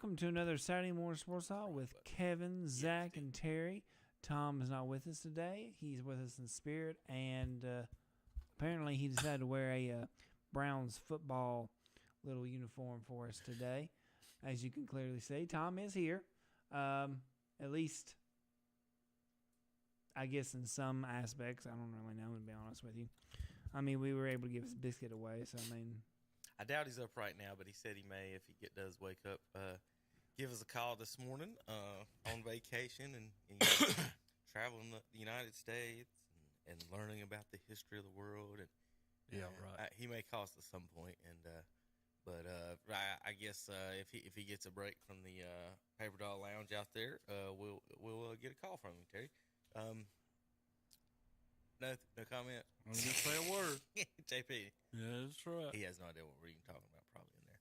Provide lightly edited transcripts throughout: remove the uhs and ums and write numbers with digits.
welcome to another Saturday Morning Sports Talk with Kevin, Zach, and Terry. Tom is not with us today. He's with us in spirit, and apparently he decided to wear a Browns football little uniform for us today. As you can clearly see, Tom is here. At least, I guess in some aspects. I don't really know, to be honest with you. I mean, we were able to give his biscuit away, so I mean... I doubt he's up right now, but he said he may if he does wake up. Give us a call this morning on vacation and traveling the United States and learning about the history of the world. And right. He may call us at some point, but I guess if he gets a break from the Paper Doll Lounge out there, we'll get a call from him, Terry. No comment. I'm going to say a word. JP. Yeah, that's right. He has no idea what we're even talking about probably in there.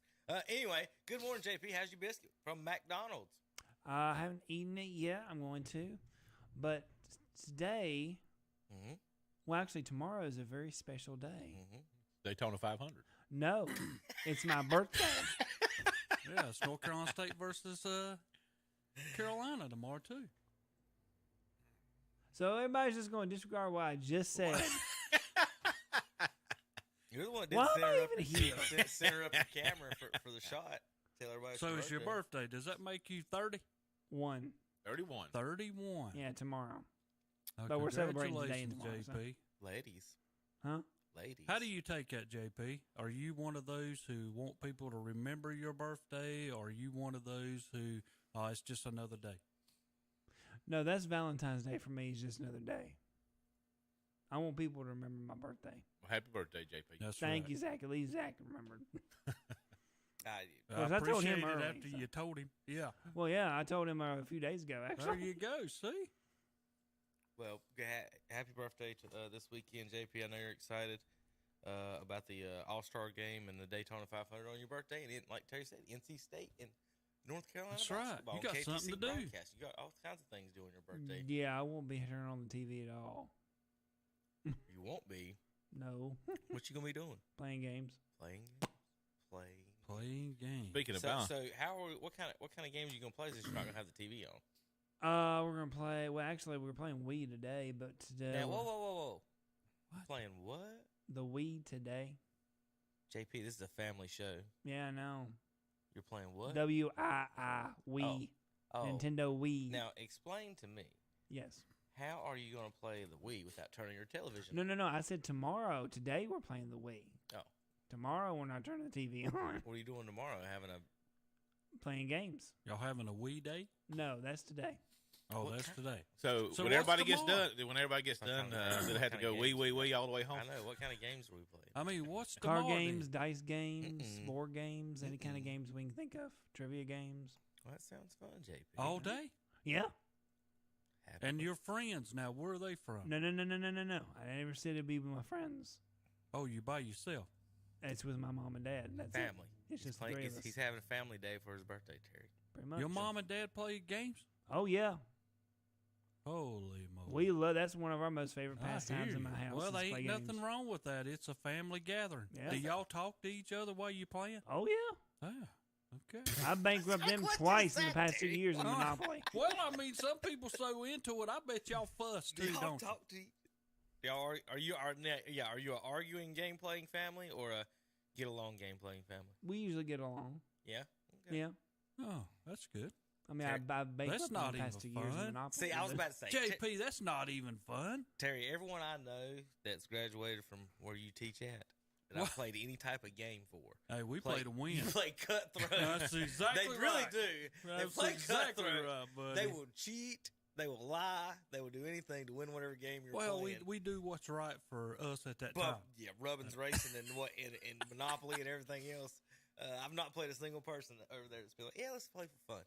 Anyway, good morning, JP. How's your biscuit from McDonald's? I haven't eaten it yet. I'm going to. But today, well, actually, tomorrow is a very special day. Daytona 500. No, it's my birthday. Yeah, it's North Carolina State versus Carolina tomorrow, too. So everybody's just going to disregard what I just said. You're the one that Why am I didn't center up your camera for the shot. Tell everybody. So it's your birthday. Does that make you 30? 1. 31. 31. Yeah, tomorrow. Oh, but we're celebrating today and tomorrow. JP. So. Ladies. Huh? Ladies. How do you take that, JP? Are you one of those who want people to remember your birthday, or are you one of those who, it's just another day? No, that's Valentine's Day for me. It's just another day. I want people to remember my birthday. Well, happy birthday, JP. That's Thank right. you, Zach. At least Zach remembered. I I told him appreciate it early, after you told him. Yeah. Well, yeah, I told him a few days ago, actually. There you go. See? Well, happy birthday to this weekend, JP. I know you're excited about the All-Star game and the Daytona 500 on your birthday. And like Terry said, NC State and North Carolina That's right. basketball. You got KTC something to do. broadcast. You got all kinds of things to do on your birthday. Yeah, I won't be turning on the TV at all. You won't be. No. What you gonna be doing? Playing games. Playing games. Speaking of balance. So what kind of games are you gonna play since you're not gonna have the TV on? We're gonna play. Well, actually, we were playing Wii today, but today. Now, whoa! What? Playing what? The Wii today. JP, this is a family show. Yeah, I know. You're playing what? Wii. Oh. Nintendo Wii. Now, explain to me. Yes. How are you going to play the Wii without turning your television on? No. I said tomorrow. Today we're playing the Wii. Oh. Tomorrow we're not turning the TV on. What are you doing tomorrow? Playing games. Y'all having a Wii day? No, that's today. Oh, that's today. So when everybody gets done, they'll have to go wee all the way home. I know. What kind of games are we playing? I mean, what's car games, dice games, board games, any kind of games we can think of, trivia games. Well, that sounds fun, JP. All day? Yeah. And your friends now, where are they from? No. I never said it'd be with my friends. Oh, you by yourself? It's with my mom and dad. That's family. It's just the three of us. He's having a family day for his birthday, Terry. Pretty much. Your mom and dad play games? Oh yeah. Holy moly! We love. That's one of our most favorite pastimes in my house. Well, there ain't nothing wrong with that. It's a family gathering. Yeah. Do y'all talk to each other while you playing? Oh yeah. Ah, okay. I bankrupted them twice in the past 2 years in Monopoly. Well, I mean, some people so into it. I bet y'all fuss too, y'all don't talk to y'all? Are you an arguing game playing family or a get along game playing family? We usually get along. Yeah. Okay. Yeah. Oh, that's good. I mean, I bankrupted not the past 2 even years in fun. Monopoly. See, I was about to say, JP, that's not even fun. Terry, everyone I know that's graduated from where you teach at, that I've played any type of game for. Hey, we play to win. You play cutthroat. That's exactly they right. really do. That's they play exactly cutthroat. right, buddy. They will cheat. They will lie. They will do anything to win whatever game you're playing. Well, we do what's right for us at that But, time. yeah, Rubbin's Racing and Monopoly and everything else. I've not played a single person over there that's been like, yeah, let's play for fun.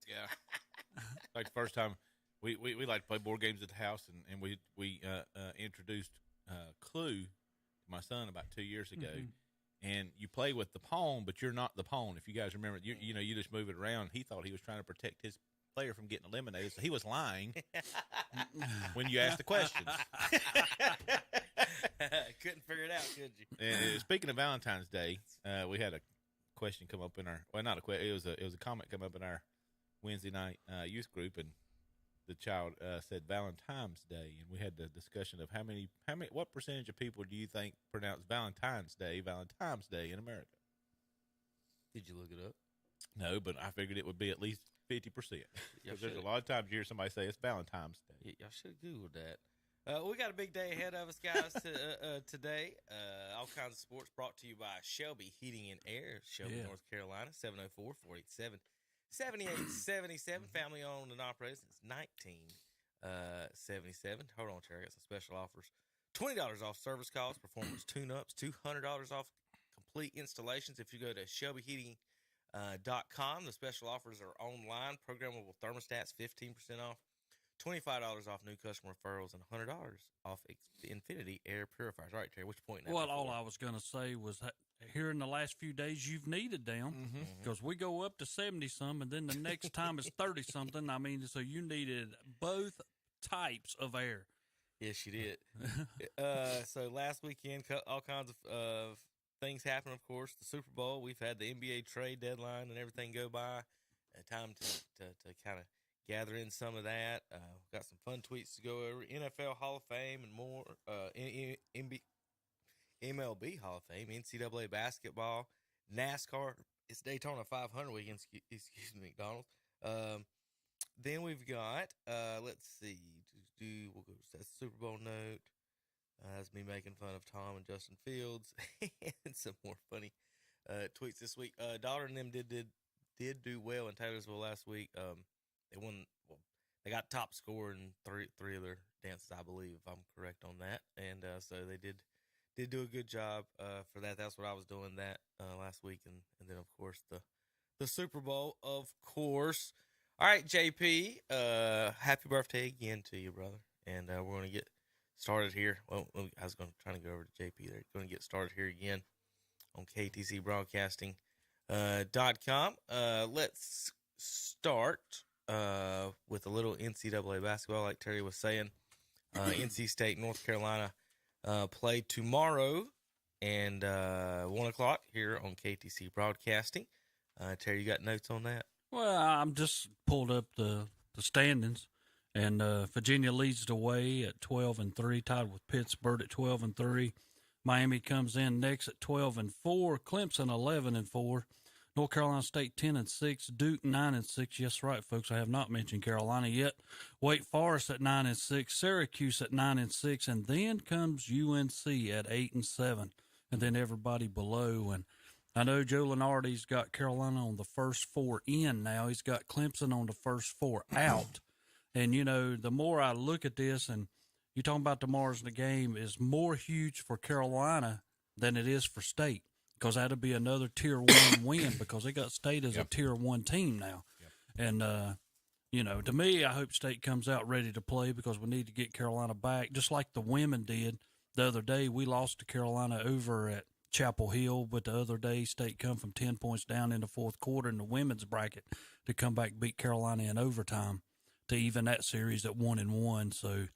Yeah. Like the first time we like to play board games at the house, and we introduced Clue to my son about 2 years ago. And you play with the pawn, but you're not the pawn. If you guys remember, you just move it around. He thought he was trying to protect his player from getting eliminated, so he was lying when you asked the questions. Couldn't figure it out, could you? And speaking of Valentine's Day, we had question come up in our not a question. It was a comment come up in our Wednesday night youth group, and the child said Valentine's Day, and we had the discussion of what percentage of people do you think pronounce Valentine's Day in America? Did you look it up? No, but I figured it would be at least 50%. Because there's a lot of times you hear somebody say it's Valentine's Day. Y'all should have Googled that. We got a big day ahead of us, guys, today. All kinds of sports brought to you by Shelby Heating and Air, Shelby, North Carolina, 704-487-7877. Family owned and operated since 1977. Hold on, Terry. I got some special offers. $20 off service calls, performance tune-ups, $200 off complete installations. If you go to ShelbyHeating.com, the special offers are online. Programmable thermostats, 15% off. $25 off new customer referrals and $100 off Infinity air purifiers. All right, Terry, what's your point now? Well, all I was going to say was here in the last few days you've needed them because we go up to 70-some, and then the next time it's 30-something. I mean, so you needed both types of air. Yes, you did. So last weekend, all kinds of things happened, of course. The Super Bowl, we've had the NBA trade deadline and everything go by. Time to kind of gather in some of that. Got some fun tweets to go over. NFL Hall of Fame and more. MLB Hall of Fame, NCAA basketball, NASCAR. It's Daytona 500 weekend. Excuse me, McDonald's. Then we've got, let's see, we'll go to that Super Bowl note. That's me making fun of Tom and Justin Fields, and some more funny tweets this week. Daughter and them did do well in Taylorsville last week. They won. Well, they got top score in three of their dances, I believe, if I'm correct on that. And so they did do a good job for that. That's what I was doing that last week, and then of course the Super Bowl, of course. All right, JP, happy birthday again to you, brother. And we're going to get started here. Well, I was trying to go over to JP there. Going to get started here again on KTCBroadcasting.com. Let's start with a little NCAA basketball, like Terry was saying. NC State, North Carolina play tomorrow and 1 o'clock here on KTC Broadcasting. Terry, you got notes on that? Well, I'm just pulled up the standings, and Virginia leads the way at 12-3, tied with Pittsburgh at 12-3. Miami comes in next at 12-4. Clemson 11-4. North Carolina State 10-6. Duke 9-6. Yes, right, folks. I have not mentioned Carolina yet. Wake Forest at 9-6. Syracuse at 9-6, and then comes UNC at 8-7, and then everybody below. And I know Joe Lenardi's got Carolina on the first 4 in now. He's got Clemson on the first 4 out. And, you know, the more I look at this, and you're talking about tomorrow's the game, is more huge for Carolina than it is for State, because that'll be another Tier 1 win, because they got State as a Tier 1 team now. And, you know, to me, I hope State comes out ready to play, because we need to get Carolina back, just like the women did the other day. We lost to Carolina over at Chapel Hill, but the other day State come from 10 points down in the fourth quarter in the women's bracket to come back and beat Carolina in overtime to even that series at 1-1. So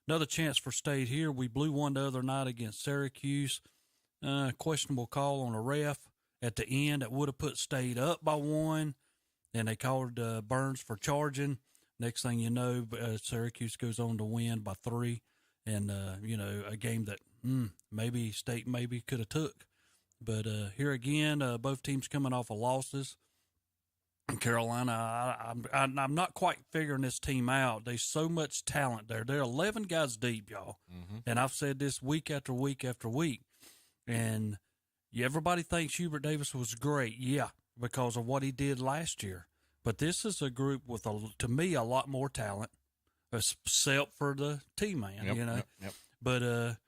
another chance for State here. We blew one the other night against Syracuse. Questionable call on a ref at the end that would have put State up by 1, and they called Burns for charging. Next thing you know, Syracuse goes on to win by 3, and you know, a game that maybe State could have took. But here again, both teams coming off of losses. Carolina, I'm not quite figuring this team out. There's so much talent there. They're 11 guys deep, y'all. And I've said this week after week after week. And everybody thinks Hubert Davis was great, because of what he did last year. But this is a group with, to me, a lot more talent, except for the T-man, you know. But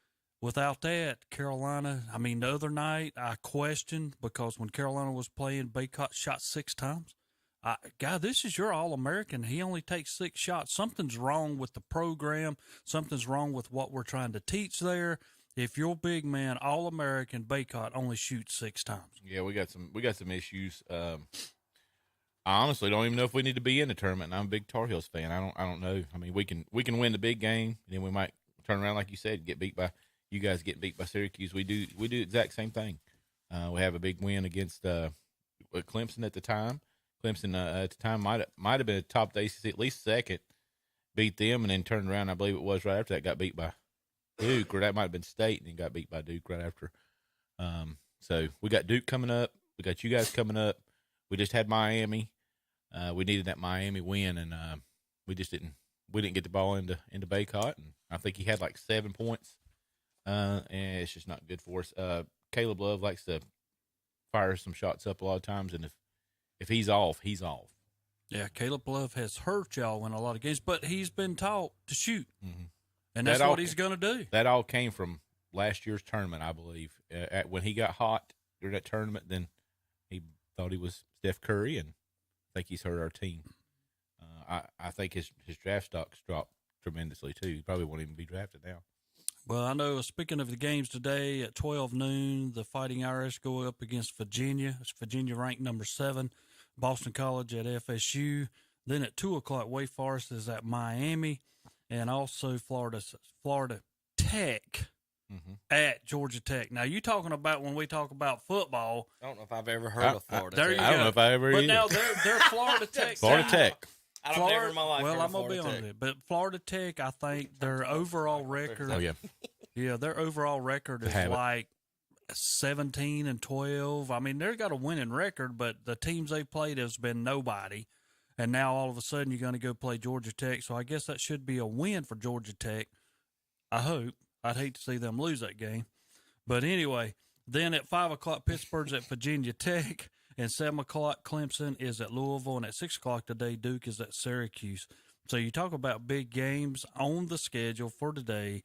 without that, Carolina, I mean, the other night I questioned, because when Carolina was playing, Baycott shot 6 times. God, this is your All-American. He only takes 6 shots. Something's wrong with the program. Something's wrong with what we're trying to teach there. If your big man, All-American Baycott, only shoots 6 times. Yeah, we got some issues. I honestly don't even know if we need to be in the tournament. And I'm a big Tar Heels fan. I don't know. I mean, we can win the big game, and then we might turn around, like you said, you guys get beat by Syracuse. We do the exact same thing. We have a big win against Clemson at the time. Clemson at the time might have been top of the ACC, at least second. Beat them and then turned around. I believe it was right after that got beat by Duke, or that might have been State, and then got beat by Duke right after. So we got Duke coming up. We got you guys coming up. We just had Miami. We needed that Miami win, and we just didn't. We didn't get the ball into Baycott, and I think he had like 7 points. And it's just not good for us. Caleb Love likes to fire some shots up a lot of times, and if he's off, he's off. Yeah, Caleb Love has hurt y'all in a lot of games, but he's been taught to shoot, and that's That what he's going to do. That all came from last year's tournament, I believe. When he got hot during that tournament, then he thought he was Steph Curry, and I think he's hurt our team. I think his draft stock's dropped tremendously, too. He probably won't even be drafted now. Well, I know, speaking of the games today, at 12 noon, the Fighting Irish go up against Virginia. It's Virginia ranked number 7. Boston College at FSU. Then at 2 o'clock, Wake Forest is at Miami. And also Florida Tech at Georgia Tech. Now, you talking about when we talk about football. I don't know if I've ever heard of Florida. There Tech. you I don't go. know if I ever But either. now they're Florida Tech. Florida Tech. I don't never in my life. Well, heard I'm of going to be Florida honest Tech. with you. But Florida Tech, I think their overall record. Oh, yeah. Yeah, their overall record is like 17-12. I mean, they've got a winning record, but the teams they've played has been nobody. And now all of a sudden you're going to go play Georgia Tech. So I guess that should be a win for Georgia Tech. I hope. I'd hate to see them lose that game. But anyway, then at 5 o'clock, Pittsburgh's at Virginia Tech. And 7 o'clock, Clemson is at Louisville. And at 6 o'clock today, Duke is at Syracuse. So you talk about big games on the schedule for today.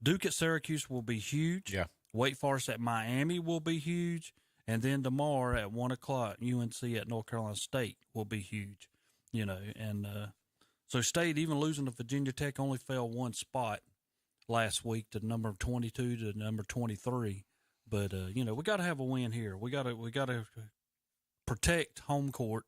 Duke at Syracuse will be huge. Yeah. Wake Forest at Miami will be huge. And then tomorrow at 1 o'clock, UNC at North Carolina State will be huge. You know, and so State, even losing to Virginia Tech, only fell one spot last week to number 22 to number 23. But, you know, we got to have a win here. We got to protect home court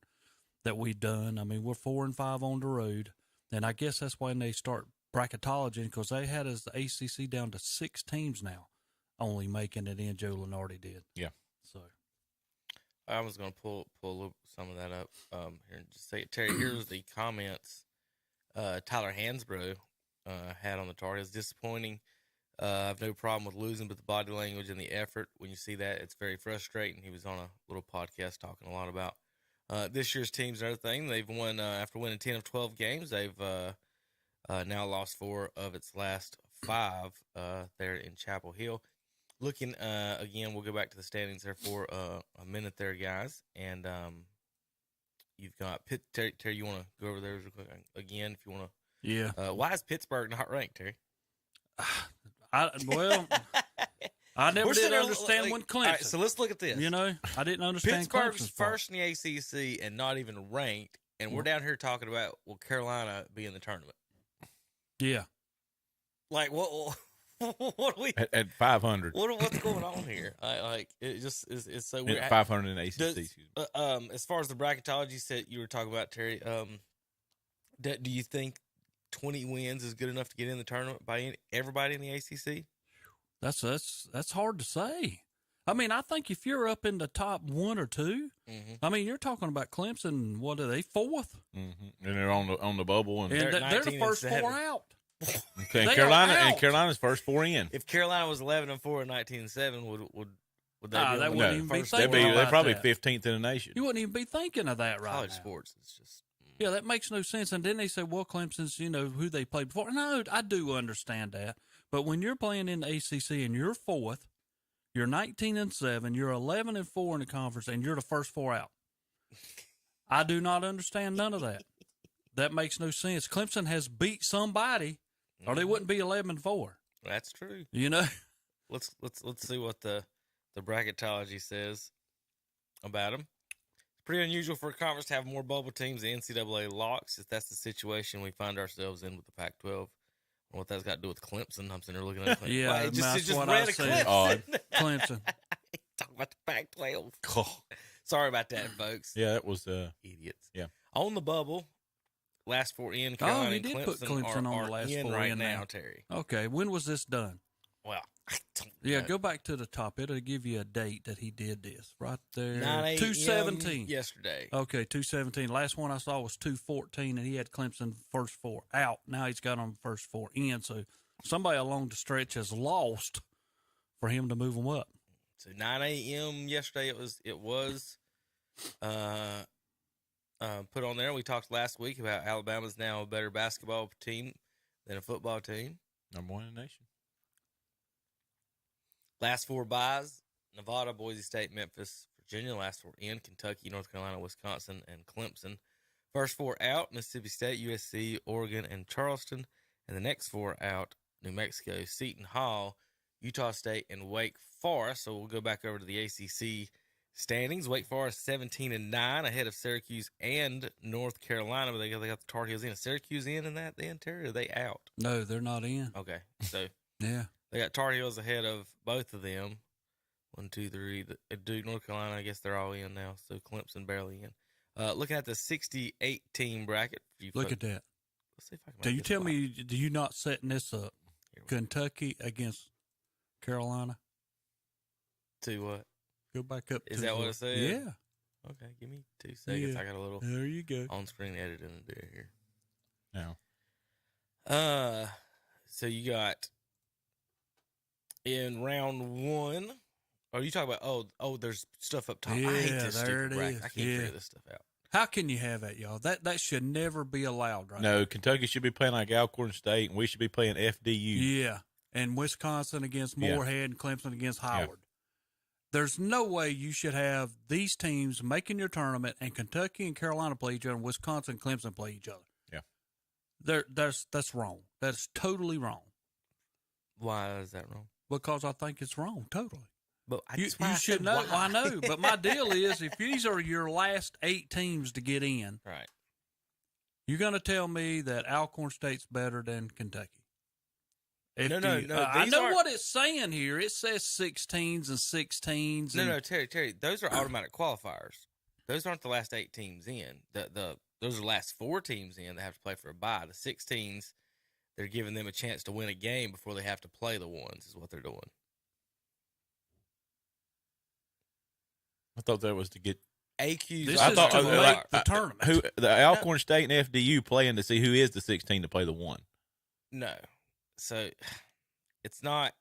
that we've done. I mean, we're 4-5 on the road. And I guess that's when they start bracketology, because they had us the ACC down to 6 teams now, only making it in. Joe Lenardi did. Yeah. So I was going to pull some of that up here and just say it. Terry, here's the comments Tyler Hansbrough had on the chart. It's disappointing. I have no problem with losing, but the body language and the effort, when you see that, it's very frustrating. He was on a little podcast talking a lot about this year's teams and everything. They've won, after winning 10 of 12 games, they've now lost 4 of its last 5 there in Chapel Hill. Looking, again, we'll go back to the standings there for a minute there, guys. And you've got Pitt. Terry, you want to go over there real quick again if you want to? yeah. Why is Pittsburgh not ranked, Terry? I never did understand when Clemson. All right, so let's look at this. You know, I didn't understand Pittsburgh's Clemson's fault. first in the ACC and not even ranked, and we're down here talking about, will Carolina be in the tournament? Yeah. Like, what are we At 500. What's going on here? It just it's so weird. At 500 in ACC. Excuse me. As far as the bracketology said you were talking about, Terry, do you think 20 wins is good enough to get in the tournament by everybody in the ACC? That's hard to say. I mean, I think if you're up in the top 1 or 2, I mean, you're talking about Clemson. What are they, 4th? Mm-hmm. And they're on the bubble, and And They're they're the 19 first and 4 7. out. okay, they Carolina are out. and Carolina's first 4 in. If Carolina was 11-4 and 19-7, would they Nah, be they on the wouldn't even be first thinking four? about They're probably that. 15th in the nation. You wouldn't even be thinking of that right College now. sports. It's just Yeah, that makes no sense. And then they say, well, Clemson's, you know, who they played before. No, I do understand that. But when you're playing in the ACC and you're 4th, you're 19-7, you're 11-4 in the conference, and you're the first 4 out. I do not understand none of that. That makes no sense. Clemson has beat somebody, or they wouldn't be 11-4. That's true. You know? Let's see what the bracketology says about them. It's pretty unusual for a conference to have more bubble teams than NCAA locks. If that's the situation we find ourselves in with the Pac-12. What that's got to do with Clemson? I'm sitting there looking at Clemson. Yeah, Well, it that's just what read I a said. Clemson. Clemson. Talking about the Pac-12. Sorry about that, folks. Yeah, that was Idiots. Yeah. On the bubble, last 4 in. Carolina you and did put Clemson Clemson on are the last in 4 right in now, now. Terry. Okay, when was this done? Well, I don't Yeah, know. go back to the top. It'll give you a date that he did this right there. 9 a.m. 217 yesterday. Okay, 217. Last one I saw was 214, and he had Clemson first 4 out. Now he's got them first 4 in. So somebody along the stretch has lost for him to move them up. So 9 a.m. yesterday it was put on there. We talked last week about Alabama's now a better basketball team than a football team. Number 1 in the nation. Last 4 byes: Nevada, Boise State, Memphis, Virginia. Last 4 in: Kentucky, North Carolina, Wisconsin, and Clemson. First 4 out: Mississippi State, USC, Oregon, and Charleston. And the next 4 out: New Mexico, Seton Hall, Utah State, and Wake Forest. So we'll go back over to the ACC standings. Wake Forest 17-9 ahead of Syracuse and North Carolina, but they got the Tar Heels in. Is Syracuse in that then, Terry? Or are they out? No, they're not in. Okay, so Yeah. they got Tar Heels ahead of both of them. 1, 2, 3. Duke, North Carolina, I guess they're all in now. So Clemson barely in. Looking at the 68-team bracket. Look at that. Let's see if I can Do make you this tell live. me, do you not setting this up? Here we go. Kentucky against Carolina? To what? Go back up Is to that what the- it said? Yeah. Okay, give me 2 seconds. Yeah. I got a little There you go. on-screen editing to do here. No. So you got in round 1. Oh, you talk about there's stuff up top. I hate Yeah, this there stupid it bracket. is. I can't Yeah. figure this stuff out. How can you have that, y'all? That should never be allowed, right? No, Kentucky should be playing like Alcorn State, and we should be playing FDU. Yeah. And Wisconsin against Yeah. Moorhead and Clemson against Howard. There's no way you should have these teams making your tournament and Kentucky and Carolina play each other and Wisconsin and Clemson play each other. Yeah. That's wrong. That's totally wrong. Why is that wrong? Because I think it's wrong, totally. But You should know. Well, I know, but my deal is if these are your last 8 teams to get in, Right. you're going to tell me that Alcorn State's better than Kentucky. No. I These know aren't- what it's saying here. It says 16s and 16s. No, and, Terry. Those are automatic qualifiers. Those aren't the last 8 teams in. Those are the last 4 teams in that have to play for a bye. The 16s, they're giving them a chance to win a game before they have to play the ones. Is what they're doing. I thought that was to get AQs. This I is thought to like, make the tournament. who the Alcorn State and FDU playing to see who is the 16 to play the 1. No. So it's not.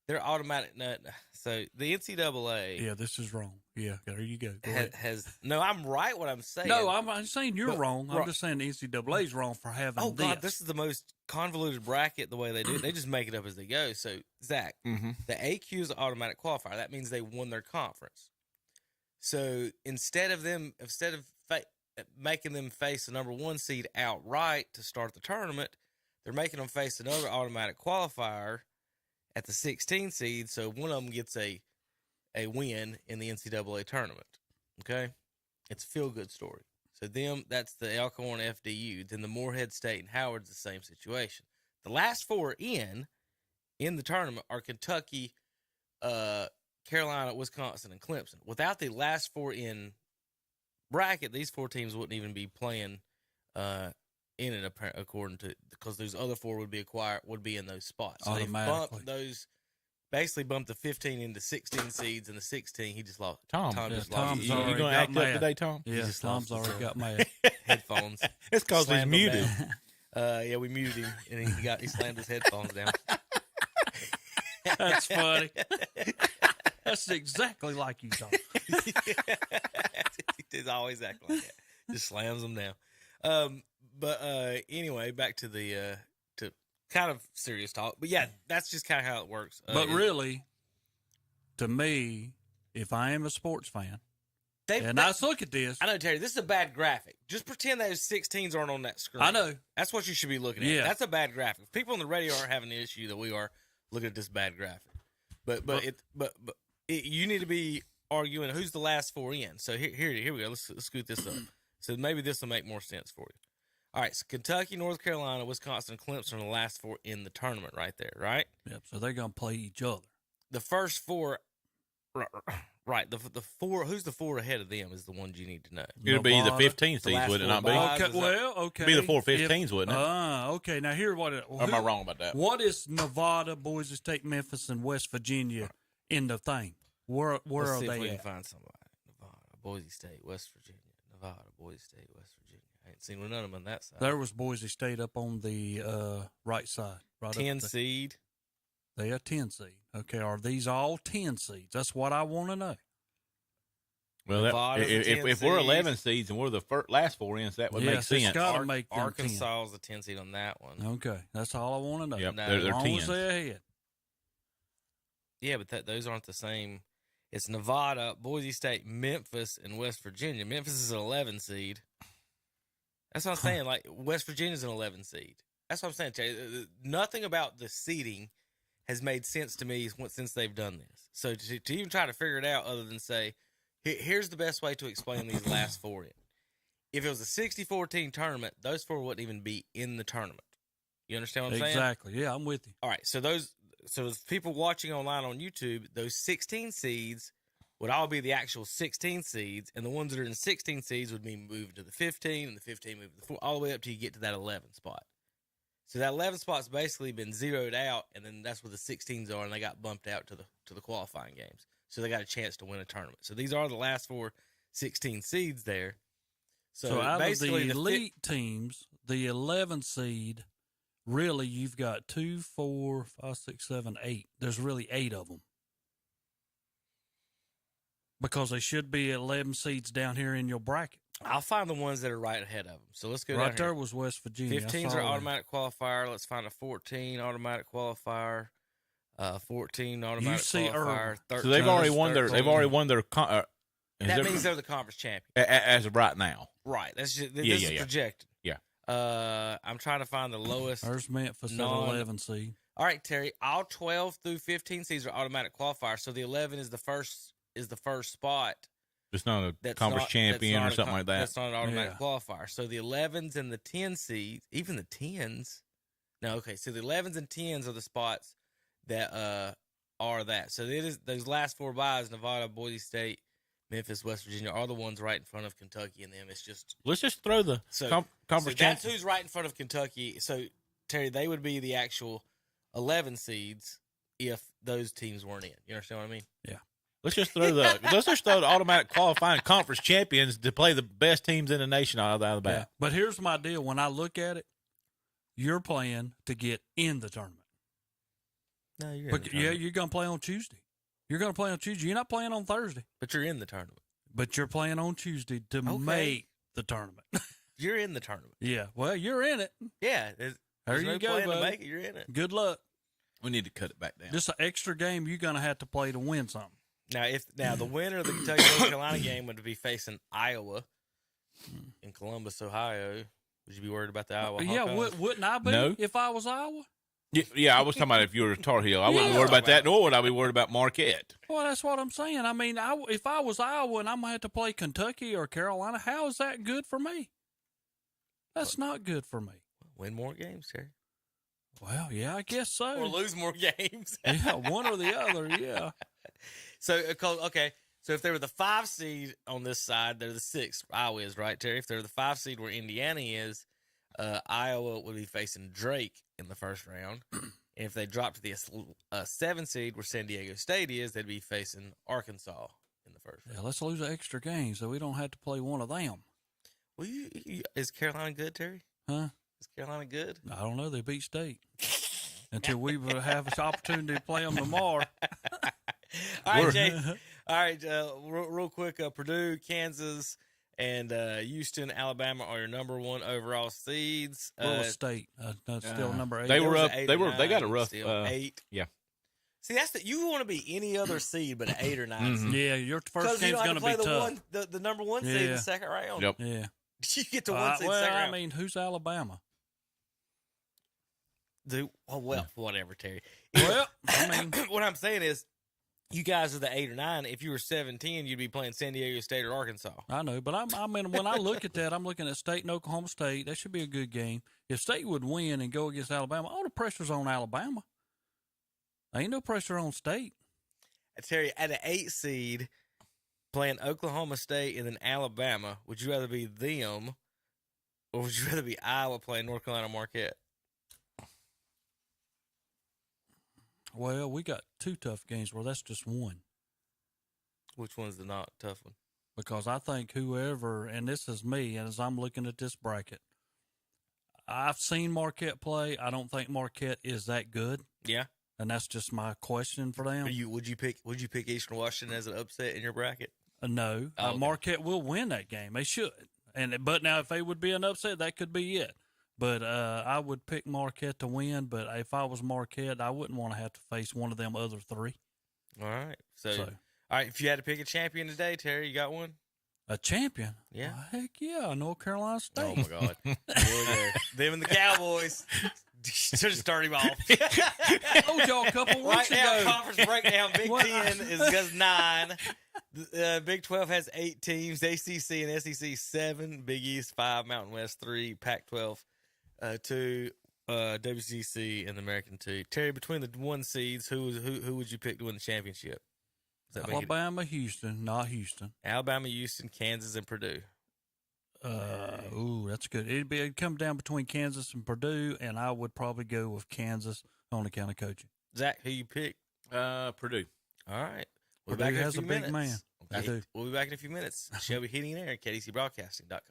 They're automatic. No. So the NCAA Yeah, this is wrong. Yeah, there you go. Go ahead. has. No, I'm right. What I'm saying. No, I'm saying you're But- wrong. I'm right. just saying the NCAA's wrong for having Oh this. God, this is the most convoluted bracket. The way they do it, they just make it up as they go. So Zach, Mm-hmm. the AQ is an automatic qualifier. That means they won their conference. So instead of making them face the number 1 seed outright to start the tournament, they're making them face another automatic qualifier at the 16 seed. So one of them gets a win in the NCAA tournament. Okay, it's a feel good story. So that's the Alcorn FDU. Then the Moorhead State and Howard's the same situation. The last 4 in the tournament are Kentucky, Carolina, Wisconsin, and Clemson. Without the last 4 in bracket, these 4 teams wouldn't even be playing in it, according to, because those other 4 would be in those spots. So they Automatically. bumped the 15 into 16 seeds, and the 16 he just lost. Tom just Tom's lost his already you going to got act mad. up today, Tom? Yeah, just Tom's lost his, already got mad. headphones. It's because he's Slammed them muted. down. Yeah, we muted him, and he slammed his headphones down. That's funny. That's exactly like you, Tom. He's always acting like that. Just slams them down. But anyway, back to the to kind of serious talk. But yeah, that's just kind of how it works. But really, to me, if I am a sports fan, and I look at this, I know, Terry, this is a bad graphic. Just pretend those 16s aren't on that screen. I know. That's what you should be looking at. Yeah. That's a bad graphic. People on the radio aren't having the issue that we are looking at this bad graphic. But you need to be arguing who's the last 4 in. So here we go. Let's scoot this up. So maybe this will make more sense for you. All right, so Kentucky, North Carolina, Wisconsin, and Clemson are the last 4 in the tournament right there, right? Yep, so they're going to play each other. The first 4 Right. The four. Who's the four ahead of them is the ones you need to know. It'd be the Nevada. 15 The seeds, last would it four not be? buys. Okay, well, okay. It'd be the 4-15s, wouldn't it? Okay. Now here, what? Or am I wrong about that? What is Nevada, Boise State, Memphis, and West Virginia in the thing? Where Let's are see if we they can at? find somebody. Nevada, Boise State, West Virginia. Nevada, Boise State, West Virginia. I ain't seen none of them on that side. There was Boise State up on the right side. Right 10 up there. seed. They are 10 seed. Okay, are these all 10 seeds? That's what I want to know. Well, Nevada's the 10 if we're seeds. 11 seeds and we're the last four ins, that would make Yes, it's sense. got to make them Arkansas is the 10 seed on that one. 10. Okay, that's all I want to know. Yep, No, they're As long 10. as they're ahead. Yeah, but those aren't the same. It's Nevada, Boise State, Memphis, and West Virginia. Memphis is an 11 seed. That's what I'm saying. Like, West Virginia's an 11 seed. That's what I'm saying, Terry. Nothing about the seeding has made sense to me since they've done this. So to even try to figure it out other than say, here's the best way to explain these last four in. If it was a 64-team tournament, those four wouldn't even be in the tournament. You understand what I'm saying? Exactly. Yeah, I'm with you. All right, so those people watching online on YouTube, those 16 seeds would all be the actual 16 seeds, and the ones that are in 16 seeds would be moved to the 15, and the 15 moved to the 4, all the way up till you get to that 11 spot. So that 11 spot's basically been zeroed out, and then that's where the 16s are, and they got bumped out to the qualifying games. So they got a chance to win a tournament. So these are the last 16 seeds there. So out of basically the elite teams, the 11 seed, really you've got 2, 4, 5, 6, 7, 8. There's really 8 of them. Because they should be 11 seeds down here in your bracket. I'll find the ones that are right ahead of them. So let's go down Right there here. was West Virginia. 15s are automatic qualifier. Let's find a 14 automatic qualifier. 14 automatic UC qualifier. 13, So they've already won their. 13. That means they're the conference champion. as of right now. Right. That's just, this Yeah, is yeah. projected. Yeah. I'm trying to find the lowest. There's Memphis at Non- 11 seed. All right, Terry. All 12 through 15 seeds are automatic qualifiers. So the 11 is the first spot. Just not a That's conference not- champion that's or not something like that. That's not an automatic Yeah. qualifier. So the 11s and the 10 seeds, even the 10s. No, okay. So the 11s and 10s are the spots that are that. So it is those last four buys: Nevada, Boise State, Memphis, West Virginia, are the ones right in front of Kentucky and them. It's just Let's just throw the so, conference so that's champion. who's right in front of Kentucky. So Terry, they would be the actual 11 seeds if those teams weren't in. You understand what I mean? Let's just throw the automatic qualifying conference champions to play the best teams in the nation out of the Yeah. bat. But here's my deal. When I look at it, you're playing to get in the tournament. No, you're in But the yeah, tournament. you're going to play on Tuesday. You're going to play on Tuesday. You're not playing on Thursday, But you're in the tournament. but you're playing on Tuesday to Okay. make the tournament. You're in the tournament. Yeah. Well, you're in it. Yeah. There's There no you go, plan to bud. make it. You're in it. Good luck. We need to cut it back down. Just an extra game you're going to have to play to win something. Now the winner of the Kentucky North Carolina game would be facing Iowa in Columbus, Ohio. Would you be worried about the Iowa? Yeah, Hawkeyes? wouldn't I be No. if I was Iowa? Yeah, I was talking about if you were a Tar Heel. I wouldn't Yeah. worry about that, nor would I be worried about Marquette. Well, that's what I'm saying. I mean, if I was Iowa and I'm going to have to play Kentucky or Carolina, how is that good for me? That's not good for me. Win more games, Terry, Well, yeah, I guess so. or lose more games. Yeah, one or the other, yeah. So okay, so if they were the 5 seed on this side, they're the 6. Iowa is right, Terry. If they're the 5 seed where Indiana is, Iowa would be facing Drake in the first round. And if they drop to the 7 seed where San Diego State is, they'd be facing Arkansas in the first round. Yeah, let's lose an extra game so we don't have to play one of them. Well, is Carolina good, Terry? Huh? Is Carolina good? I don't know. They beat State. Until we will have an opportunity to play them tomorrow. All right, Jay. All right, real quick. Purdue, Kansas, and Houston, Alabama are your number 1 overall seeds. Florida State, that's still number 8. They were There was up. an 8 They or were. They got a 9 rough. still. 8. Yeah. See, that's you want to be any other seed but an 8 or 9 seed. Yeah, your first Because you game's don't going have to to be play tough. the number 1 seed in Yeah. the second round. Yep. Yeah. You get to 1 seed Well, second I round. mean, who's Alabama? Whatever, Terry. Well, I mean, What I'm saying is, you guys are the 8 or 9. If you were 7-10, you'd be playing San Diego State or Arkansas. I know, but I mean, when I look at that, I'm looking at State and Oklahoma State. That should be a good game. If State would win and go against Alabama, all the pressure's on Alabama. Ain't no pressure on State. Terry, at an 8 seed, playing Oklahoma State and then Alabama. Would you rather be them, or would you rather be Iowa playing North Carolina Marquette? Well, we got 2 tough games. Well, that's just one. Which one's the not tough one? Because I think whoever, and this is me, as I'm looking at this bracket, I've seen Marquette play. I don't think Marquette is that good. Yeah. And that's just my question for them. Would you pick Eastern Washington as an upset in your bracket? No. Okay. Marquette will win that game. They should. But now if they would be an upset, that could be it. But I would pick Marquette to win. But if I was Marquette, I wouldn't want to have to face one of them other 3. All right. So, all right. If you had to pick a champion today, Terry, you got one? A champion? Yeah. Well, heck yeah, North Carolina State. Oh, my God. Them and the Cowboys. Just start him off. I told y'all a couple weeks ago. Right now, conference breakdown, Big Ten has 9. Big 12 has 8 teams. ACC and SEC 7. Big East 5. Mountain West 3. Pac-12 2. WCC and the American 2. Terry, between the 1 seeds, who would you pick to win the championship? Alabama, Houston, not Houston. Alabama, Houston, Kansas, and Purdue. That's good. It'd come down between Kansas and Purdue, and I would probably go with Kansas on account of coaching. Zach, who you pick? Purdue. All right. We'll Purdue has a big man. Okay. We'll be back in a few minutes. Shelby Heating and Air at KDCBroadcasting.com.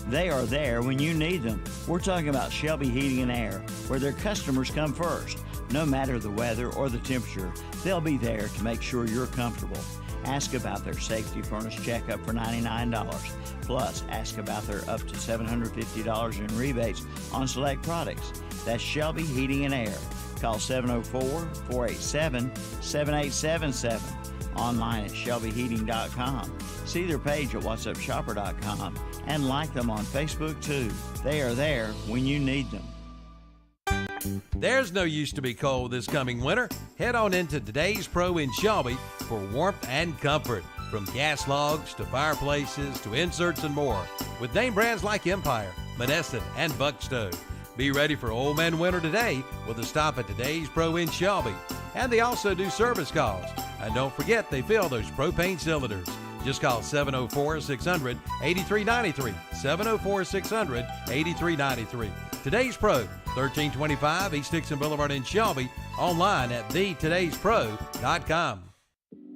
They are there when you need them. We're talking about Shelby Heating and Air, where their customers come first. No matter the weather or the temperature, they'll be there to make sure you're comfortable. Ask about their safety furnace checkup for $99. Plus, ask about their up to $750 in rebates on select products. That's Shelby Heating and Air. Call 704-487-7877. Online at shelbyheating.com. See their page at whatsupshopper.com and like them on Facebook too. They are there when you need them. There's no use to be cold this coming winter. Head on into Today's Pro in Shelby for warmth and comfort. From gas logs to fireplaces to inserts and more. With name brands like Empire, Monessen, and Buck Stove. Be ready for old man winter today with a stop at Today's Pro in Shelby. And they also do service calls. And don't forget they fill those propane cylinders. Just call 704-600-8393. 704-600-8393. Today's Pro, 1325 East Dixon Boulevard in Shelby. Online at thetodayspro.com.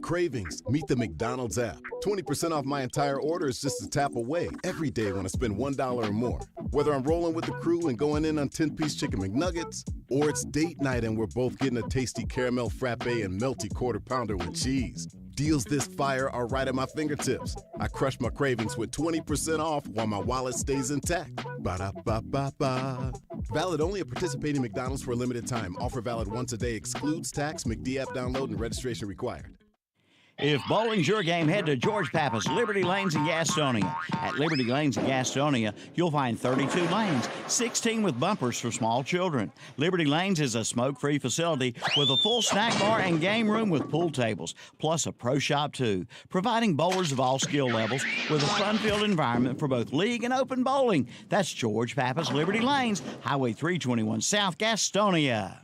Cravings. Meet the McDonald's app. 20% off my entire order is just a tap away every day when I spend $1 or more. Whether I'm rolling with the crew and going in on 10-piece chicken McNuggets, or it's date night and we're both getting a tasty caramel frappe and melty quarter pounder with cheese. Deals this fire are right at my fingertips. I crush my cravings with 20% off while my wallet stays intact. Ba-da-ba-ba-ba. Valid only at participating McDonald's for a limited time. Offer valid once a day. Excludes tax. McD app download and registration required. If bowling's your game, head to George Pappas Liberty Lanes in Gastonia. At Liberty Lanes in Gastonia, you'll find 32 lanes, 16 with bumpers for small children. Liberty Lanes is a smoke-free facility with a full snack bar and game room with pool tables, plus a pro shop too, providing bowlers of all skill levels with a fun-filled environment for both league and open bowling. That's George Pappas Liberty Lanes, Highway 321 South, Gastonia.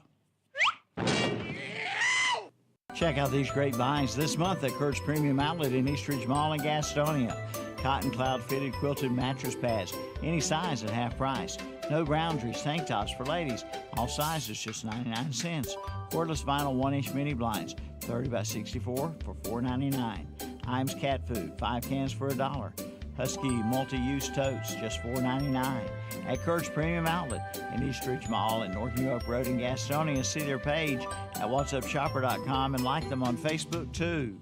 Check out these great buys this month at Kurt's Premium Outlet in Eastridge Mall in Gastonia. Cotton Cloud fitted quilted mattress pads, any size at half price. No boundaries, tank tops for ladies, all sizes just 99 cents. Cordless vinyl 1-inch mini blinds, 30 by 64 for $4.99. Iams cat food, 5 cans for $1. Husky multi-use totes, just $4.99. At Kurt's Premium Outlet in Eastridge Mall and North New York Road in Gastonia. See their page at whatsupshopper.com and like them on Facebook too.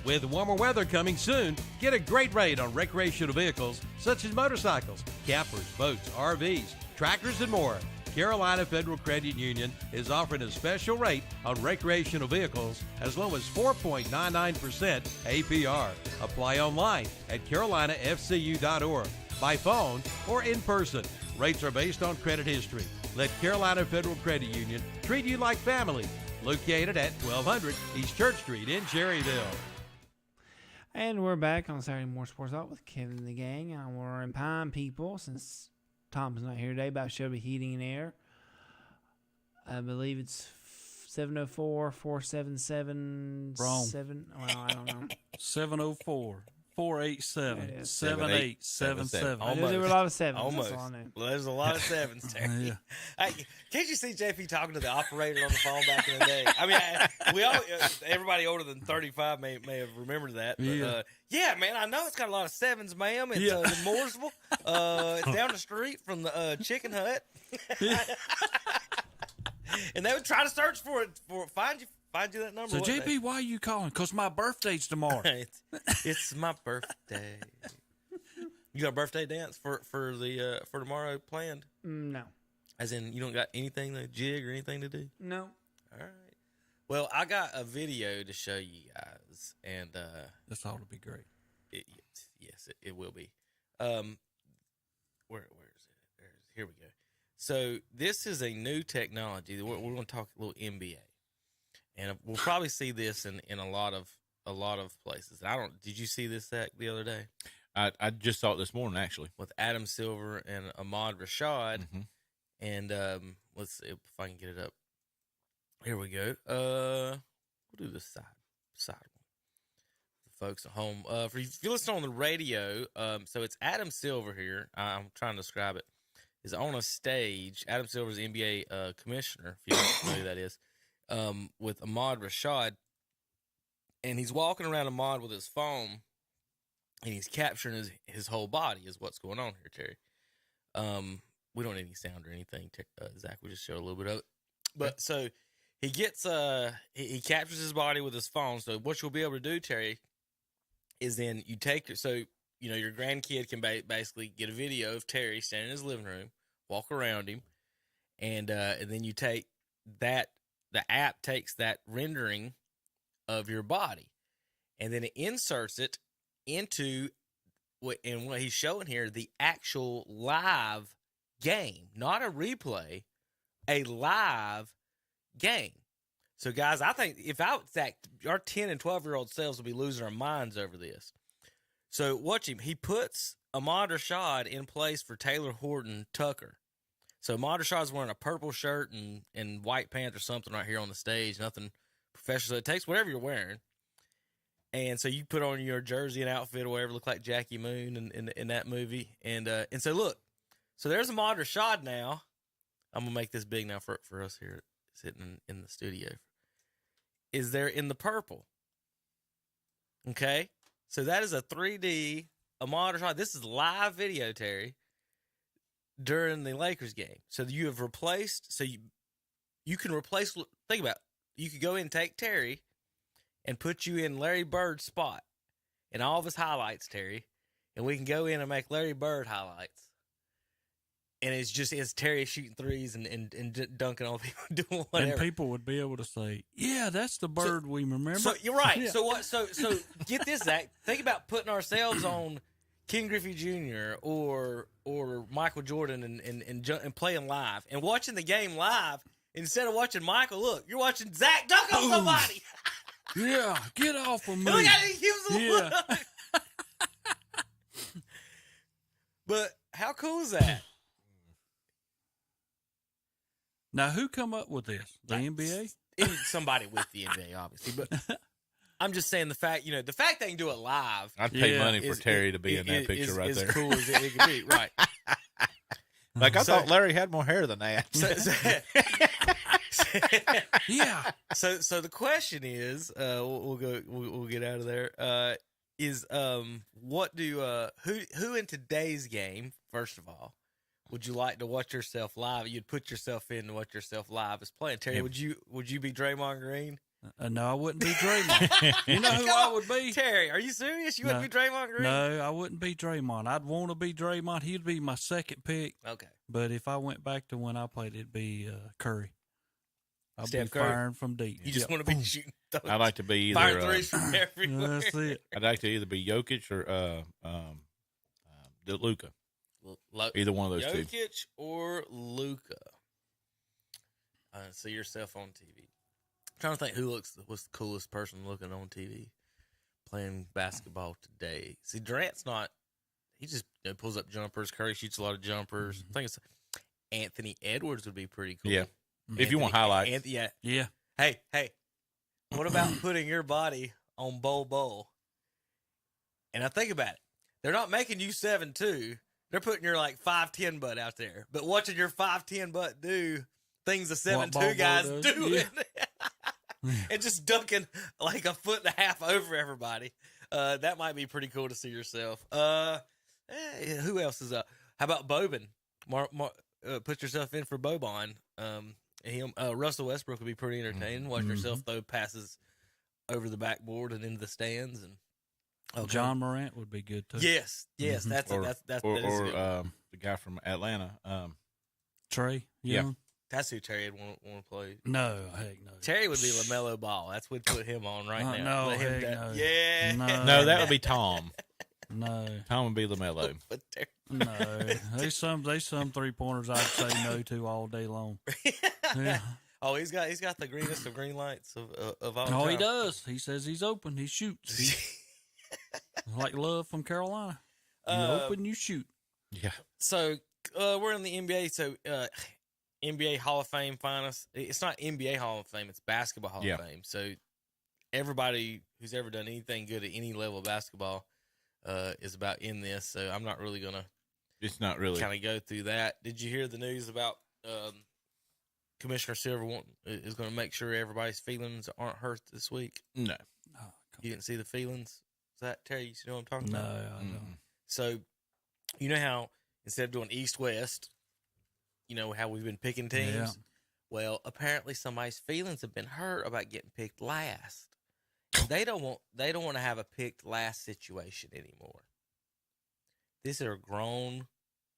With warmer weather coming soon, get a great rate on recreational vehicles such as motorcycles, campers, boats, RVs, tractors, and more. Carolina Federal Credit Union is offering a special rate on recreational vehicles as low as 4.99% APR. Apply online at carolinafcu.org, by phone, or in person. Rates are based on credit history. Let Carolina Federal Credit Union treat you like family. Located at 1200 East Church Street in Cherryville. And we're back on Saturday Morning Sports Talk with Kevin and the gang. And we're in Pine People since Tom's not here today about Shelby Heating and Air. I believe it's 704-477 Wrong. 7. Well, I don't know. 704-487-7877. I knew there were a lot of sevens. Almost. That's all I knew. Well, there's a lot of sevens, Terry. Yeah. Hey, can't you see JP talking to the operator on the phone back in the day? I mean, everybody older than 35 may have remembered that. But, Yeah. man, I know it's got a lot of sevens, ma'am. It's in Mooresville. It's down the street from the Chicken Hut. And they would try to search for it, find you that number. So, JP, why are you calling? Because my birthday's tomorrow. It's my birthday. You got a birthday dance for tomorrow planned? No. As in, you don't got anything to jig or anything to do? No. All right. Well, I got a video to show you guys, and This ought to be great. Yes, it will be. Where is it? Here we go. So this is a new technology. We're going to talk a little NBA, and we'll probably see this in a lot of places. Did you see this, Zach, the other day? I just saw it this morning, actually. With Adam Silver and Ahmad Rashad. Mm-hmm. And let's see if I can get it up. Here we go. We'll do the side one. The folks at home. If you listen on the radio, so it's Adam Silver here. I'm trying to describe it. Is on a stage. Adam Silver is the NBA commissioner, if you don't know who that is, with Ahmad Rashad. And he's walking around Ahmad with his phone, and he's capturing his whole body is what's going on here, Terry. We don't need any sound or anything. Zach, we just show a little bit of it. But so he gets he captures his body with his phone. So what you'll be able to do, Terry, is then you take your grandkid can basically get a video of Terry standing in his living room, walk around him, and then you take that. The app takes that rendering of your body, and then it inserts it into what he's showing here, the actual live game, not a replay, a live game. So, guys, I think our 10 and 12-year-old selves will be losing our minds over this. So, watch him. He puts Ahmad Rashad in place for Taylor Horton Tucker. So, Ahmad Rashad's wearing a purple shirt and white pants or something right here on the stage. Nothing professional. So, it takes whatever you're wearing. And so, you put on your jersey and outfit or whatever, look like Jackie Moon in that movie. And so, look. So, there's Ahmad Rashad now. I'm going to make this big now for us here sitting in the studio. Is there in the purple. Okay? So that is a 3D Ahmad Rashad. This is live video, Terry, during the Lakers game. So you have replaced, you can replace, think about it. You could go in and take Terry and put you in Larry Bird's spot and all of his highlights, Terry, and we can go in and make Larry Bird highlights. And it's Terry shooting threes and dunking on people, doing whatever. And people would be able to say, "Yeah, that's the Bird we remember." So you're right. Yeah. So what? So get this, Zach. Think about putting ourselves on Ken Griffey Jr. or Michael Jordan and playing live and watching the game live instead of watching Michael. Look, you're watching Zach dunk on somebody. Yeah, get off of me. Look at him. He was a Yeah. But how cool is that? Now, who come up with this? The NBA? Somebody with the NBA, obviously. But I'm just saying the fact they can do it live. I'd pay money for Terry to be in that picture right there. As cool as it can be, right? I thought Larry had more hair than that. Yeah. So the question is, we'll get out of there. Is what do who in today's game, first of all, would you like to watch yourself live? You'd put yourself in to watch yourself live as playing. Terry, would you be Draymond Green? No, I wouldn't be Draymond. You know who I would be? Terry, are you serious? You wouldn't be Draymond Green? No, I wouldn't be Draymond. I'd want to be Draymond. He'd be my second pick. Okay. But if I went back to when I played, it'd be Curry. I'd Steph be Curry. firing from deep. You just want to be shooting those. I'd like to be either firing threes from everywhere. That's it. I'd like to either be Jokic or Luka. Either one of those two. Jokic or Luka. See yourself on TV. I'm trying to think what's the coolest person looking on TV playing basketball today. See, Durant's not. He just pulls up jumpers. Curry shoots a lot of jumpers. I think it's Anthony Edwards would be pretty cool. Yeah. If you want highlights. Yeah. Yeah. Hey, what about putting your body on Bowl? And I think about it. They're not making you 7'2". They're putting your like 5'10" butt out there. But watching your 5'10" butt do things the 7'2" guys do, Yeah. and just dunking like a foot and a half over everybody. That might be pretty cool to see yourself. Who else is up? How about Boban? Put yourself in for Boban. Russell Westbrook would be pretty entertaining. Watching yourself throw passes over the backboard and into the stands. And John Morant would be good too. Yes, that's the guy from Atlanta, Trey Yeah. Young. That's who Terry would want to play. No, heck no. Terry would be LaMelo Ball. That's what we'd put him on right now. No, Let him heck no. Yeah. No, that would be Tom. No. Tom would be LaMelo. But Terry- No. There's some 3-pointers I'd say no to all day long. Yeah. Oh, he's got the greenest of green lights of all time. Oh, he does. He says he's open. He shoots. Like Love from Carolina. You open, you shoot. Yeah. So we're in the NBA. So NBA Hall of Fame finalists. It's not NBA Hall of Fame. It's Basketball Hall of Fame. So everybody who's ever done anything good at any level of basketball is about in this. So I'm not really gonna. It's not really kind of go through that. Did you hear the news about Commissioner Silver is going to make sure everybody's feelings aren't hurt this week? No. Oh, You didn't see the feelings? Is that Terry? You know what I'm talking no, about? I don't. So, you know how instead of doing East-West, you know how we've been picking teams? Yeah. Well, apparently somebody's feelings have been hurt about getting picked last. And they don't want to have a picked last situation anymore. These are grown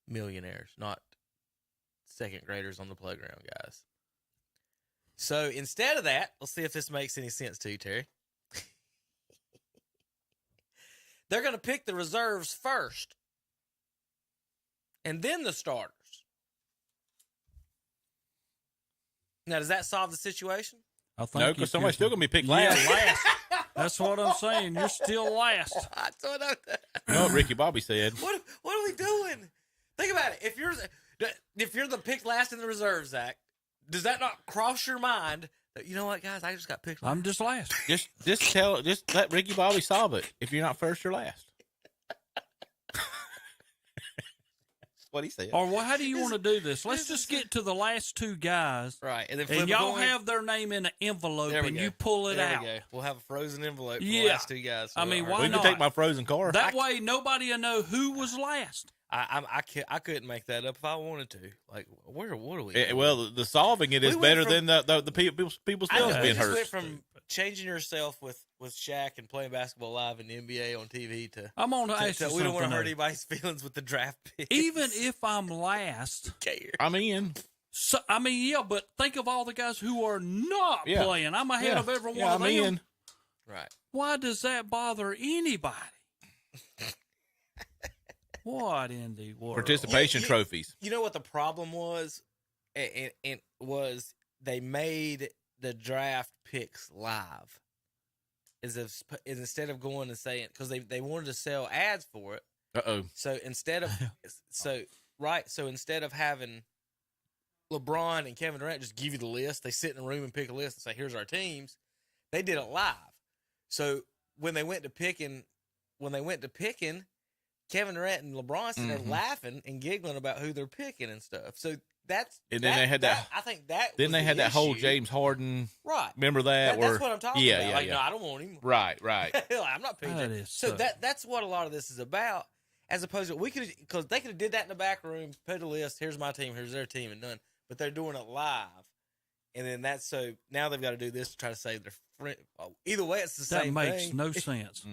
millionaires, not second graders on the playground, guys. So instead of that, let's see if this makes any sense to you, Terry. They're going to pick the reserves first, and then the starters. Now, does that solve the situation? I think No, because somebody's still going to be picked last. last. That's what I'm saying. You're still last. That's what You know what Ricky Bobby said? What are we doing? Think about it. If you're the picked last in the reserve, Zach, does that not cross your mind that, you know what, guys, I just got picked last? I'm just last. Just let Ricky Bobby solve it. If you're not first, you're last. That's what he said. Or how do you want to do this? Let's just get to the last two guys. Right. And then flip And a y'all coin. have their name in an envelope There we and go. you pull it There out. we go. We'll have a frozen envelope for the Yeah. last two guys. I mean, why We not? can take my frozen car. That way nobody will know who was last. I couldn't make that up if I wanted to. Like, what are we? Well, the solving it is We went better from- than the people's I feelings know, being you just hurt. went from changing yourself with Shaq and playing basketball live in the NBA on TV to I'm going to ask you we don't want to something, hurt though. anybody's feelings with the draft picks. Even if I'm last, care. I'm in. so, I mean, yeah, but think of all the guys who are not Yeah. playing. I'm ahead Yeah. of every one Yeah, of I'm them. in. Right. Why does that bother anybody? What in the world? Participation trophies. You know what the problem was? It was they made the draft picks live. Instead of going and saying, because they wanted to sell ads for it. Uh-oh. So instead of instead of having LeBron and Kevin Durant just give you the list, they sit in a room and pick a list and say, "Here's our teams." They did it live. So when they went to picking, Kevin Durant and LeBron sitting there laughing and giggling about who they're picking and stuff. So that's And then they had that. I think that. Then was they the had that whole issue. James Harden. Right. Remember that? That's what I'm talking yeah, about. Yeah, like, yeah. no, I don't want him. Right. I'm not picking. That is So so- that's what a lot of this is about. As opposed to because they could have did that in the back room, put a list. Here's my team. Here's their team, and done. But they're doing it live, and then that's so now they've got to do this to try to save their friend. Either way, it's the That same makes thing. no sense.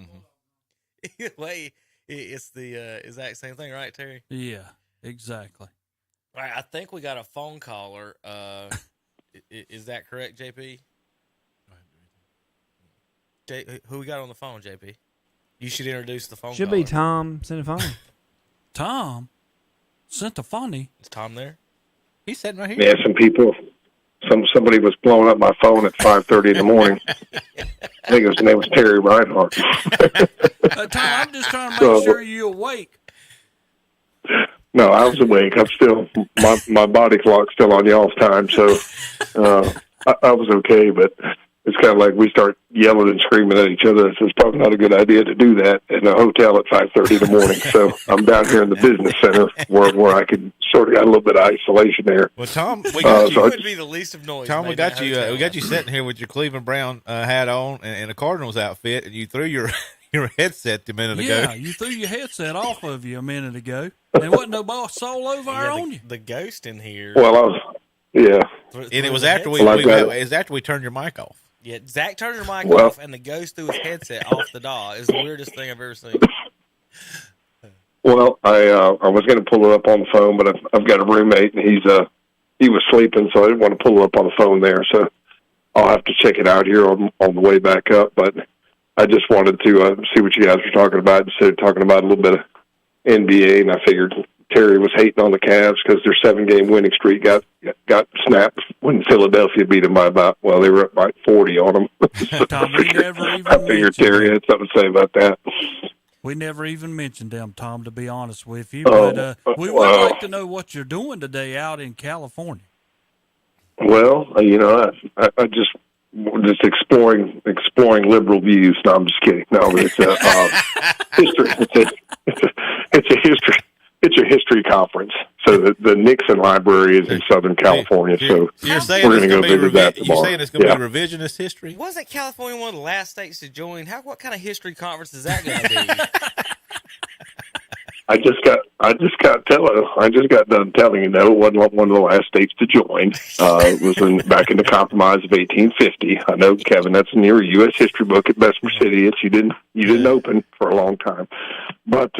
Either way, it's the exact same thing, right, Terry? Yeah, exactly. All right, I think we got a phone caller. Is that correct, JP? Who we got on the phone, JP? You should introduce the phone Should caller. be Tom Centophone. Tom Centophone. Is Tom there? He's sitting right here. Yeah, some people, somebody was blowing up my phone at 5:30 in the morning. I think his name was Terry Reinhardt. Tom, I'm just trying to make sure you're awake. No, I was awake. I'm still my body clock's still on y'all's time, so I was okay, but it's kind of like we start yelling and screaming at each other. So it's probably not a good idea to do that in a hotel at 5:30 in the morning. So I'm down here in the business center where I could sort of got a little bit of isolation there. Well, Tom, we got you would be the least of noise. Tom, we got you sitting here with your Cleveland Brown hat on and a Cardinals outfit, and you threw your headset a minute ago. Yeah, you threw your headset off of you a minute ago. And wasn't no boss soul over on you. The ghost in here. Well, I was, yeah. And it was after we turned your mic off. Yeah, Zach turned your mic off, and the ghost threw his headset off the doll. It's the weirdest thing I've ever seen. Well, I was going to pull it up on the phone, but I've got a roommate, and he was sleeping, so I didn't want to pull it up on the phone there. So I'll have to check it out here on the way back up. But I just wanted to see what you guys were talking about. Instead of talking about a little bit of NBA, and I figured Terry was hating on the Cavs because their 7-game winning streak got snapped when Philadelphia beat them by they were up by 40 on them. Tom, I figured Terry had something to say about that. We never even mentioned them, Tom, to be honest with you. But we would like to know what you're doing today out in California. Well, I just exploring liberal views. No, I'm just kidding. No, it's history. It's a history conference. So the Nixon Library is in Southern California. So you're saying we're going to go visit that tomorrow. You're saying it's going to be revisionist history? Wasn't California one of the last states to join? What kind of history conference is that going to be? I just got done telling you, no, it wasn't one of the last states to join. It was back in the Compromise of 1850. I know, Kevin, that's in your U.S. history book at Bessemer City. You didn't open for a long time, but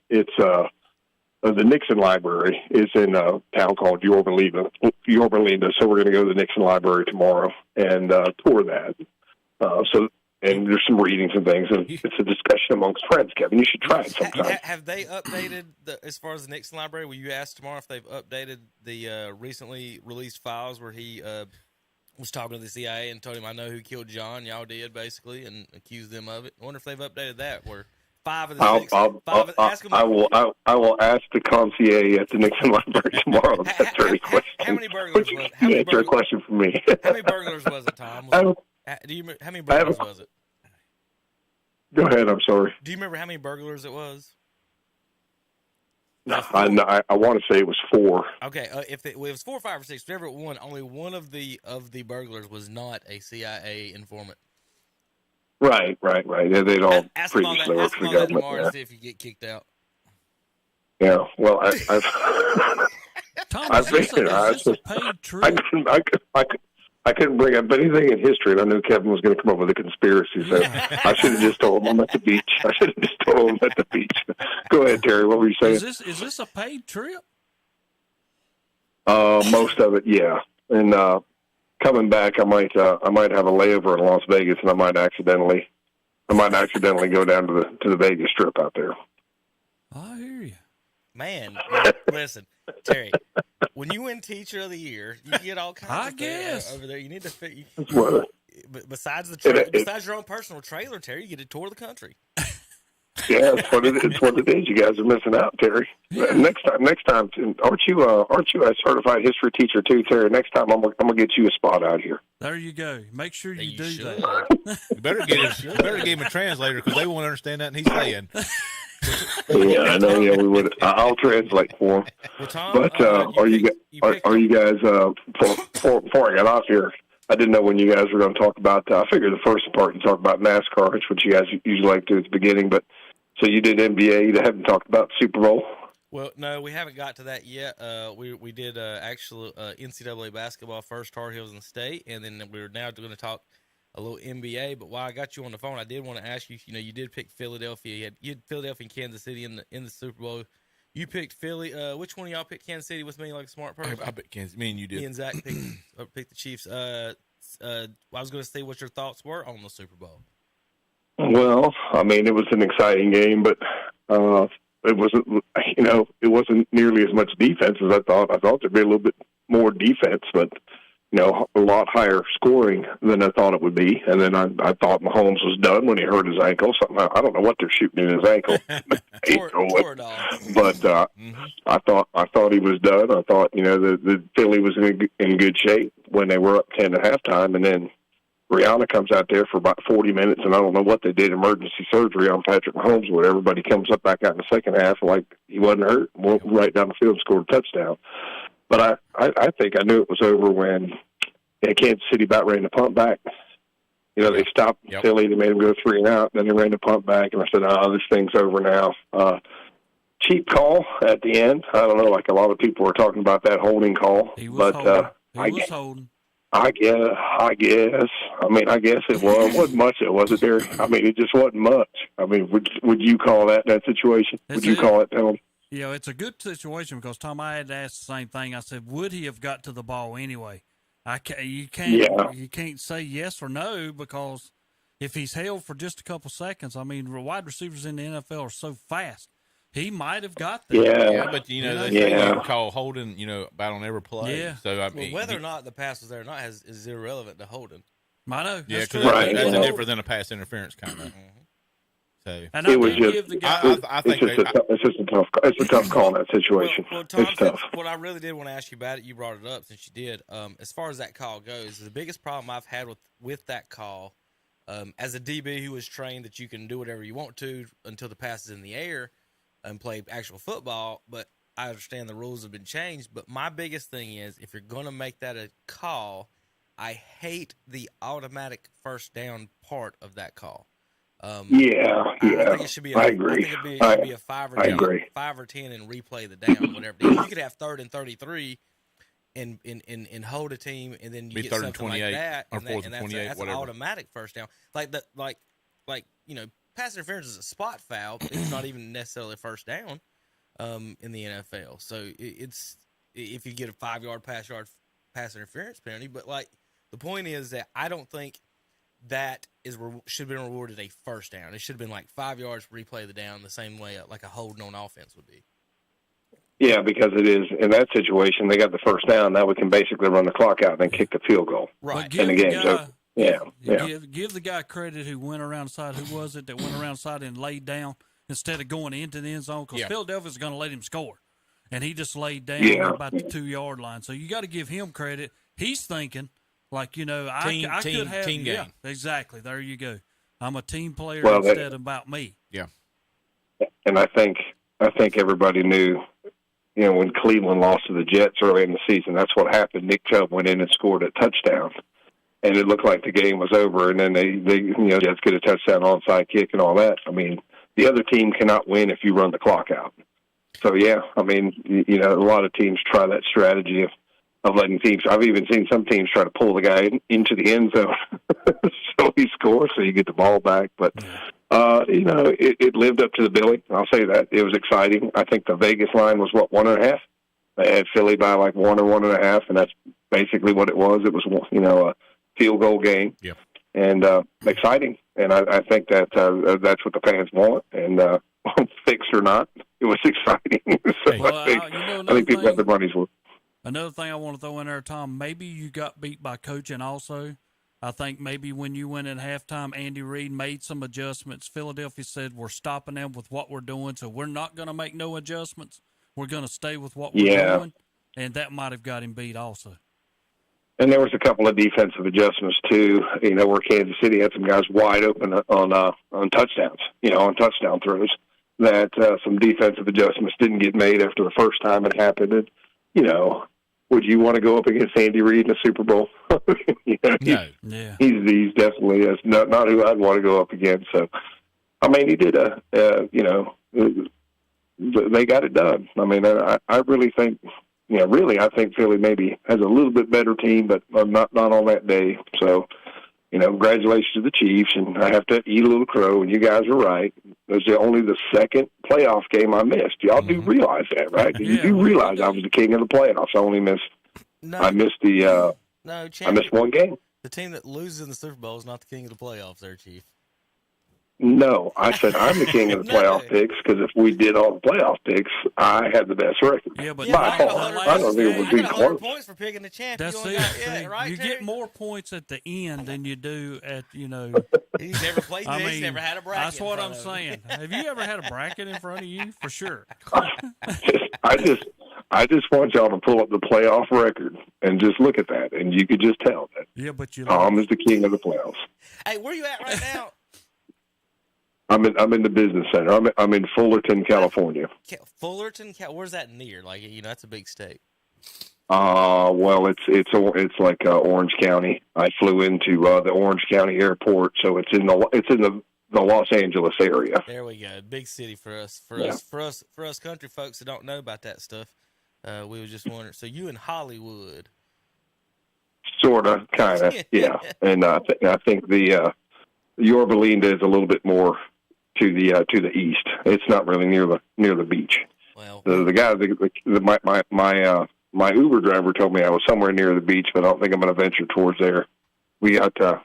it's the Nixon Library is in a town called Yorba Linda. So we're going to go to the Nixon Library tomorrow and tour that. And there's some readings and things, and it's a discussion amongst friends, Kevin. You should try it sometime. Have they updated, as far as the Nixon Library, will you ask tomorrow if they've updated the recently released files where he was talking to the CIA and told him, I know who killed John, y'all did, basically, and accused them of it? I wonder if they've updated that, where 5 of the six... I will ask the concierge at the Nixon Library tomorrow. That's a question. How many burglars was it? Answer a question for me. How many burglars was it, Tom? How many burglars was it? Go ahead. I'm sorry. Do you remember how many burglars it was? No, I want to say it was 4. Okay, if it was 4, 5, or 6, whatever it was, only one of the burglars was not a CIA informant. Right. Yeah, they'd all previously worked for the government. Tomorrow to see if you get kicked out. Yeah. Well, Tom, I've been here. I couldn't bring up anything in history, and I knew Kevin was going to come up with a conspiracy. So I should have just told him I'm at the beach. Go ahead, Terry. What were you saying? Is this a paid trip? Most of it, yeah. And coming back, I might have a layover in Las Vegas, and I might accidentally go down to the Vegas Strip out there. I hear you. Man, listen, Terry. When you win Teacher of the Year, you get all kinds of things over there. You need to fit. Besides your own personal trailer, Terry, you get to tour the country. Yeah, it's what it is. You guys are missing out, Terry. Yeah. Next time, aren't you a certified history teacher too, Terry? Next time, I'm gonna get you a spot out here. There you go. Make sure you do that. You better give him a translator because they won't understand nothing he's saying. Yeah, I know. Yeah, we would. I'll translate for him. Well, Tom, but are you guys? Before I got off here, I didn't know when you guys were going to talk about. I figured the first part you talk about NASCAR, which what you guys usually like to do at the beginning. But so you did NBA. You haven't talked about Super Bowl. Well, no, we haven't got to that yet. We did actual NCAA basketball first, Tar Heels in the state, and then we're now going to talk a little NBA. But while I got you on the phone, I did want to ask you. You did pick Philadelphia. You had Philadelphia and Kansas City in the Super Bowl. You picked Philly. Which one of y'all picked Kansas City with me, like a smart person? I picked Kansas. Me and you did. Me and Zach picked the Chiefs. I was going to see what your thoughts were on the Super Bowl. Well, I mean, it was an exciting game, but it wasn't nearly as much defense as I thought. I thought there'd be a little bit more defense, but a lot higher scoring than I thought it would be. And then I thought Mahomes was done when he hurt his ankle. Somehow, I don't know what they're shooting in his ankle. But I thought he was done. I thought, the Philly was in good shape when they were up 10 at halftime. And then Rihanna comes out there for about 40 minutes, and I don't know what they did, emergency surgery on Patrick Mahomes or whatever, but he comes up back out in the second half like he wasn't hurt, went right down the field and scored a touchdown. But I think I knew it was over when Kansas City about ran the punt back. They stopped Philly, they made him go 3 and out, then they ran the punt back, and I said, this thing's over now. Cheap call at the end. I don't know, like a lot of people were talking about that holding call. He was holding. I guess. I guess it was. It wasn't much, was it, there? It just wasn't much. Would you call that situation? Would you call it penalty? It's a good situation because, Tom, I had to ask the same thing. I said, would he have got to the ball anyway? You can't say yes or no because if he's held for just a couple seconds, wide receivers in the NFL are so fast. He might have got there. Yeah, but they call holding, about on every play. Yeah. So whether or not the pass was there or not is irrelevant to holding. I know. Yeah, because that's different than a pass interference kind of. So and it was just. Give the guy, I think it's just a tough. It's a tough call in that situation. Well, Tom, it's tough. What I really did want to ask you about it, you brought it up since you did. As far as that call goes, the biggest problem I've had with that call, as a DB who was trained that you can do whatever you want to until the pass is in the air and play actual football, but I understand the rules have been changed. But my biggest thing is, if you're going to make that a call, I hate the automatic first down part of that call. I think it should be. I agree. I think it should be a 5 or 10, agree. 5 or 10, and replay the down, whatever. You could have 3rd and 33, and hold a team, and then you be get 3rd and something 28, like that, or and 4th and 28, that's whatever. an automatic first down. Pass interference is a spot foul. But it's not even necessarily a first down in the NFL. So it's if you get a 5-yard pass interference penalty. But the point is that I don't think that should have been rewarded a first down. It should have been 5 yards, replay the down the same way like a holding on offense would be. Yeah, because it is in that situation they got the first down. Now we can basically run the clock out and then kick the field goal. Right. And the game's over. Yeah. Give the guy credit who went around the side. Who was it that went around the side and laid down instead of going into the end zone? Because Philadelphia's going to let him score. And he just laid down about the 2-yard line. So you got to give him credit. He's thinking, I could have. Team game. Exactly. There you go. I'm a team player instead of about me. Yeah. And I think everybody knew, when Cleveland lost to the Jets early in the season, that's what happened. Nick Chubb went in and scored a touchdown. And it looked like the game was over, and then they Jets get a touchdown onside kick and all that. The other team cannot win if you run the clock out. So a lot of teams try that strategy of letting teams. I've even seen some teams try to pull the guy into the end zone so he scores, so you get the ball back. But it lived up to the billing. I'll say that it was exciting. I think the Vegas line was 1.5. They had Philly by 1 or 1.5, and that's basically what it was. It was a field goal game, and exciting. And I think that that's what the fans want. And fixed or not, it was exciting. So I think people got their money's worth. Another thing I want to throw in there, Tom, maybe you got beat by coaching also. I think maybe when you went in halftime, Andy Reid made some adjustments. Philadelphia said, we're stopping them with what we're doing, so we're not going to make no adjustments. We're going to stay with what we're doing. And that might have got him beat also. And there was a couple of defensive adjustments too, where Kansas City had some guys wide open on touchdowns, on touchdown throws. That some defensive adjustments didn't get made after the first time it happened. And, would you want to go up against Andy Reid in the Super Bowl? No. He's definitely not who I'd want to go up against. So, he did they got it done. I really think. I think Philly maybe has a little bit better team, but not on that day. So, congratulations to the Chiefs, and I have to eat a little crow, and you guys are right. It was only the second playoff game I missed. Y'all do realize that, right? Yeah. You do realize I was the king of the playoffs. I missed one game. The team that loses in the Super Bowl is not the king of the playoffs there, Chief. No, I said I'm the king of the playoff picks because if we did all the playoff picks, I had the best record. Yeah, but by far. I don't think it would be close. Points for picking the champion. That's it. Right, you Terry? get more points at the end than you do at He's never played this. He's never had a bracket. That's what I'm saying. Have you ever had a bracket in front of you? For sure. I just want y'all to pull up the playoff record and just look at that, and you could just tell that. Yeah, but Tom is the king of the playoffs. Hey, where you at right now? I'm in the business center. I'm in Fullerton, California. Fullerton, where's that near? Like, that's a big state. Well, it's like Orange County. I flew into the Orange County airport, so it's in the Los Angeles area. There we go. Big city for us. For us country folks that don't know about that stuff. We were just wondering. So you in Hollywood? Sorta, kinda, yeah. And I think the Yorba Linda is a little bit more to the east. It's not really near the beach. Well, the guy, my Uber driver told me I was somewhere near the beach, but I don't think I'm going to venture towards there. We got to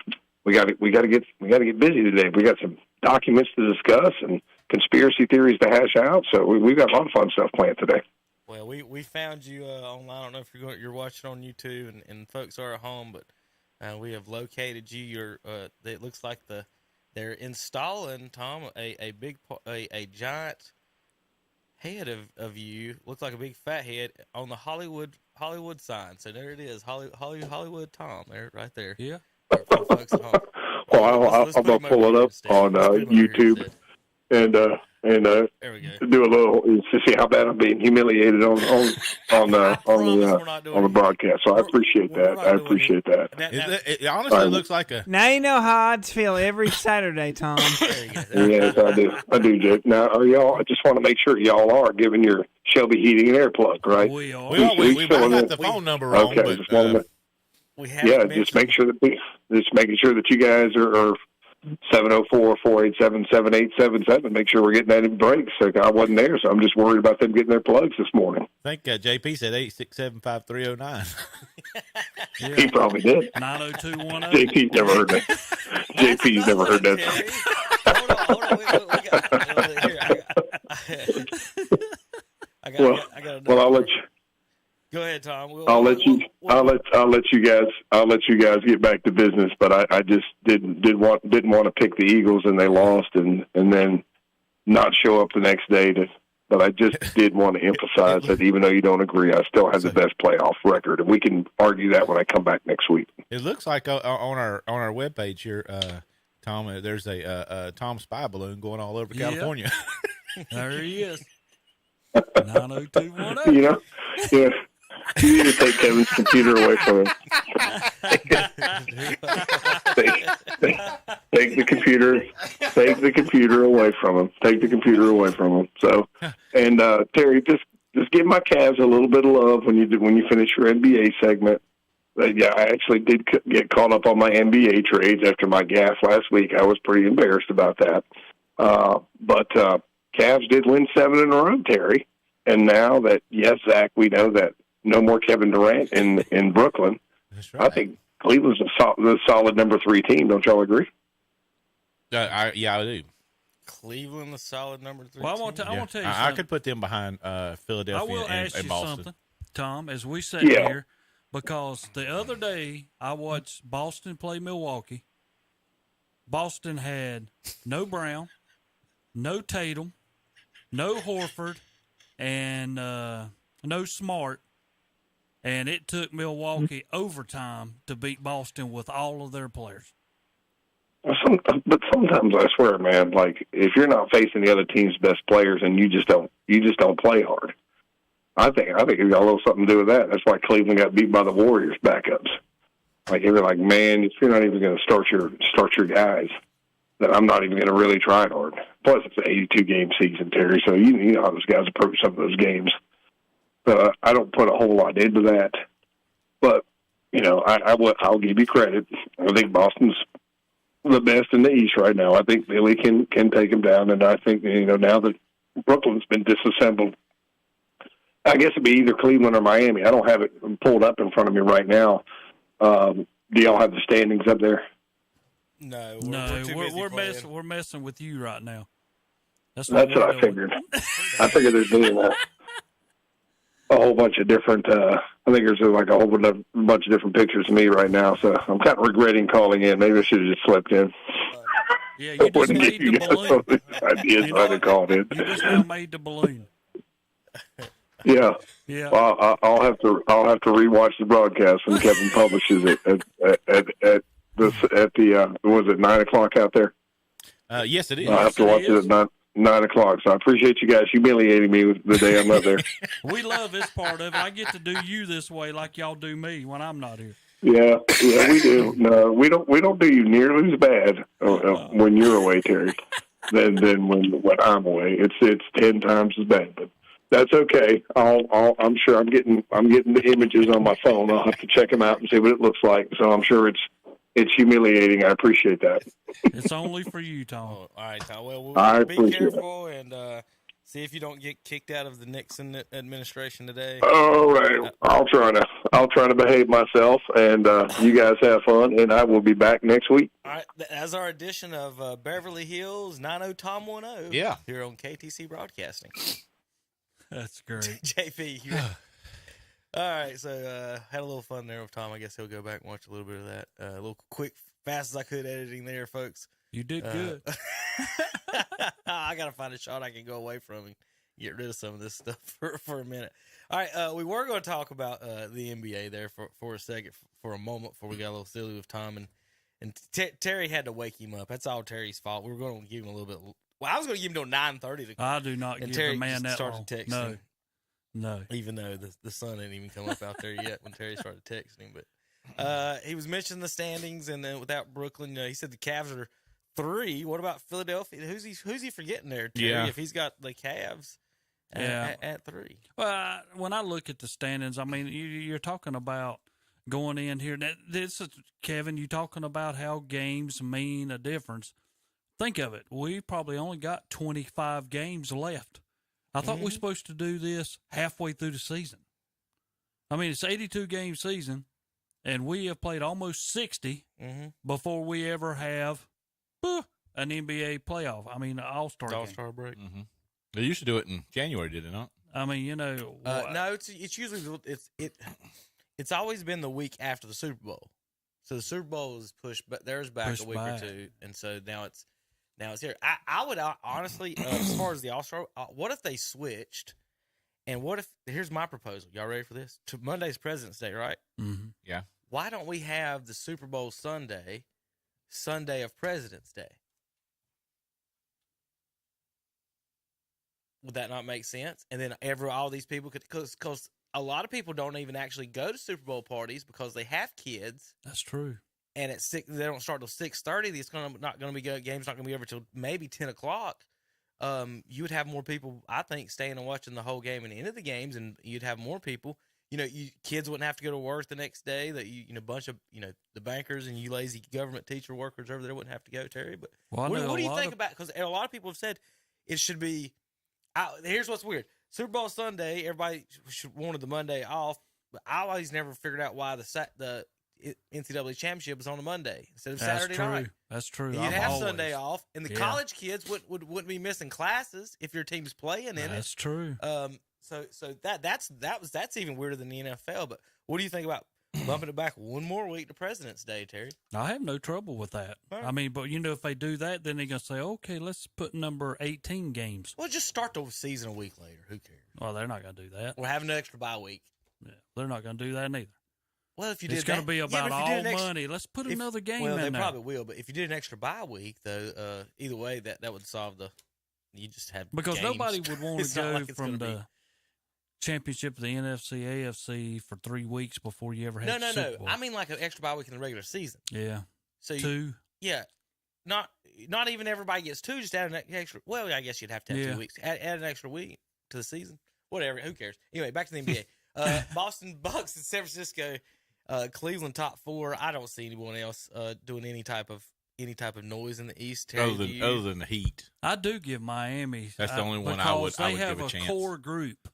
get busy today. We got some documents to discuss and conspiracy theories to hash out. So we've got a lot of fun stuff planned today. Well, we found you online. I don't know if you're watching on YouTube and folks are at home, but we have located you. It looks like they're installing, Tom, a giant head of you. Looks like a big fat head on the Hollywood sign. So there it is, Hollywood Tom, there, right there. Yeah. For folks at home. Well, I'm gonna pull it up on YouTube and there we go. do a little to see how bad I'm being humiliated on the broadcast. So I appreciate that. I appreciate that. It honestly looks like a. Now you know how I'd feel every Saturday, Tom. Yes, I do, Jake. Now, are y'all? I just want to make sure y'all are giving your Shelby Heating and Air plug, right? We are. We might have the phone number wrong, okay, but just make sure that you guys are 704-487-7877. Make sure we're getting that in breaks. So I wasn't there, so I'm just worried about them getting their plugs this morning. I think JP said 867-5309. He probably did. 90210. JP's never heard that. JP's never heard that. Hold on. Well, I'll let you. Go ahead, Tom. I'll let you guys get back to business. But I just didn't want to pick the Eagles, and they lost, and then not show up the next day. But I just did want to emphasize that even though you don't agree, I still have the best playoff record, and we can argue that when I come back next week. It looks like on our webpage here, Tom, there's a Tom spy balloon going all over California. There he is. 90210. You know, yeah. You need to take Kevin's computer away from him. Take the computer away from him. Take the computer away from him. So, and Terry, just give my Cavs a little bit of love when you finish your NBA segment. Yeah, I actually did get caught up on my NBA trades after my gaffe last week. I was pretty embarrassed about that. But Cavs did win 7 in a row, Terry. And now that, yes, Zach, we know that no more Kevin Durant in Brooklyn. That's right. I think Cleveland's the solid number 3 team. Don't y'all agree? I do. Cleveland, the solid number 3. Well, I want to tell you something. I could put them behind Philadelphia I will ask and you Boston. something, Tom, as we sit here, because the other day I watched Boston play Milwaukee. Boston had no Brown, no Tatum, no Horford, and no Smart. And it took Milwaukee overtime to beat Boston with all of their players. But sometimes I swear, man, like if you're not facing the other team's best players and you just don't play hard. I think it got a little something to do with that. That's why Cleveland got beat by the Warriors backups. Like they were like, man, if you're not even going to start your guys, then I'm not even going to really try hard. Plus, it's an 82-game season, Terry. So you know how those guys approach some of those games. I don't put a whole lot into that, but you know, I'll give you credit. I think Boston's the best in the East right now. I think Philly can take them down, and I think now that Brooklyn's been disassembled, I guess it'd be either Cleveland or Miami. I don't have it pulled up in front of me right now. Do y'all have the standings up there? No, we're messing with you right now. That's what I figured. I figured they're doing that. A whole bunch of different. I think there's like a whole bunch of different pictures of me right now. So I'm kind of regretting calling in. Maybe I should have just slept in. Yeah, you just made the balloon. Ideas I had called in. You just now made the balloon. Yeah. Yeah. Well, I'll have to rewatch the broadcast when Kevin publishes it at the was it 9 o'clock out there? Yes, it is. I'll have to watch it at 9 o'clock. So I appreciate you guys humiliating me the day I'm not there. We love this part of it. I get to do you this way like y'all do me when I'm not here. Yeah, we do. No, we don't do you nearly as bad when you're away, Terry, than when I'm away. It's 10 times as bad, but that's okay. I'm sure I'm getting the images on my phone. I'll have to check them out and see what it looks like. So I'm sure it's humiliating. I appreciate that. It's only for you, Tom. All right, Tom. Well, I be careful and see if you don't get kicked out of the Nixon administration today. All right, I'll try to behave myself, and you guys have fun, and I will be back next week. All right, as our edition of Beverly Hills 90 Tom 10. Yeah, here on KTC Broadcasting. That's great, JP. All right, so had a little fun there with Tom. I guess he'll go back and watch a little bit of that. A little quick, fast as I could editing there, folks. You did good. I got to find a shot I can go away from and get rid of some of this stuff for a minute. All right, we were going to talk about the NBA there for a second, for a moment, before we got a little silly with Tom. And Terry had to wake him up. That's all Terry's fault. We were going to give him a little bit. Well, I was going to give him till 9:30. I do not give the man that long. Texting. No. Even though the sun didn't even come up out there yet when Terry started texting. But he was mentioning the standings, and then without Brooklyn, he said the Cavs are 3. What about Philadelphia? Who's he forgetting there, Terry? Yeah. If he's got the Cavs at 3. Well, when I look at the standings, I mean, you're talking about going in here. This is, Kevin, you're talking about how games mean a difference. Think of it. We probably only got 25 games left. I thought we were supposed to do this halfway through the season. I mean, it's 82-game season, and we have played almost 60 before we ever have an NBA playoff. I mean, an All-Star game. All-Star break. Mm-hmm. They used to do it in January, did it not? I mean, no, it's usually it's always been the week after the Super Bowl. So the Super Bowl is pushed, but there's back a week or two, and so now it's here. I would honestly, as far as the All-Star, what if they switched? And what if, here's my proposal. Y'all ready for this? Monday's President's Day, right? Mm-hmm. Yeah. Why don't we have the Super Bowl Sunday of President's Day? Would that not make sense? And then all these people could, because a lot of people don't even actually go to Super Bowl parties because they have kids. That's true. And at 6, they don't start till 6:30. It's not going to be game's not going to be over till maybe 10 o'clock. You would have more people, I think, staying and watching the whole game and the end of the games, and you'd have more people. Kids wouldn't have to go to work the next day. That a bunch of the bankers and you lazy government teacher workers over there wouldn't have to go, Terry. But what do you think about? Because a lot of people have said it should be. Here's what's weird: Super Bowl Sunday, everybody wanted the Monday off, but I always never figured out why the NCAA championship was on a Monday instead of Saturday night. That's true. You'd have Sunday off, and the college kids wouldn't be missing classes if your team's playing in it. That's true. So that's even weirder than the NFL. But what do you think about bumping it back one more week to President's Day, Terry? I have no trouble with that. Right. I mean, but if they do that, then they're gonna say, okay, let's put number 18 games. Well, just start the season a week later. Who cares? Well, they're not gonna do that. We're having an extra bye week. Yeah, they're not gonna do that neither. Well, if you did, it's going to be about all money. Let's put another game in there. Well, they probably will. But if you did an extra bye week, though, either way, that would solve the. You just have because games. Nobody would want to go from the championship of the NFC, AFC for 3 weeks before you ever had. Super Bowl. I mean, like an extra bye week in the regular season. Yeah. So 2. Yeah. Not even everybody gets 2. Just add an extra. Well, I guess you'd have to have 2 weeks. Add an extra week to the season. Whatever. Who cares? Anyway, back to the NBA. Boston Bucks and San Francisco. Cleveland top 4. I don't see anyone else doing any type of noise in the East. Other than the Heat, I do give Miami. That's the only one I would give a chance. They have a core group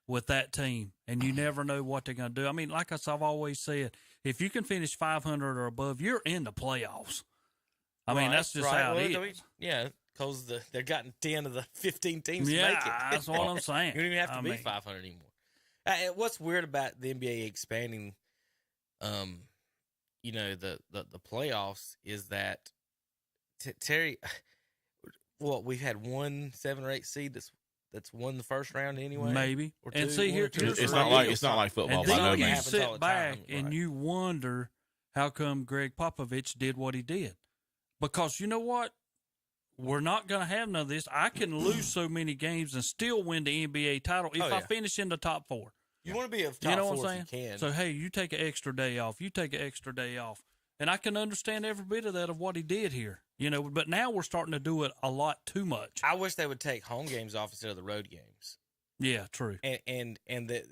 with that team, and you never know what they're going to do. I mean, like I've always said, if you can finish 500 or above, you're in the playoffs. I mean, that's just how it is. Yeah, because they've gotten 10 of the 15 teams to Yeah, make it. that's what I'm saying. You don't even have to be 500 anymore. What's weird about the NBA expanding, you know, the playoffs is that Terry. Well, we've had 1 7 or 8 seed that's won the first round anyway. Maybe. Or And two, see, one here, or two. here's It's the not deal. like football. And By then no you means. happens all sit the back time, and right. you wonder how come Greg Popovich did what he did. Because you know what? We're not going to have none of this. I can lose so many games and still win the NBA title if I finish in the top 4. You want to be a top You know 4 what I'm saying? if you can. So, hey, you take an extra day off. You take an extra day off. And I can understand every bit of that of what he did here. You know, but now we're starting to do it a lot too much. I wish they would take home games off instead of the road games. Yeah, true. And the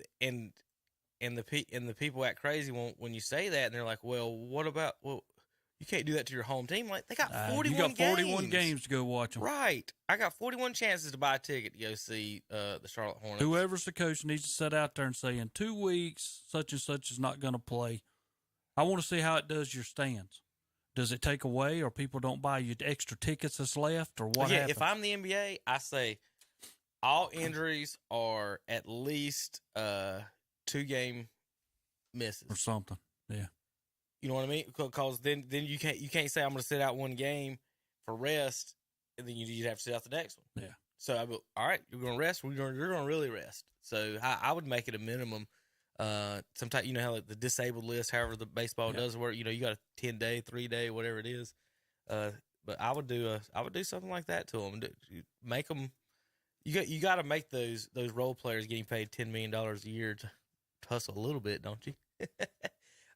people act crazy when you say that, and they're like, well, what about you can't do that to your home team. Like, they got 41 you got 41 games to go watch them. Right. I got 41 chances to buy a ticket to go see the Charlotte Hornets. Whoever's the coach needs to sit out there and say, in 2 weeks, such and such is not going to play. I want to see how it does your stands. Does it take away, or people don't buy you extra tickets that's left, or what happens? If I'm the NBA, I say all injuries are at least 2-game misses. Or something, yeah. You know what I mean? Because then you can't say I'm going to sit out one game for rest, and then you'd have to sit out the next one. Yeah. So I go, all right, you're going to rest. You're going to really rest. So I would make it a minimum. Sometimes you know how like the disabled list, however the baseball does work. You know, you got a 10-day, 3-day, whatever it is. But I would do something like that to them. Make them. You got to make those role players getting paid $10 million a year to hustle a little bit, don't you?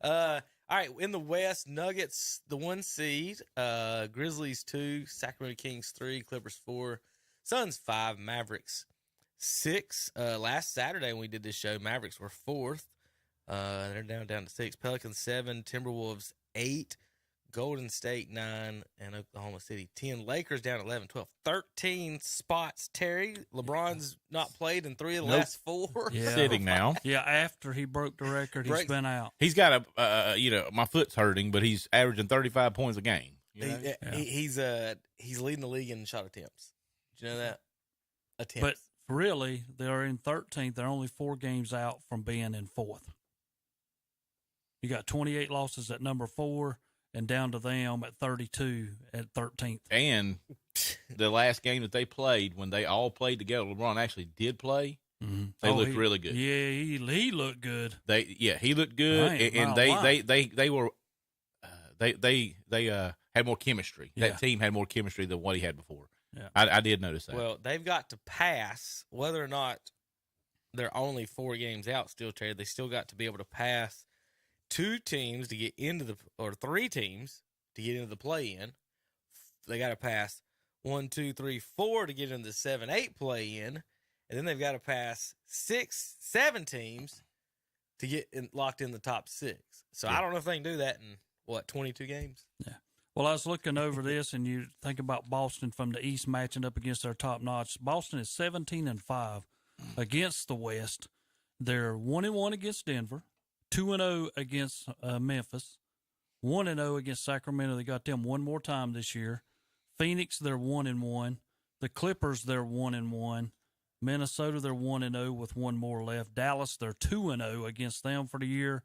All right, in the West, Nuggets, the 1 seed, Grizzlies 2, Sacramento Kings 3, Clippers 4, Suns 5, Mavericks 6. Last Saturday when we did this show, Mavericks were 4th. They're down to 6. Pelicans 7, Timberwolves 8, Golden State 9, and Oklahoma City 10. Lakers down 11, 12, 13 spots. Terry, LeBron's not played in 3 of the last 4. Yeah. Sitting now. Yeah, after he broke the record, he's been out. He's got my foot's hurting, but he's averaging 35 points a game. You know? He's leading the league in shot attempts. Did you know that? Attempts. But really, they're in 13th. They're only 4 games out from being in 4th. You got 28 losses at number 4. And down to them at 32 at 13th. And the last game that they played, when they all played together, LeBron actually did play. Mm-hmm. They looked really good. Yeah, he looked good. He looked good, and they were had more chemistry. Yeah. That team had more chemistry than what he had before. Yeah. I did notice that. Well, they've got to pass, whether or not they're only 4 games out still, Terry. They still got to be able to pass 2 teams to get into or 3 teams to get into the play-in. They got to pass 1, 2, 3, 4 to get into the 7-8 play-in, and then they've got to pass 6, 7 teams to get locked in the top 6. So I don't know if they can do that in 22 games. Yeah. Well, I was looking over this, and you think about Boston from the East matching up against their top notch. Boston is 17-5 against the West. They're 1-1 against Denver. 2-0 against Memphis, 1-0 against Sacramento. They got them one more time this year. Phoenix, they're 1-1. The Clippers, they're 1-1. Minnesota, they're 1-0 with one more left. Dallas, they're 2-0 against them for the year.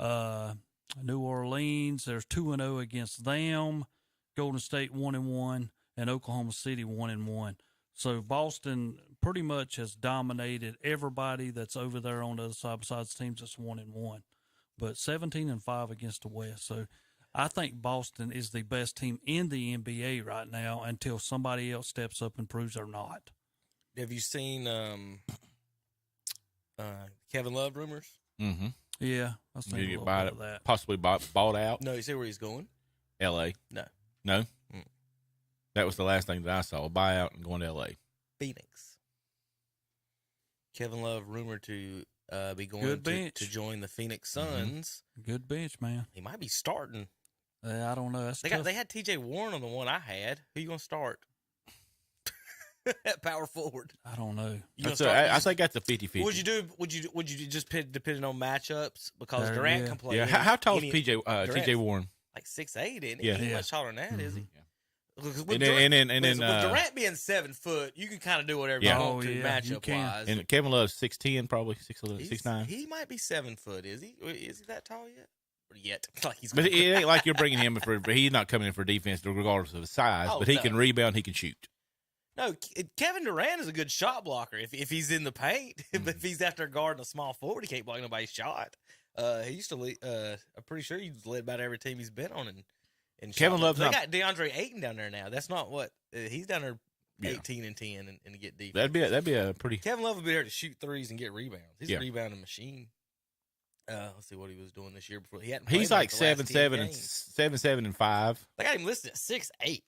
New Orleans, there's 2-0 against them. Golden State 1-1, and Oklahoma City 1-1. So Boston pretty much has dominated everybody that's over there on the other side besides teams that's 1-1. But 17-5 against the West. So I think Boston is the best team in the NBA right now until somebody else steps up and proves they're not. Have you seen Kevin Love rumors? Mm-hmm. Yeah, I seen a little bit of that. Possibly bought out. No, you see where he's going? L.A. No. That was the last thing that I saw. A buyout and going to L.A. Phoenix. Kevin Love rumored to be going to join the Phoenix Suns. Mm-hmm. Good bench, man. He might be starting. I don't know. They had T.J. Warren on the one I had. Who you gonna start? At power forward. I don't know. I think that's a 50-50. Would you do? Would you just depending on matchups because Durant can play? Yeah. How tall is T.J. Warren? Like 6'8", isn't he? Yeah. He's much taller than that, is he? Yeah. With And Durant, then with Durant being 7 foot, you can kind of do whatever Yeah. you want to you matchup can. wise. and Kevin Love's 6'10", probably 6'11", 6'9". He might be 7 foot. Is he? Is he that tall yet? Or yet? Like he's. But it ain't like you're bringing him for. He's not coming in for defense, regardless of his size. Oh, but he no. can rebound. He can shoot. No, Kevin Durant is a good shot blocker if he's in the paint. But if he's after guarding a small forward, he can't block nobody's shot. He used to lead. I'm pretty sure he's led about every team he's been on. And Kevin Love's they not. got DeAndre Ayton down there now. That's not what he's down there. 18 and 10 and get defense. That'd be a pretty. Kevin Love would be there to shoot threes and get rebounds. He's Yeah. a rebounding machine. Let's see what he was doing this year before he hadn't. Played He's like like the last 10 7'7" and games. 7'7" and 5. They got him listed at 6'8".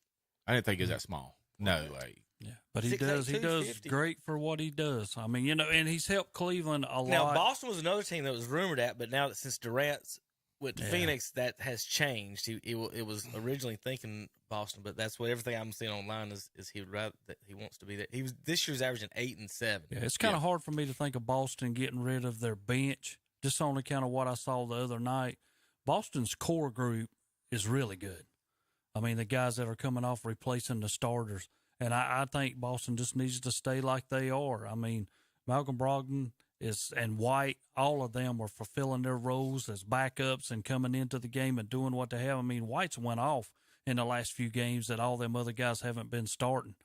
I didn't think he was that small. No, like Yeah, but he 6'8", does 250. great for what he does. I mean, and he's helped Cleveland a lot. Now Boston was another team that was rumored at, but now that since Durant's went to Yeah. Phoenix, that has changed. It was originally thinking Boston, but that's what everything I'm seeing online is he would rather that he wants to be there. He was this year's averaging 8 and 7. Yeah, it's kind of hard for me to think of Boston getting rid of their bench. Just only kind of what I saw the other night. Boston's core group is really good. I mean, the guys that are coming off replacing the starters. And I think Boston just needs to stay like they are. I mean, Malcolm Brogdon and White, all of them are fulfilling their roles as backups and coming into the game and doing what they have. I mean, White's went off in the last few games that all them other guys haven't been starting.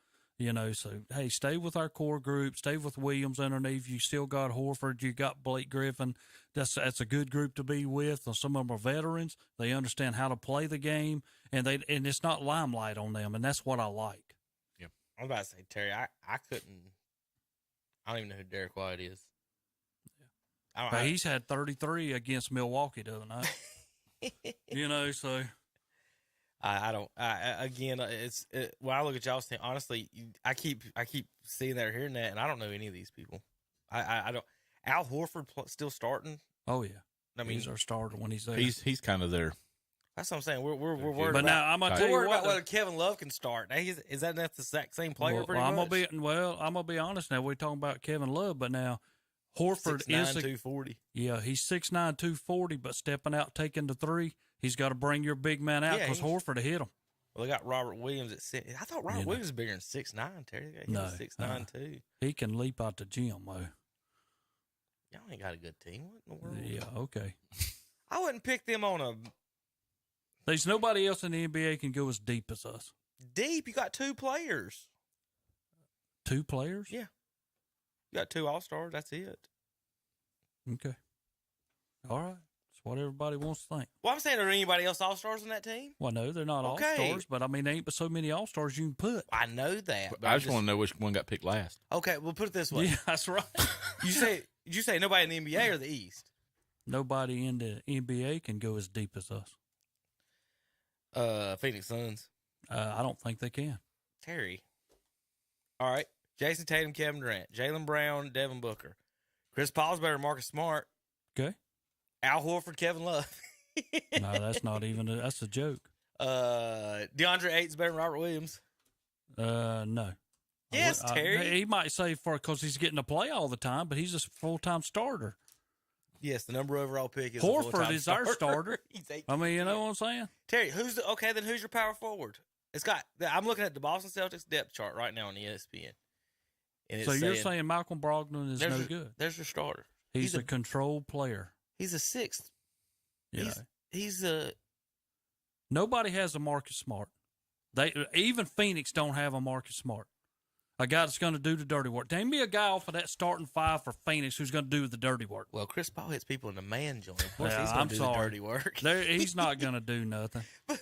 So, hey, stay with our core group. Stay with Williams underneath. You still got Horford. You got Blake Griffin. That's a good group to be with. Some of them are veterans. They understand how to play the game, and it's not limelight on them, and that's what I like. I was about to say, Terry, I don't even know who Derek White is. But he's had 33 against Milwaukee the other night. So. I don't. Again, when I look at y'all's team, honestly, I keep seeing that or hearing that, and I don't know any of these people. I don't. Al Horford still starting. Oh yeah, I mean, he's our starter when he's there. he's kind of there. That's what I'm saying. We're worried. But about, now I'm gonna tell you worried what. about whether Kevin Love can start. Now, is that not the exact same player? Well, pretty I'm much. gonna be honest. Now we're talking about Kevin Love, but now Horford 6'9", is 240. Yeah, he's 6'9", 240, but stepping out, taking the three, he's got to bring your big man out because Horford to hit him. Well, they got Robert Williams at 6. I thought Robert Williams was bigger than 6'9", Terry. He was 6'9", too. He can leap out the gym, though. Y'all ain't got a good team. What in the world? Yeah, okay. I wouldn't pick them on a There's nobody else in the NBA can go as deep as us. deep. You got 2 players. 2 players? Yeah. You got 2 All-Stars. That's it. Okay. All right. That's what everybody wants to think. Well, I'm saying, are there anybody else All-Stars on that team? Well, no, they're not Okay. All-Stars, but I mean, there ain't but so many All-Stars you can put. I know that. But I just want to know which one got picked last. Okay, well, put it this way. Yeah, that's right. Did you say nobody in the NBA or the East? Nobody in the NBA can go as deep as us. Phoenix Suns. I don't think they can. Terry. All right. Jason Tatum, Kevin Durant, Jaylen Brown, Devin Booker. Chris Paul's better than Marcus Smart. Okay. Al Horford, Kevin Love. No, that's not even that's a joke. DeAndre Ayton's better than Robert Williams. No. Yes, Terry. He might say because he's getting to play all the time, but he's a full-time starter. Yes, the number overall pick is Horford is our starter. He's 18. I mean, you know what I'm saying? Terry, who's your power forward? I'm looking at the Boston Celtics depth chart right now on ESPN. And So you're saying Malcolm Brogdon is no good? There's your starter. He's a control player. He's a 6th. He's nobody has a Marcus Smart. Even Phoenix don't have a Marcus Smart. A guy that's going to do the dirty work. Name me a guy off of that starting 5 for Phoenix who's going to do the dirty work. Well, Chris Paul hits people in the man joint. Of course, Yeah, he's going to do the dirty work. He's not going to do nothing. But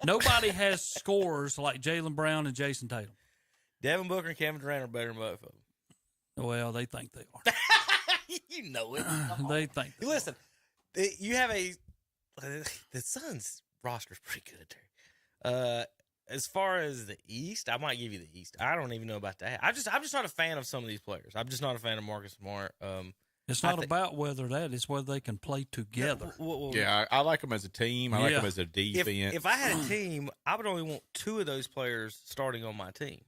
Nobody has scores like Jaylen Brown and Jason Tatum. Devin Booker and Kevin Durant are better than both of them. Well, they think they are. You know it. They think. Listen, you have the Suns roster is pretty good, Terry. As far as the East, I might give you the East. I don't even know about that. I'm just not a fan of some of these players. I'm just not a fan of Marcus Smart. It's not about whether it's whether they can play together. Yeah, I like them as a team. I like them as a defense. If I had a team, I would only want 2 of those players starting on my team.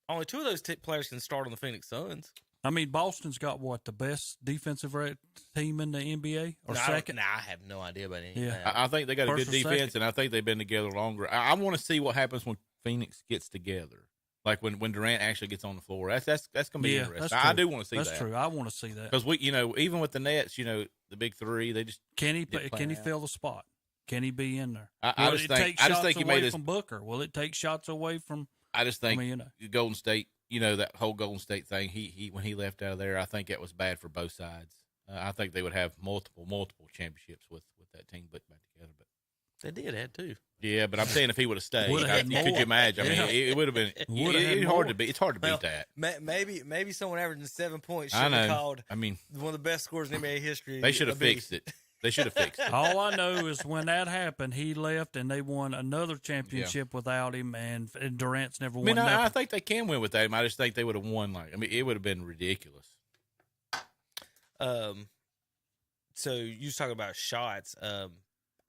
Only 2 of those players can start on the Phoenix Suns. I mean, Boston's got what, the best defensive team in the NBA or second? I have no idea about any. Yeah. I think they got a First good or defense, second. and I think they've been together longer. I want to see what happens when Phoenix gets together, like when Durant actually gets on the floor. That's going to be interesting. That's I true. do want to see that. That's true. I want to see that Because even with the Nets, the big three, they just can he didn't play out. fill the spot? Can he be in there? I just think he made his from Booker. Will it take shots away from? I just think I mean, Golden State, that whole Golden State thing, he when he left out of there, I think that was bad for both sides. I think they would have multiple championships with that team put back together. But They did have two. yeah, but I'm saying if he would have stayed, Would've had could more. you imagine? I mean, Yeah. it would have been Would've had it's hard more. to beat. It's hard to beat that. Maybe someone averaging 7 points should I have know. called I mean, one of the best scores in NBA history. they should have a beast. fixed it. They should have fixed it. All I know is when that happened, he left and they won another championship without him, and Durant's never I won. mean, I nothing. think they can win without him. I just think they would have won. It would have been ridiculous. So you was talking about shots. I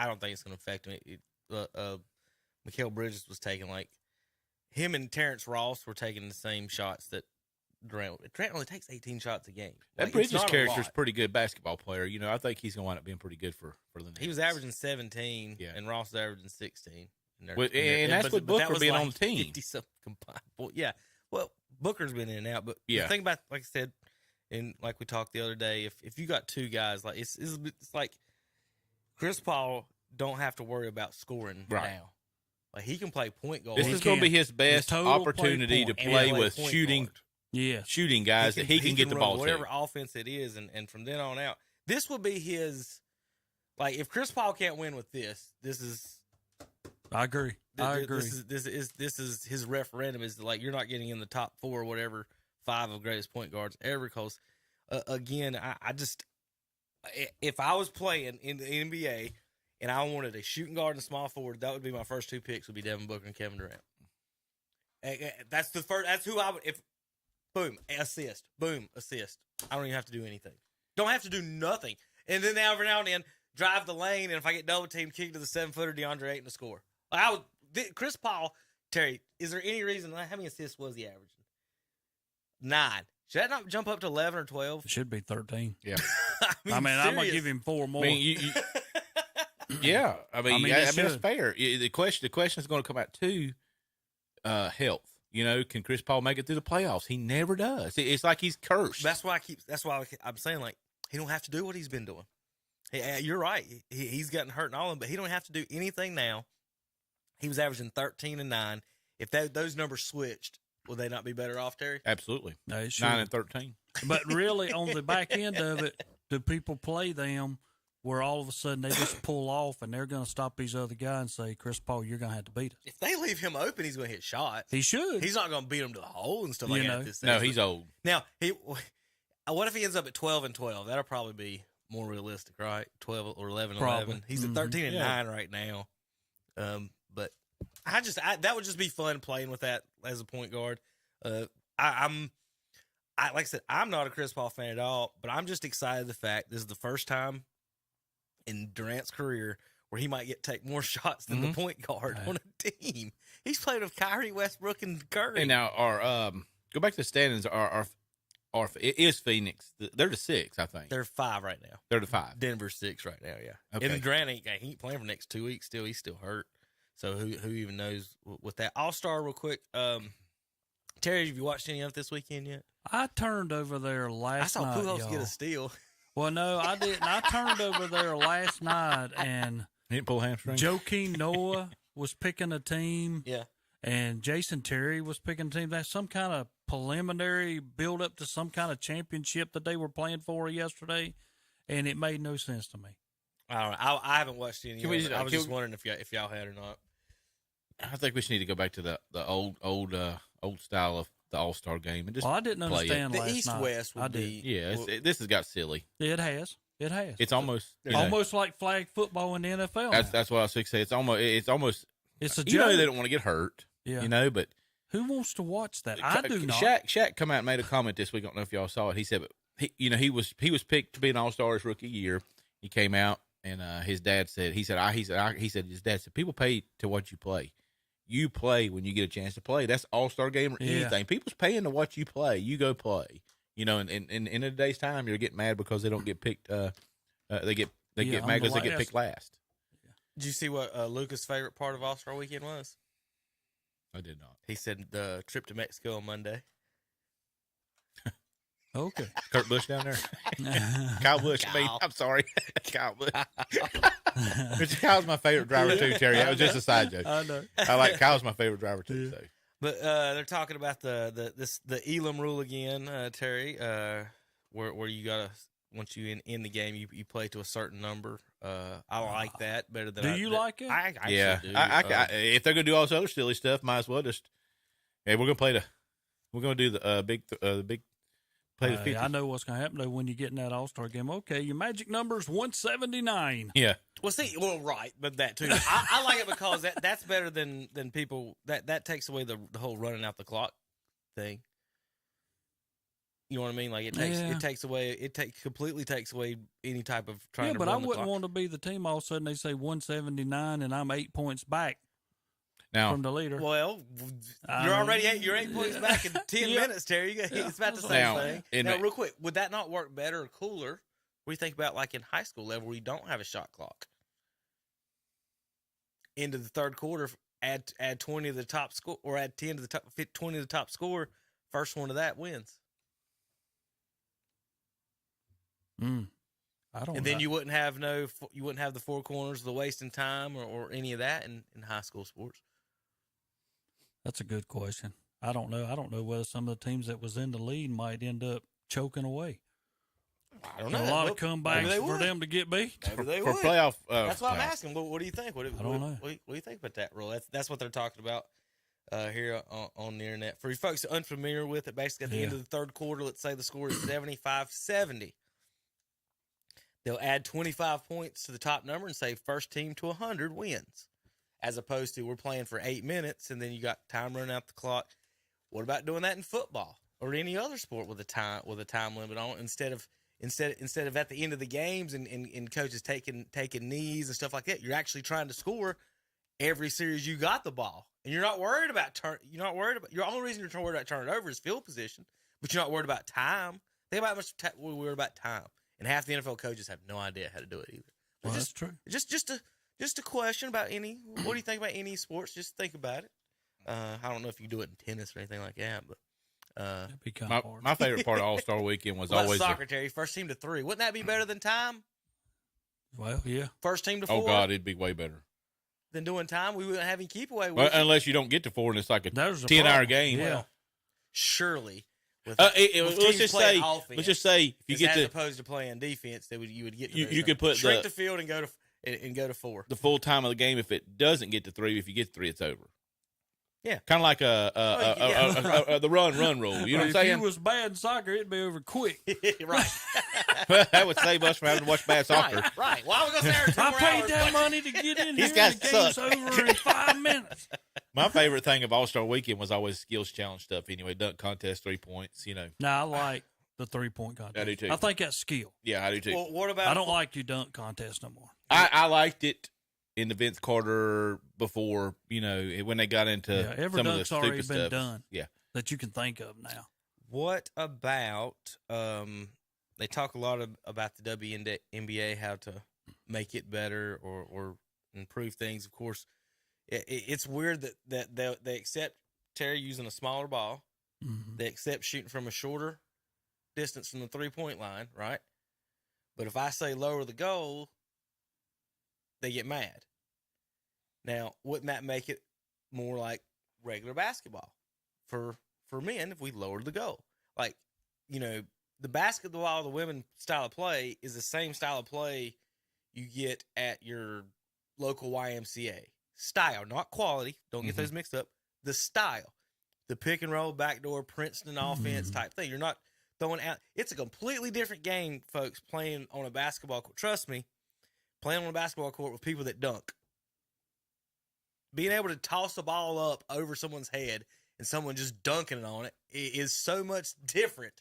don't think it's going to affect him. Mikal Bridges was taking him and Terrence Ross were taking the same shots that Durant only takes 18 shots a game. That It's Bridges not a character's lot. pretty good basketball player. I think he's going to wind up being pretty good for the Nets. He was averaging 17, Yeah. and Ross was averaging 16. And that's with Booker being on the team. 50-something combined. Well, yeah. Well, Booker's been in and out, but Yeah. the thing about, like I said, and like we talked the other day, if you got two guys, it's like Chris Paul don't have to worry about scoring Right. now. Like he can play point guard. This He is going to be can. his best Total opportunity to play and play play with point shooting guard. Yeah, shooting guys that he can get the run ball whatever to. offense it is, and from then on out, this will be his. Like if Chris Paul can't win with this is. I agree. I agree. This is his referendum is like you're not getting in the top 4 or whatever 5 of greatest point guards ever. Because again, I just if I was playing in the NBA and I wanted a shooting guard and a small forward, that would be my first 2 picks. Would be Devin Booker and Kevin Durant. That's the first. That's who I would. If boom assist, boom assist. I don't even have to do anything. Don't have to do nothing. And then every now and then drive the lane, and if I get double teamed, kick to the 7-footer DeAndre Ayton to score. Chris Paul, Terry, is there any reason? How many assists was he averaging? 9. Should that not jump up to 11 or 12? It should be 13. Yeah. I'm gonna serious. give him 4 more. I mean, yeah. I mean, it that's should. fair. The question is going to come out to health. Can Chris Paul make it through the playoffs? He never does. It's like he's cursed. That's why I'm saying he don't have to do what he's been doing. You're right. He's gotten hurt and all of them, but he don't have to do anything now. He was averaging 13 and 9. If those numbers switched, will they not be better off, Terry? Absolutely. No, it should. 9 and 13. But really, on the back end of it, do people play them where all of a sudden they just pull off and they're going to stop these other guys and say, Chris Paul, you're going to have to beat us? If they leave him open, he's going to hit shots. He should. He's not going to beat him to the hole and stuff like that. This No, season. he's old. Now, what if he ends up at 12 and 12? That'll probably be more realistic, right? 12 or 11 and Probably. 11. He's at 13 and 9 right now. But that would just be fun playing with that as a point guard. Like I said, I'm not a Chris Paul fan at all, but I'm just excited the fact this is the first time in Durant's career where he might take more shots than the point guard on a team. He's played with Kyrie, Westbrook, and Curry. And now, go back to the standings. It is Phoenix. They're the 6, I think. They're 5 right now. They're the 5. Denver's 6 right now, yeah. Okay. And Durant he ain't playing for the next 2 weeks still. He's still hurt. So who even knows with that. All-Star real quick. Terry, have you watched any of it this weekend yet? I turned over there last night. I saw Pujols y'all. get a steal. Well, no, I didn't. I turned over there last night, and He didn't pull a hamstring. Joakim Noah was picking a team, Yeah. and Jason Terry was picking a team. That's some kind of preliminary build up to some kind of championship that they were playing for yesterday, and it made no sense to me. I don't know. I haven't watched any of it. I was just wondering if y'all had or not. I think we should need to go back to the old style of the All-Star game and just Well, I didn't play it. understand The last East night. West I would did. be. Yeah, this has got silly. It has. It has. It's almost almost like flag football in the NFL. That's what I was going to say. It's almost. It's a They joke. don't want to get hurt. Yeah. But Who wants to watch that? I do not. Shaq come out and made a comment this week. I don't know if y'all saw it. He said, but he was picked to be an All-Star his rookie year. He came out and his dad said, his dad said, people pay to watch you play. You play when you get a chance to play. That's All-Star game or anything. People's paying to watch you play. You go play. You know, and in a day's time, you're getting mad because they don't get picked. They get mad because they get picked last. Did you see what Luca's favorite part of All-Star Weekend was? I did not. He said the trip to Mexico on Monday. Okay. Kurt Busch down there. Kyle Busch. I mean, I'm sorry. Kyle Busch. Kyle's my favorite driver too, Terry. That was just a side joke. I know. Kyle's my favorite driver too. So. But they're talking about the Elam rule again, Terry, where you gotta once you in the game you play to a certain number. I like that better than. Do you like it? I yeah. do. If they're gonna do all this other silly stuff, might as well just. Hey, we're gonna do the big play the 50. I know what's gonna happen though when you get in that All-Star game. Okay, your magic number is 179. Yeah. Well, right, but that too. I like it because that's better than people that takes away the whole running out the clock thing. You know what I mean? Like it completely takes away any type of trying to run the clock. Yeah, but I wouldn't want to be the team all of a sudden they say 179 and I'm 8 points back now from the leader. Well, you're 8 points back in 10 minutes, Terry. It's about the same thing. Now, real quick, would that not work better or cooler? What do you think about like in high school level where you don't have a shot clock? Into the third quarter, add 20 to the top score, or add 10 to the top 20 to the top score. First one of that wins. I don't know. And then you wouldn't have the four corners, the wasting time, or any of that in high school sports. That's a good question. I don't know. I don't know whether some of the teams that was in the lead might end up choking away. I don't know. A lot of comebacks for them to get beat. Maybe they for would. Playoff. That's why I'm asking. What do you think? I don't know. What do you think about that rule? That's what they're talking about here on the internet. For you folks unfamiliar with it, basically at the end of the third quarter, let's say the score is 75-70. They'll add 25 points to the top number and say first team to 100 wins, as opposed to we're playing for 8 minutes and then you got time running out the clock. What about doing that in football or any other sport with a time limit on it instead of at the end of the games and coaches taking knees and stuff like that? You're actually trying to score every series you got the ball, and you're not worried about your only reason you're worried about turning it over is field position, but you're not worried about time. Think about how much we're worried about time. And half the NFL coaches have no idea how to do it either. Well, that's true. Just a question about any. What do you think about any sports? Just think about it. I don't know if you do it in tennis or anything like that, but it'd be kind of hard. My favorite part of All-Star Weekend was always soccer. Terry, first team to 3. Wouldn't that be better than time? Well, yeah. First team to 4. Oh God, it'd be way better than doing time. We wouldn't have any keep away. Unless you don't get to 4 and it's like a 10-hour game. Yeah. Well, surely. Let's just say if you get as opposed to playing defense, you would get to you could put shrink the field and go to 4. The full time of the game. If it doesn't get to 3, if you get to 3, it's over. Yeah, kind of like the run rule. You know what I'm saying? If you was bad in soccer, it'd be over quick. Right. That would save us from having to watch bad soccer. Right. Well, I was gonna say I paid that money to get in here. The game's over in 5 minutes. My favorite thing of All-Star Weekend was always skills challenge stuff. Anyway, dunk contest, 3 points. You know. No, I like the 3-point contest. I do too. I think that's skill. Yeah, I do too. Well, what about? I don't like your dunk contest no more. I liked it in the Vince Carter before, you know, when they got into every some of the dunk's stupid already stuff. been done. Yeah, that you can think of now. What about? They talk a lot about the WNBA, how to make it better or improve things. Of course, it's weird that they accept Terry using a smaller ball. Mm-hmm. They accept shooting from a shorter distance from the 3-point line, right? But if I say lower the goal, they get mad. Now, wouldn't that make it more like regular basketball for men if we lowered the goal? Like, you know, the basketball, the women style of play is the same style of play you get at your local YMCA. Style, not quality. Don't get those mixed up. The style. The pick and roll, backdoor, Princeton offense type thing. You're not throwing out. It's a completely different game, folks, playing on a basketball court. Trust me, playing on a basketball court with people that dunk. Being able to toss a ball up over someone's head and someone just dunking it on it is so much different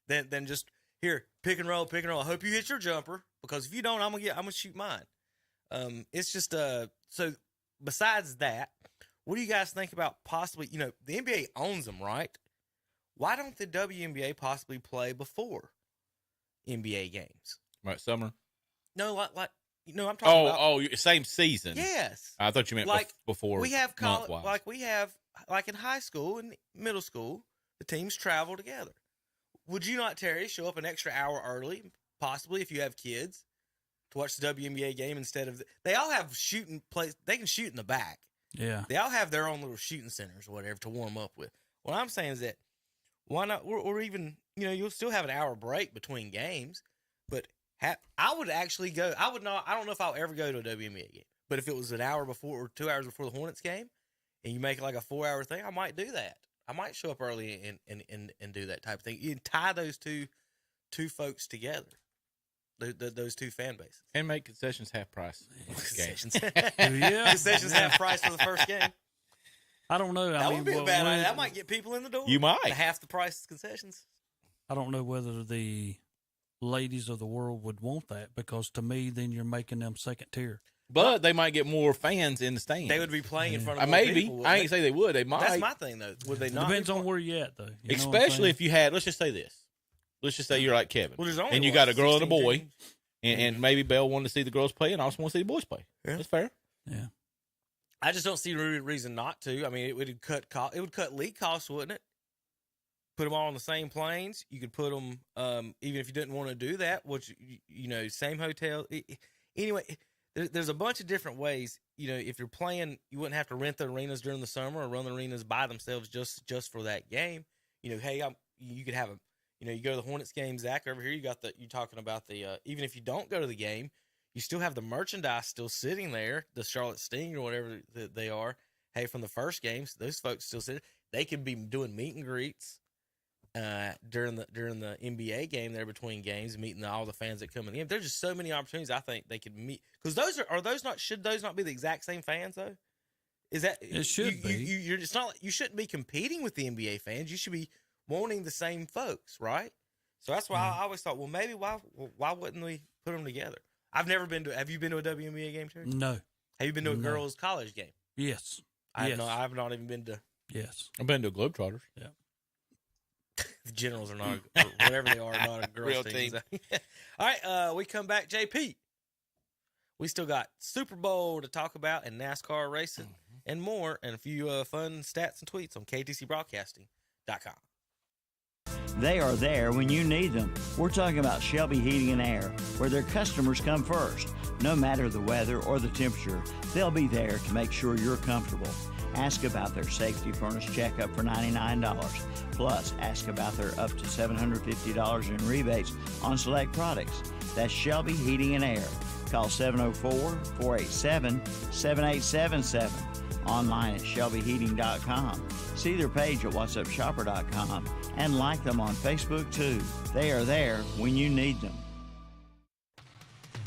than just here, pick and roll. I hope you hit your jumper, because if you don't, I'm gonna shoot mine. It's just so besides that, what do you guys think about possibly, you know, the NBA owns them, right? why don't the WNBA possibly play before NBA games? Right, summer. No, like I'm talking about. Same season. Yes. I thought you meant like before. We have month-wise. like in high school and middle school, the teams travel together. Would you not, Terry, show up an extra hour early, possibly if you have kids, to watch the WNBA game instead of they all have shooting place. They can shoot in the back. Yeah. They all have their own little shooting centers or whatever to warm up with. What I'm saying is that why not, or even, you'll still have an hour break between games, but I would actually go. I don't know if I'll ever go to a WNBA game, but if it was an hour before or 2 hours before the Hornets game, and you make it like a 4-hour thing, I might do that. I might show up early and do that type of thing. You can tie those two folks together, those two fan bases, and make concessions half price. Concessions, Yeah. concessions half price for the first game. I don't know. That would be a bad idea. That might get people in the door. You might. Half the price concessions. I don't know whether the ladies of the world would want that, because to me, then you're making them second tier. But they might get more fans in the stands. They would be playing in front of more maybe. people. I ain't say they would. They might. That's my thing, though. Would they not? Depends on where you're at, though. You know what I'm Especially saying? if you had, let's just say this. Let's just say you're like Kevin. Well, there's only and you got a girl and a 16 boy. teams. And maybe Belle wanted to see the girls play and also want to see the boys play. Yeah. That's fair. Yeah. I just don't see a reason not to. I mean, it would cut league costs, wouldn't it? Put them all on the same planes. You could put them, even if you didn't want to do that, which, same hotel. Anyway, there's a bunch of different ways. If you're playing, you wouldn't have to rent the arenas during the summer or run the arenas by themselves just for that game. Hey, you could have you go to the Hornets game, Zach, over here. You're talking about the, even if you don't go to the game, you still have the merchandise still sitting there, the Charlotte Sting or whatever they are. Hey, from the first games, those folks still sit. They could be doing meet and greets during the NBA game there between games, meeting all the fans that come in the game. There's just so many opportunities I think they could meet, because should those not be the exact same fans though? Is that it should be? It's not. You shouldn't be competing with the NBA fans. You should be wanting the same folks, right? So that's why I always thought, well, maybe why wouldn't we put them together? I've never been to. Have you been to a WNBA game, Terry? No. Have you been to a girls' college game? Yes. I've not even been to. Yes. I've been to Globetrotters. Yeah. The Generals are not, or whatever they are, not a girls' Real team. team. All right, we come back, JP. We still got Super Bowl to talk about and NASCAR racing and more, and a few fun stats and tweets on KTCBroadcasting.com. They are there when you need them. We're talking about Shelby Heating and Air, where their customers come first. No matter the weather or the temperature, they'll be there to make sure you're comfortable. Ask about their safety furnace checkup for $99. Plus, ask about their up to $750 in rebates on select products. That's Shelby Heating and Air. Call 704-487-7877. Online at shelbyheating.com. See their page at whatsupshopper.com and like them on Facebook too. They are there when you need them.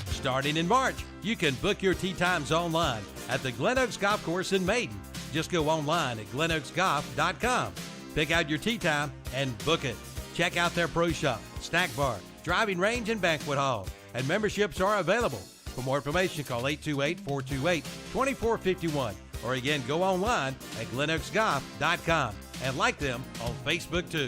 Starting in March, you can book your tee times online at the Glen Oaks Golf Course in Maiden. Just go online at glenoaksgolf.com. Pick out your tee time and book it. Check out their pro shop, snack bar, driving range, and banquet hall. And memberships are available. For more information, call 828-428-2451. Or again, go online at glenoaksgolf.com and like them on Facebook too.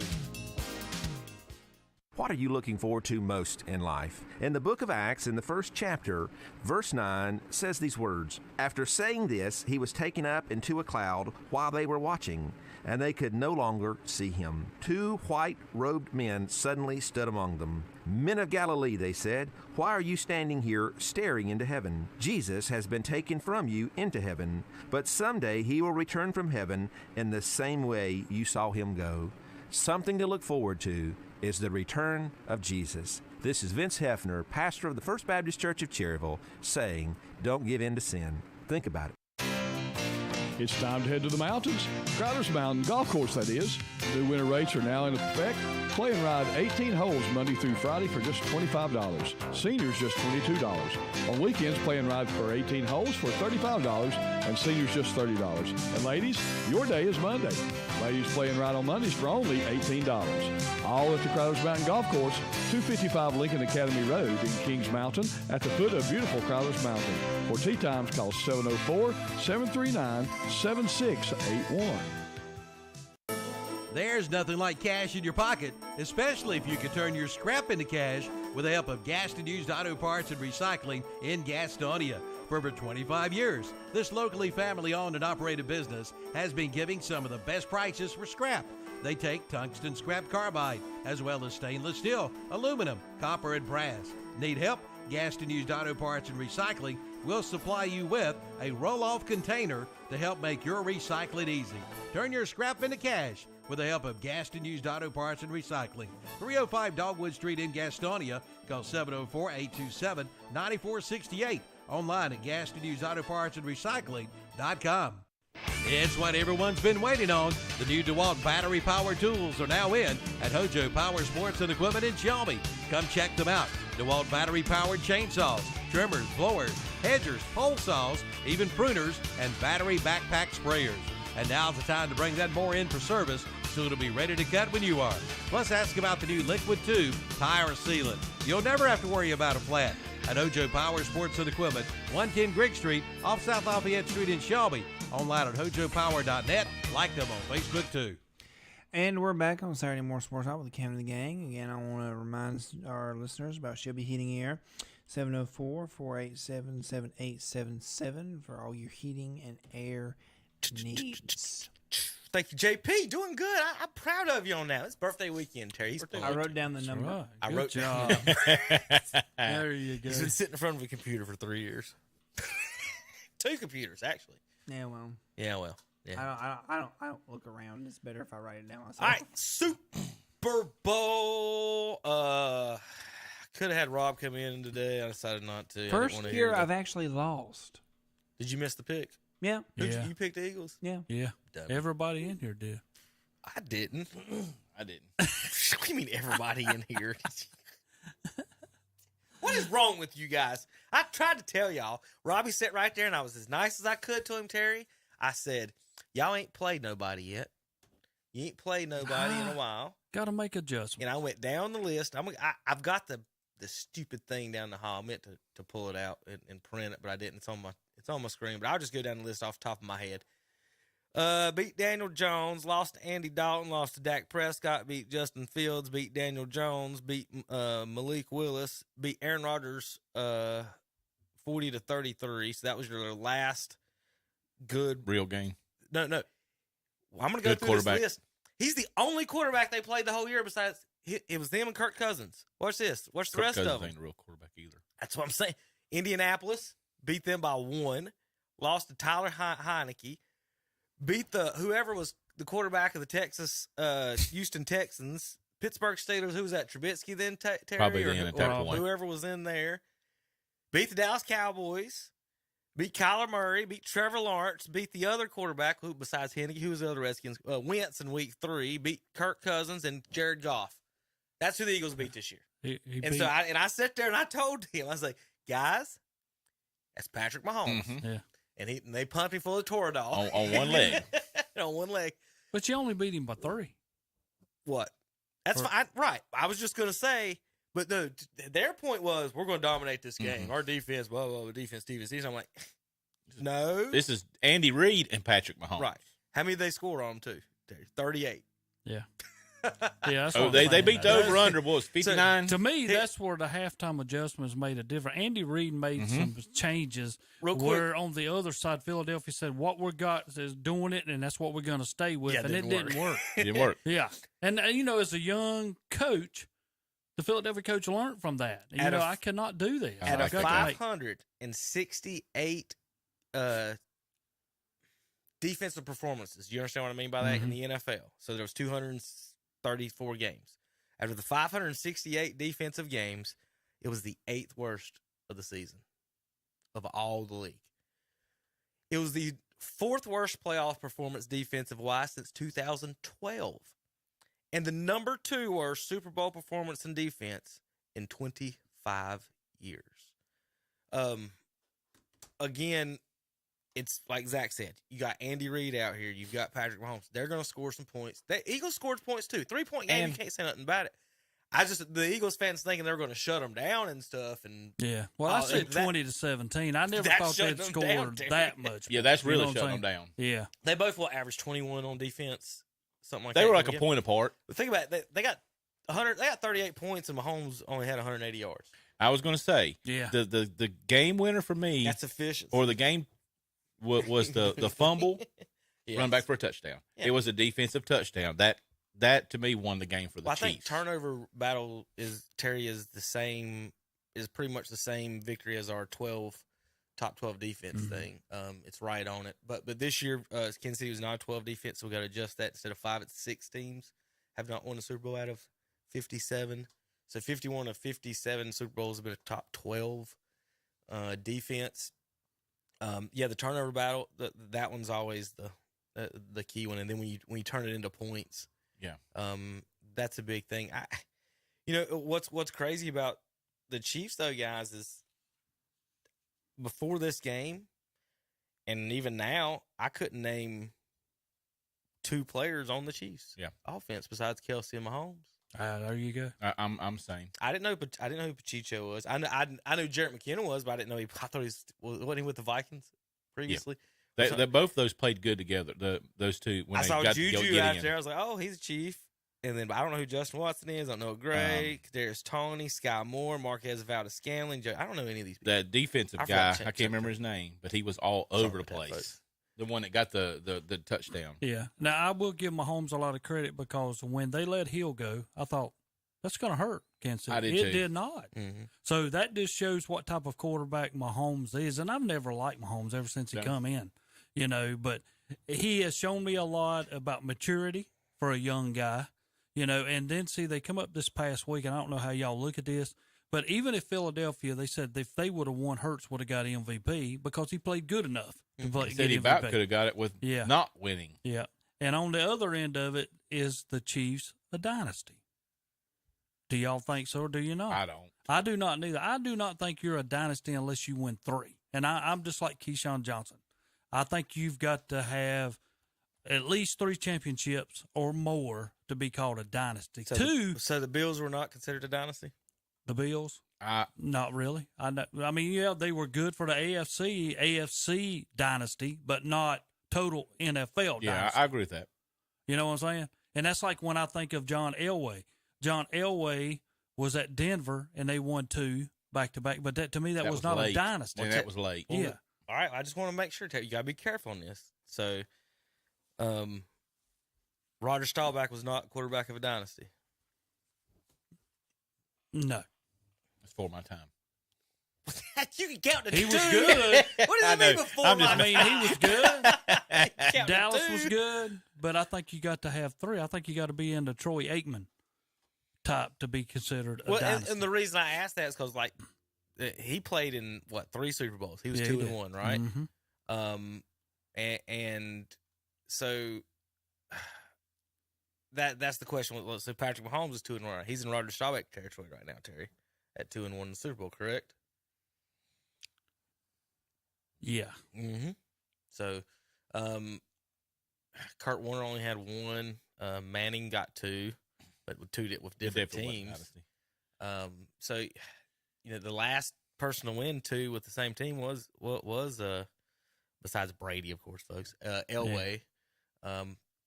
What are you looking forward to most in life? In the book of Acts, in the first chapter, verse 9 says these words, "After saying this, he was taken up into a cloud while they were watching, and they could no longer see him. 2 white-robed men suddenly stood among them. 'Men of Galilee,' they said, 'why are you standing here staring into heaven? Jesus has been taken from you into heaven, but someday he will return from heaven in the same way you saw him go.'" Something to look forward to is the return of Jesus. This is Vince Hefner, pastor of the First Baptist Church of Cherryville, saying, don't give in to sin. Think about it. It's time to head to the mountains. Crowder's Mountain Golf Course, that is. New winter rates are now in effect. Play and ride 18 holes Monday through Friday for just $25. Seniors just $22. On weekends, play and ride for 18 holes for $35 and seniors just $30. And ladies, your day is Monday. Ladies play and ride on Mondays for only $18. All at the Crowder's Mountain Golf Course, 255 Lincoln Academy Road in Kings Mountain at the foot of beautiful Crowder's Mountain. For tee times, call 704-739-7681. There's nothing like cash in your pocket, especially if you can turn your scrap into cash with the help of Gaston Used Auto Parts and Recycling in Gastonia. For over 25 years, this locally family-owned and operated business has been giving some of the best prices for scrap. They take tungsten scrap carbide, as well as stainless steel, aluminum, copper, and brass. Need help? Gaston Used Auto Parts and Recycling will supply you with a roll-off container to help make your recycling easy. Turn your scrap into cash with the help of Gaston Used Auto Parts and Recycling. 305 Dogwood Street in Gastonia. Call 704-827-9468. Online at GastonUsedAutoPartsAndRecycling.com. It's what everyone's been waiting on. The new DeWalt battery power tools are now in at Hojo Power Sports and Equipment in Shelby. Come check them out. DeWalt battery powered chainsaws, trimmers, blowers, hedgers, pole saws, even pruners, and battery backpack sprayers. And now's the time to bring that more in for service so it'll be ready to cut when you are. Plus, ask about the new liquid tube tire sealant. You'll never have to worry about a flat. At Ojo Power Sports and Equipment, 110 Grigg Street, off South Lafayette Street in Shelby. Online at hojopower.net. Like them on Facebook, too. And we're back on Saturday Morning Sports Talk with the Kevin and the Gang. Again, I want to remind our listeners about Shelby Heating Air, 704-487-7877 for all your heating and air needs. Thank you, JP. Doing good. I'm proud of you on that. It's birthday weekend, Terry. I wrote down the number. Right. I Good wrote job. There you go. He's been sitting in front of a computer for 3 years. 2 computers, actually. Yeah, well. Yeah, well. Yeah. I don't look around. It's better if I write it down myself. All right, Super Bowl. Could have had Rob come in today. I decided not to. First year I've actually lost. Did you miss the pick? Yeah. Yeah. You picked the Eagles? Yeah. Yeah. Dummy. Everybody in here did. I didn't. I didn't. What do you mean everybody in here? What is wrong with you guys? I tried to tell y'all. Robbie sat right there, and I was as nice as I could to him, Terry. I said, y'all ain't played nobody yet. You ain't played nobody in a while. Got to make adjustments. And I went down the list. I've got the stupid thing down the hall. I meant to pull it out and print it, but I didn't. It's on my screen. But I'll just go down the list off the top of my head. Beat Daniel Jones, lost to Andy Dalton, lost to Dak Prescott, beat Justin Fields, beat Daniel Jones, beat Malik Willis, beat Aaron Rodgers 40-33. So that was your last good Real game. No. Well, I'm going to go through this list. He's the only quarterback they played the whole year besides it was them and Kirk Cousins. Watch this. Watch the Kirk rest Cousins of them. ain't a real quarterback either. That's what I'm saying. Indianapolis beat them by 1. Lost to Tyler Heineke. Beat whoever was the quarterback of the Houston Texans. Pittsburgh Steelers. Who was that? Trubisky then, Terry? Probably then at that point. Whoever was in there. Beat the Dallas Cowboys. Beat Kyler Murray. Beat Trevor Lawrence. Beat the other quarterback who besides Heineke. Who was the other Redskins? Wentz in week 3. Beat Kirk Cousins and Jared Goff. That's who the Eagles beat this year. I sat there and I told him, I was like, guys, that's Patrick Mahomes. Mm-hmm. Yeah. And they pumped him full of Toradol. On one leg. On one leg. But you only beat him by 3. What? That's fine. Right. I was just going to say, but their point was, we're going to dominate this game. Mm-hmm. Our defense, blah, blah, blah, defense. I'm like, no. This is Andy Reid and Patrick Mahomes. Right. How many did they score on them, too? 38. Yeah. Yeah, that's they beat the over-under, was 59? So, to me, that's where the halftime adjustments made a difference. Andy Reid made some changes where on the other side, Philadelphia said, what we got is doing it, and that's what we're going to stay with, and it didn't work. It didn't work. Yeah. And, as a young coach, the Philadelphia coach learned from that. I cannot do this. At a 568 defensive performances, you understand what I mean by that, in the NFL? So there was 234 games. Out of the 568 defensive games, it was the 8th worst of the season of all the league. It was the 4th worst playoff performance defensive-wise since 2012. And the number 2 worst Super Bowl performance in defense in 25 years. Again, it's like Zach said, you got Andy Reid out here. You've got Patrick Mahomes. They're going to score some points. The Eagles scored points too. 3-point game, you can't say nothing about it. The Eagles fans thinking they were going to shut them down and stuff. And yeah, well, I said 20-17. I never thought they'd score that much. Yeah, that's really shutting them down. Yeah, they both will average 21 on defense something like They that. were like a point apart. But think about it. They got 100. They got 38 points, and Mahomes only had 180 yards. I was going to say, Yeah. the game winner for me, That's efficient. or the game was the fumble, Yes. run back for a touchdown. Yeah. It was a defensive touchdown. That to me won the game for the Well, I Chiefs. think turnover battle is pretty much the same victory as our top 12 defense thing. It's right on it. But this year, Kansas City was not a 12 defense, so we got to adjust that. Instead of 5, it's 6 teams have not won the Super Bowl out of 57. So 51 of 57 Super Bowls have been a top 12 defense. The turnover battle, that one's always the key one. And then when you turn it into points, that's a big thing. What's crazy about the Chiefs though, guys, is before this game, and even now, I couldn't name 2 players on the Chiefs offense besides Kelsey and Mahomes. There you go. I'm saying I didn't know who Pacheco was. I knew Jarrett McKinnon was, but I didn't know I thought wasn't he with the Vikings previously? they both those played good together. Those two when I they saw got Juju to out there. I was like, oh, he's a Chief. And then I don't know who Justin Watson is. I don't know Gray, Kadarius Toney, Sky Moore, Marquez Valdes-Scantling. I don't know any of these people. That defensive guy, I can't remember his name, but he was all over the place. The one that got the touchdown. Yeah. Now, I will give Mahomes a lot of credit because when they let Hill go, I thought, that's going to hurt Kansas City. I did It too. did not. Mm-hmm. So that just shows what type of quarterback Mahomes is. And I've never liked Mahomes ever since he come in, but he has shown me a lot about maturity for a young guy, and then see, they come up this past week, and I don't know how y'all look at this, but even if Philadelphia, they said if they would have won, Hurts would have got MVP because he played good enough to He get said he MVP. about could have got it with not winning. Yeah. And on the other end of it is the Chiefs, a dynasty. Do y'all think so or do you not? I don't. I do not neither. I do not think you're a dynasty unless you win 3. And I'm just like Keyshawn Johnson. I think you've got to have at least 3 championships or more to be called a dynasty. So 2. So the Bills were not considered a dynasty? The Bills? Not really. I mean, they were good for the AFC dynasty, but not total NFL dynasty. Yeah, I agree with that. You know what I'm saying? And that's like when I think of John Elway. John Elway was at Denver, and they won 2 back-to-back. But that to me, that was not late. a dynasty. And that was late. Yeah. All right, I just want to make sure, you got to be careful on this. So, Roger Staubach was not quarterback of a dynasty. No. It's for my time. You can count to 2. He was good. What does it mean before my I mean, he was good. Count to Dallas 2. was good, but I think you got to have 3. I think you got to be in the Troy Aikman type to be considered a dynasty. And the reason I asked that is because, he played in, 3 Super Bowls? He was 2-1, right? Mm-hmm. And so that's the question. So Patrick Mahomes is 2-1. He's in Roger Staubach territory right now, Terry, at 2-1 in the Super Bowl, correct? Yeah. Mm-hmm. So, Kurt Warner only had 1. Manning got 2, but with different teams. So, the last person to win 2 with the same team was besides Brady, of course, folks. Elway,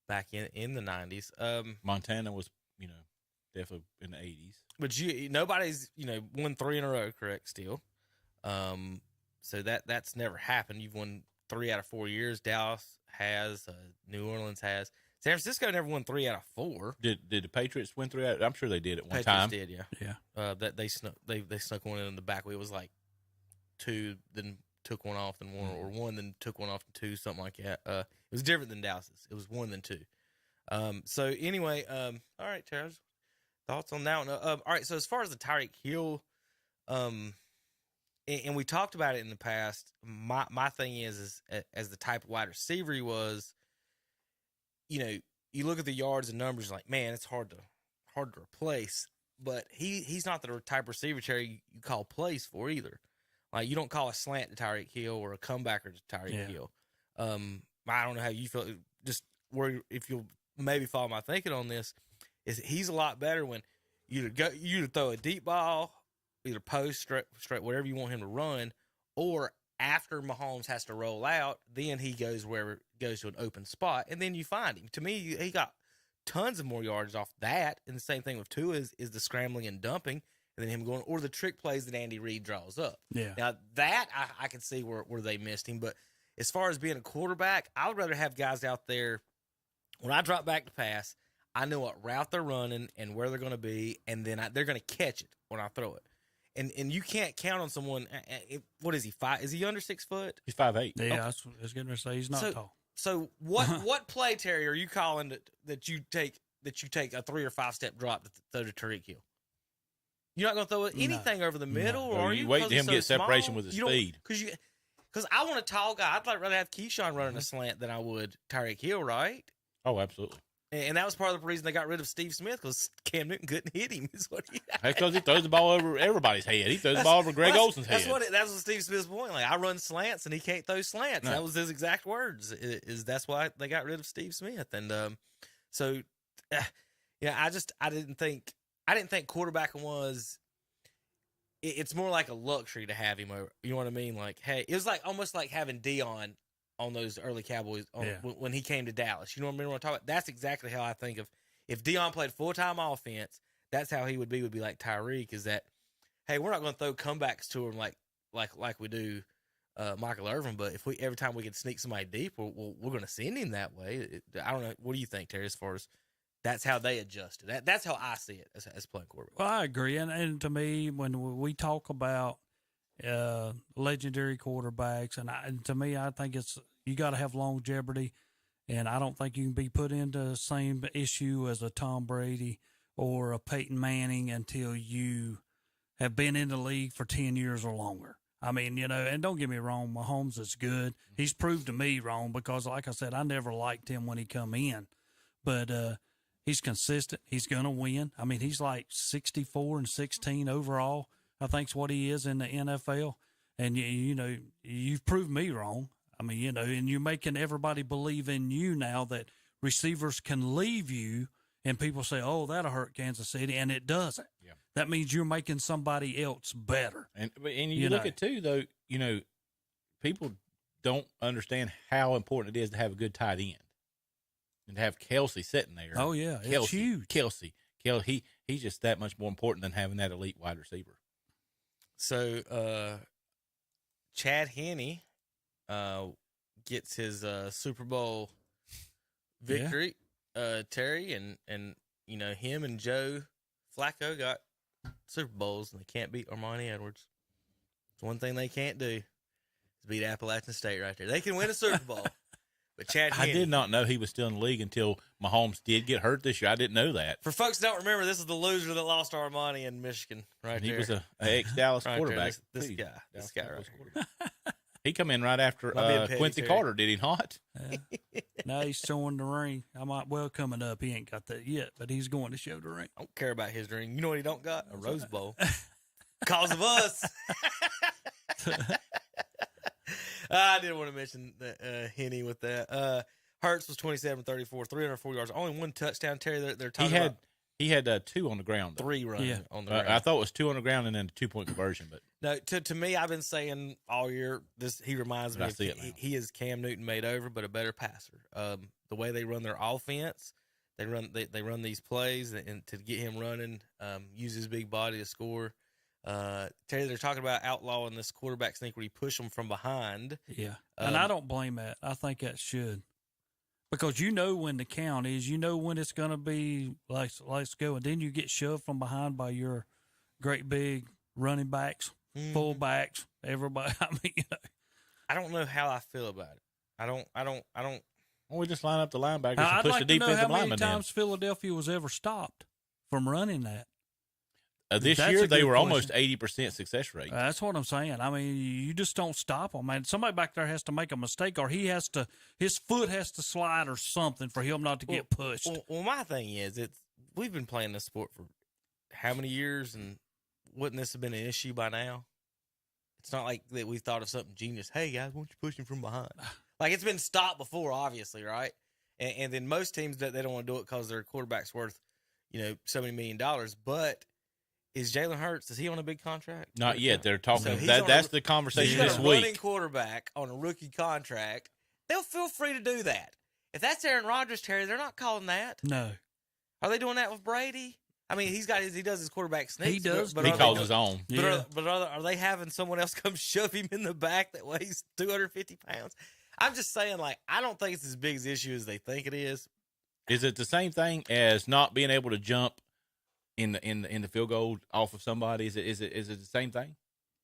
back in the 90s. Montana was, definitely in the 80s. But nobody's won 3 in a row, correct? Still, so that's never happened. You've won 3 out of 4 years. Dallas has, New Orleans has. San Francisco never won 3 out of 4. Did the Patriots win 3 out? I'm sure they did at one Patriots time. did, yeah. Yeah. That they snuck one in the back. It was like 2, then took one off, then 1, or 1, then took one off, and 2, something like that. It was different than Dallas's. It was 1, then 2. So anyway, all right, Terry, thoughts on that one? All right, so as far as the Tyreek Hill, and we talked about it in the past. My thing is as the type of wide receiver he was, you look at the yards and numbers, like, man, it's hard to replace. But he's not the type of receiver, Terry, you call plays for either. Like, you don't call a slant to Tyreek Hill or a comebacker to Tyreek Hill. I don't know how you feel. Just where, if you'll maybe follow my thinking on this, is he's a lot better when you throw a deep ball, either post, straight, whatever you want him to run, or after Mahomes has to roll out, then he goes to an open spot, and then you find him. To me, he got tons of more yards off that. And the same thing with Tua is the scrambling and dumping, and then him going, or the trick plays that Andy Reid draws up. Yeah. Now, that I can see where they missed him. But as far as being a quarterback, I would rather have guys out there, when I drop back to pass, I know what route they're running and where they're going to be, and then they're going to catch it when I throw it. And you can't count on someone. What is he? 5? Is he under 6 foot? He's 5'8". Yeah, I was going to say he's not tall. So what play, Terry, are you calling that you take a 3 or 5 step drop to throw to Tyreek Hill? You're not going to throw anything over the middle, or are you? Wait till him get separation small? with his speed. Because I want a tall guy. I'd rather have Keyshawn running a slant than I would Tyreek Hill, right? Oh, absolutely. And that was part of the reason they got rid of Steve Smith, because Cam Newton couldn't hit him. Is what That's because he throws the ball over everybody's head. He throws the ball over Greg Olson's head. That was Steve Smith's point. Like, I run slants and he can't throw slants. No. That was his exact words. That's why they got rid of Steve Smith. And I didn't think quarterbacking was. It's more like a luxury to have him over. You know what I mean? Like, hey, it was like almost like having Dion on those early Cowboys when he came to Dallas. You know what I mean? When I'm talking about, that's exactly how I think of if Dion played full-time offense, that's how he would be like Tyreek, is that, hey, we're not going to throw comebacks to him like we do Michael Irvin, but if every time we can sneak somebody deep, we're going to send him that way. I don't know. What do you think, Terry, as far as that's how they adjusted? That's how I see it as playing quarterback. Well, I agree. And to me, when we talk about legendary quarterbacks, and to me, I think you got to have longevity, and I don't think you can be put into the same issue as a Tom Brady or a Peyton Manning until you have been in the league for 10 years or longer. I mean, and don't get me wrong, Mahomes is good. He's proved to me wrong because, like I said, I never liked him when he come in, but he's consistent. He's going to win. I mean, he's like 64-16 overall, I think's what he is in the NFL. And, you've proved me wrong. I mean, and you're making everybody believe in you now that receivers can leave you, and people say, oh, that'll hurt Kansas City, and it doesn't. Yeah. That means you're making somebody else better. And you look at, too, though, people don't understand how important it is to have a good tight end. And to have Kelsey sitting there. Oh, yeah. It's huge. Kelsey, he's just that much more important than having that elite wide receiver. So, Chad Henne gets his Super Bowl victory. Yeah. Terry, and him and Joe Flacco got Super Bowls, and they can't beat Armani Edwards. It's one thing they can't do is beat Appalachian State right there. They can win a Super Bowl. But Chad Henne, I did not know he was still in the league until Mahomes did get hurt this year. I didn't know that. For folks that don't remember, this is the loser that lost to Armani in Michigan right there. He was an ex-Dallas right quarterback. This guy right here. He come in right after Quincy Carter, did he not? Now he's showing the ring. Coming up, he ain't got that yet, but he's going to show the ring. I don't care about his ring. You know what he don't got? A Rose Bowl. Cause of us. I didn't want to mention Henne with that. Hurts was 27-34, 304 yards, only one touchdown. Terry, they're talking about. He had 2 on the ground, though. 3 running on the ground. I thought it was 2 on the ground and then a 2-point conversion. But no, to me, I've been saying all year, he reminds me of he is Cam Newton made over, but a better passer. The way they run their offense, they run these plays, and to get him running, use his big body to score. Terry, they're talking about outlawing this quarterback sneak where you push them from behind. Yeah, and I don't blame that. I think that should. Because when the count is, when it's going to be, let's go. And then you get shoved from behind by your great big running backs, fullbacks, everybody. I mean, I don't know how I feel about it. I don't. Well, we just line up the linebackers and I'd push like the to know defensive how many linemen times Philadelphia was ever stopped from running that. This year, they were almost 80% success rate. That's what I'm saying. I mean, you just don't stop them, man. Somebody back there has to make a mistake, or his foot has to slide or something for him not to get pushed. Well, my thing is, we've been playing this sport for how many years, and wouldn't this have been an issue by now? It's not like that we thought of something genius. Hey, guys, why don't you push him from behind? Like, it's been stopped before, obviously, right? And then most teams, they don't want to do it because their quarterback's worth, so many $1 million, but is Jalen Hurts, is he on a big contract? Not yet. They're talking. That's the conversation this week. Running quarterback on a rookie contract. They'll feel free to do that. If that's Aaron Rodgers, Terry, they're not calling that. No. Are they doing that with Brady? I mean, he does his quarterback sneaks. He does. He calls his own. But are they having someone else come shove him in the back that weighs 250 pounds? I'm just saying, like, I don't think it's as big an issue as they think it is. Is it the same thing as not being able to jump in the field goal off of somebody? Is it the same thing?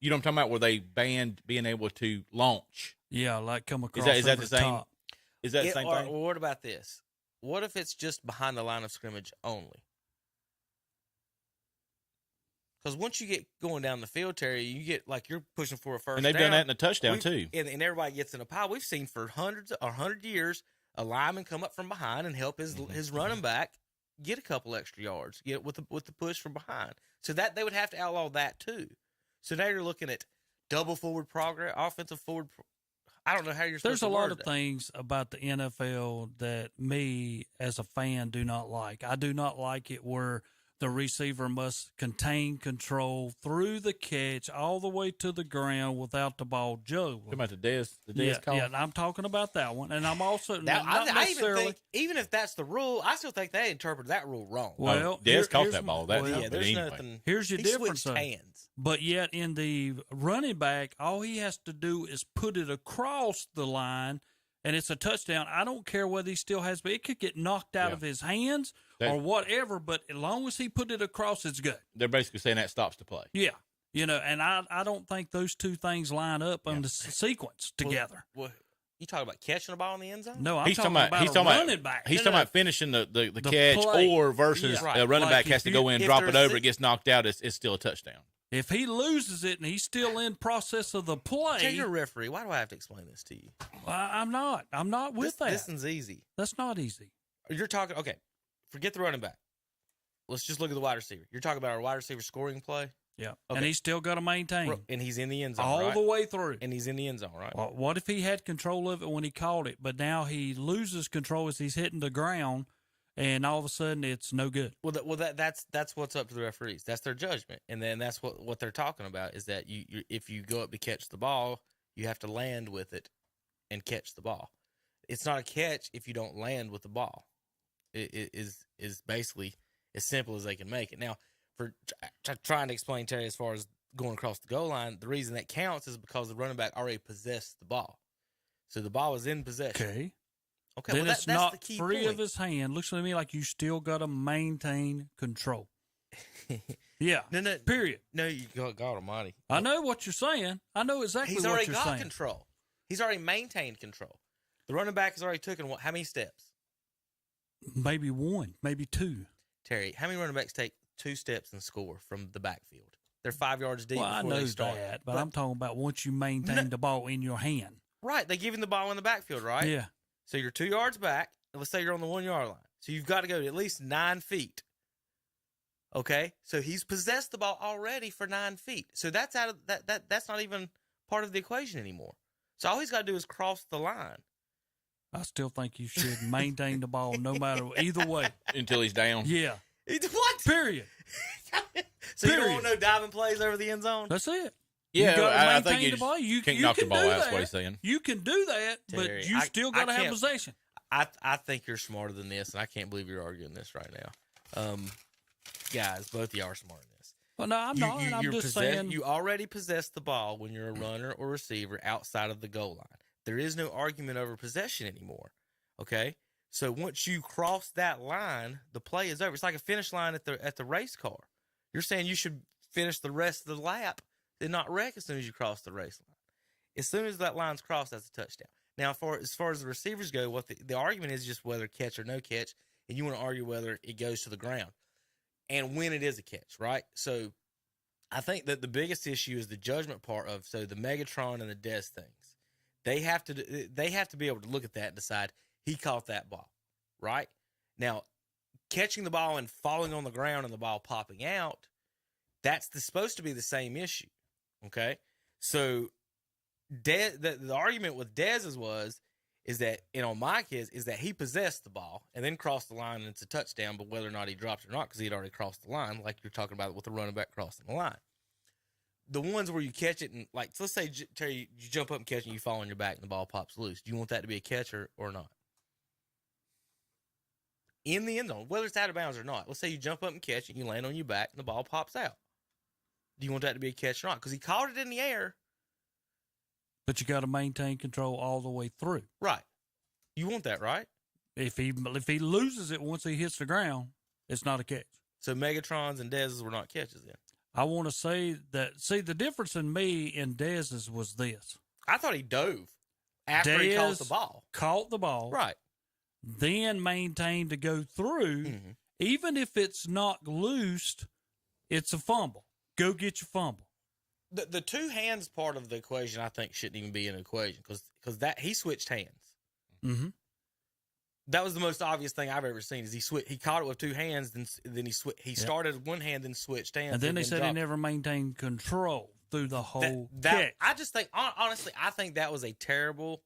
You know what I'm talking about? Where they banned being able to launch? Yeah, like come across. Is that over the same? top. Is that the same thing? Or what about this? What if it's just behind the line of scrimmage only? Because once you get going down the field, Terry, you get like you're pushing for a first down. And they've done that in a touchdown, too. And everybody gets in a pile. We've seen for 100 years a lineman come up from behind and help his running back get a couple extra yards, get with the push from behind. So that they would have to outlaw that too. So now you're looking at double forward progress, offensive forward. I don't know how you're supposed to There's a lot word of that. things about the NFL that me as a fan do not like. I do not like it where the receiver must contain control through the catch all the way to the ground without the ball juggling. Talking about the Dez call? Yeah, and I'm talking about that one. And I'm also Now, not I even necessarily. think, even if that's the rule, I still think they interpreted that rule wrong. Well, Dez caught here's that ball. my- That, well, yeah, but there's anyway. nothing. Here's your He difference. switched though. hands. But yet in the running back, all he has to do is put it across the line, and it's a touchdown. I don't care whether he still has, but it could get knocked out of his hands or whatever. But as long as he put it across, it's good. They're basically saying that stops the play. Yeah. And I don't think those two things line up on the sequence together. Well, you talking about catching the ball in the end zone? No, I'm He's talking about running back. He's talking about finishing the catch play. or versus Yeah. a running Like back has to if go you- in, if drop it there's over, it gets knocked out, it's still a touchdown. If he loses it and he's still in process of the play, Terry, you're a referee. Why do I have to explain this to you? I'm not. I'm not with that. This one's easy. That's not easy. You're talking, okay, forget the running back. Let's just look at the wide receiver. You're talking about our wide receiver scoring play? Yeah. Okay. And he's still got to maintain And he's in the end zone, all right? the way through. And he's in the end zone, right? Well, what if he had control of it when he caught it, but now he loses control as he's hitting the ground, and all of a sudden it's no good? That's what's up to the referees. That's their judgment, and then that's what they're talking about is that you if you go up to catch the ball, you have to land with it and catch the ball. It's not a catch if you don't land with the ball. It is basically as simple as they can make it. Now, for trying to explain, Terry, as far as going across the goal line, the reason that counts is because the running back already possessed the ball, so the ball is in possession. Okay, Then well, it's that's not the key free point. of his hand. Looks to me like you still got to maintain control. Yeah. No. Period. No, you God Almighty. I know what you're saying. I know exactly He's what already you're got saying. control. He's already maintained control. The running back has already taken how many steps? Maybe one, maybe two. Terry, how many running backs take 2 steps and score from the backfield? They're 5 yards deep Well, I before know they start. that, but I'm talking about once you maintain the ball in your hand. Right, they give him the ball in the backfield, right? Yeah. So you're 2 yards back. And let's say you're on the 1 yard line. So you've got to go at least 9 feet. Okay, so he's possessed the ball already for 9 feet. So that's out of that's not even part of the equation anymore. So all he's got to do is cross the line. I still think you should maintain the ball no matter either way. Until he's down. Yeah. What? Period. So you don't want no diving plays over the end zone? That's it. Yeah, you gotta I maintain think you the ball. You can't you knock can the ball do out. That's that. what he's saying. You can do that, Terry, but you still got to have can't- possession. I think you're smarter than this, and I can't believe you're arguing this right now. Guys, both of y'all are smarter than this. Well, no, I'm not. I'm just saying. You already possess the ball when you're a runner or receiver outside of the goal line. There is no argument over possession anymore. Okay? So once you cross that line, the play is over. It's like a finish line at the race car. You're saying you should finish the rest of the lap and not wreck as soon as you cross the race line. As soon as that line's crossed, that's a touchdown. Now, as far as the receivers go, what the argument is just whether catch or no catch, and you want to argue whether it goes to the ground and when it is a catch, right? So I think that the biggest issue is the judgment part of the Megatron and the Dez things. They have to be able to look at that and decide he caught that ball, right? Now, catching the ball and falling on the ground and the ball popping out, that's supposed to be the same issue, okay? So the argument with Dez's is that, on my kids, is that he possessed the ball and then crossed the line and it's a touchdown, but whether or not he dropped it or not, because he'd already crossed the line, like you're talking about with the running back crossing the line. The ones where you catch it and, like, so let's say, Terry, you jump up and catch it and you fall on your back and the ball pops loose. Do you want that to be a catch or not? in the end zone, whether it's out of bounds or not. Let's say you jump up and catch it, you land on your back, and the ball pops out. Do you want that to be a catch or not? Because he caught it in the air. But you got to maintain control all the way through. Right. You want that, right? If he loses it once he hits the ground, it's not a catch. So Megatron's and Dez's were not catches then. I want to say that. See, the difference in me and Dez's was this. I thought he dove after he caught the ball. Caught the ball. Right. Then maintained to go through. Mm-hmm. Even if it's not loosed, it's a fumble. Go get your fumble. The two hands part of the equation, I think, shouldn't even be an equation because that he switched hands. Mm-hmm. That was the most obvious thing I've ever seen. Is he caught it with two hands, then he started with one hand, then switched hands, and then they said he never maintained control through the whole that catch. I just think, honestly, I think that was a terrible.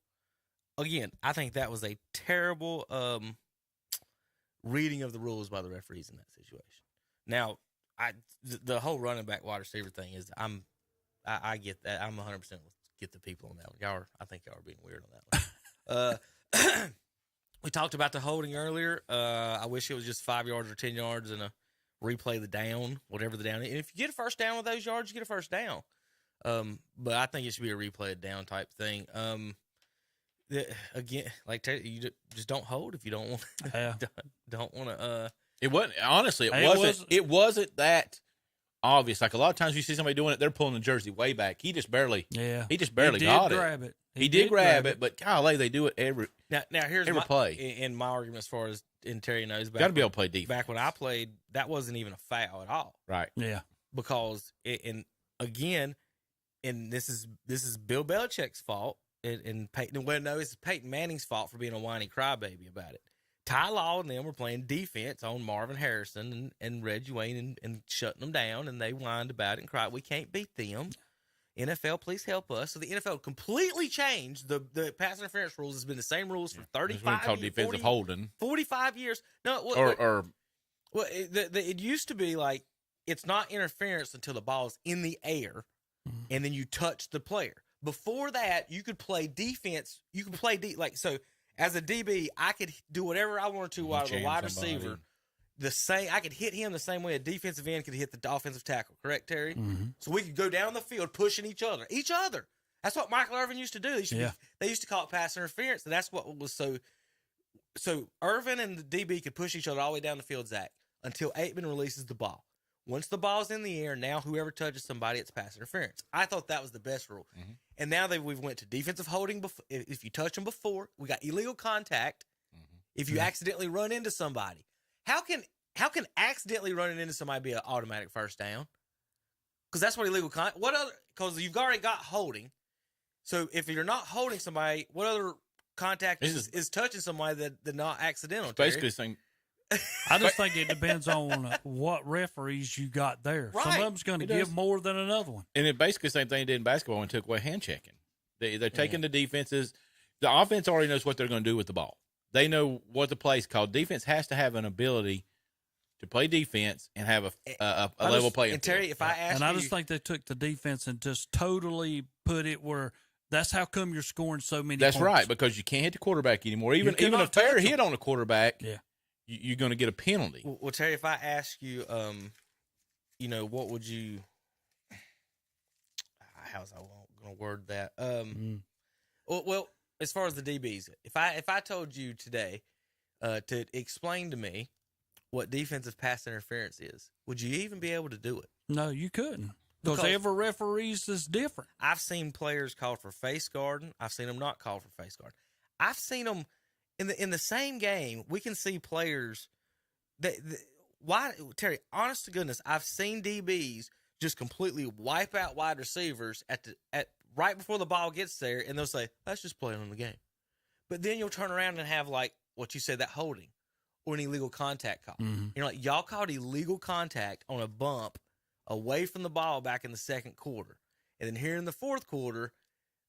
Again, I think that was a terrible reading of the rules by the referees in that situation. Now, the whole running back wide receiver thing is I get that. I'm 100% get the people on that one. I think y'all are being weird on that one. We talked about the holding earlier. I wish it was just 5 yards or 10 yards and a replay the down, whatever the down is. And if you get a first down with those yards, you get a first down. But I think it should be a replay the down type thing. Again, like you just don't hold if you don't want. Don't want to. It wasn't honestly. It wasn't that obvious. Like a lot of times you see somebody doing it, they're pulling the jersey way back. He just barely. Yeah. He just barely got it. Grab it. He did grab it, but golly, they do it every. Now here's every play. In my argument as far as Terry knows. Got to be able to play defense. Back when I played, that wasn't even a foul at all. Right. Yeah. Because this is Bill Belichick's fault. And Peyton, well, no, it's Peyton Manning's fault for being a whiny crybaby about it. Ty Law and them were playing defense on Marvin Harrison and Reggie Wayne and shutting them down, and they whined about it and cried, "We can't beat them. NFL, please help us." So the NFL completely changed the pass interference rules. It's been the same rules for 35 called years, defensive holding. 45 years. No, it used to be like it's not interference until the ball's in the air, and then you touch the player. Before that, you could play defense. You could play so as a DB, I could do whatever I wanted to while the wide receiver. I could hit him the same way a defensive end could hit the offensive tackle. Correct, Terry? Mm-hmm. So we could go down the field pushing each other. That's what Michael Irvin used to do. They used to call it pass interference, and that's what was so. So Irvin and the DB could push each other all the way down the field, Zach, until Aikman releases the ball. Once the ball's in the air, now whoever touches somebody, it's pass interference. I thought that was the best rule. Mm-hmm. And now we've went to defensive holding. If you touch them before, we got illegal contact. Mm-hmm. If you accidentally run into somebody, how can accidentally running into somebody be an automatic first down? Because that's what illegal contact. Because you've already got holding. So if you're not holding somebody, what other contact is touching somebody that not accidental? Basically saying. I just think it depends on what referees you got there. Right. Some of them's going to give more than another one. And it basically the same thing they did in basketball when they took away hand checking. They're taking the defenses. The offense already knows what they're going to do with the ball. They know what the play's called. Defense has to have an ability to play defense and have a level playing field. And Terry, if I ask I just think they took the defense and just totally put it where that's how come you're scoring so many That's points. Right, because you can't hit the quarterback anymore. Even a fair hit on the quarterback. Yeah. You're going to get a penalty. Well, Terry, if I ask you, what would you? How's I going to word that? Well, as far as the DBs, if I told you today to explain to me what defensive pass interference is, would you even be able to do it? No, you couldn't. Because every referees is different. I've seen players called for face guarding. I've seen them not called for face guard. I've seen them. In the same game, we can see players why, Terry, honest to goodness, I've seen DBs just completely wipe out wide receivers at right before the ball gets there, and they'll say, "Let's just play on the game." But then you'll turn around and have like what you said, that holding or an illegal contact call. Mm-hmm. You're like, y'all called illegal contact on a bump away from the ball back in the second quarter, and then here in the fourth quarter,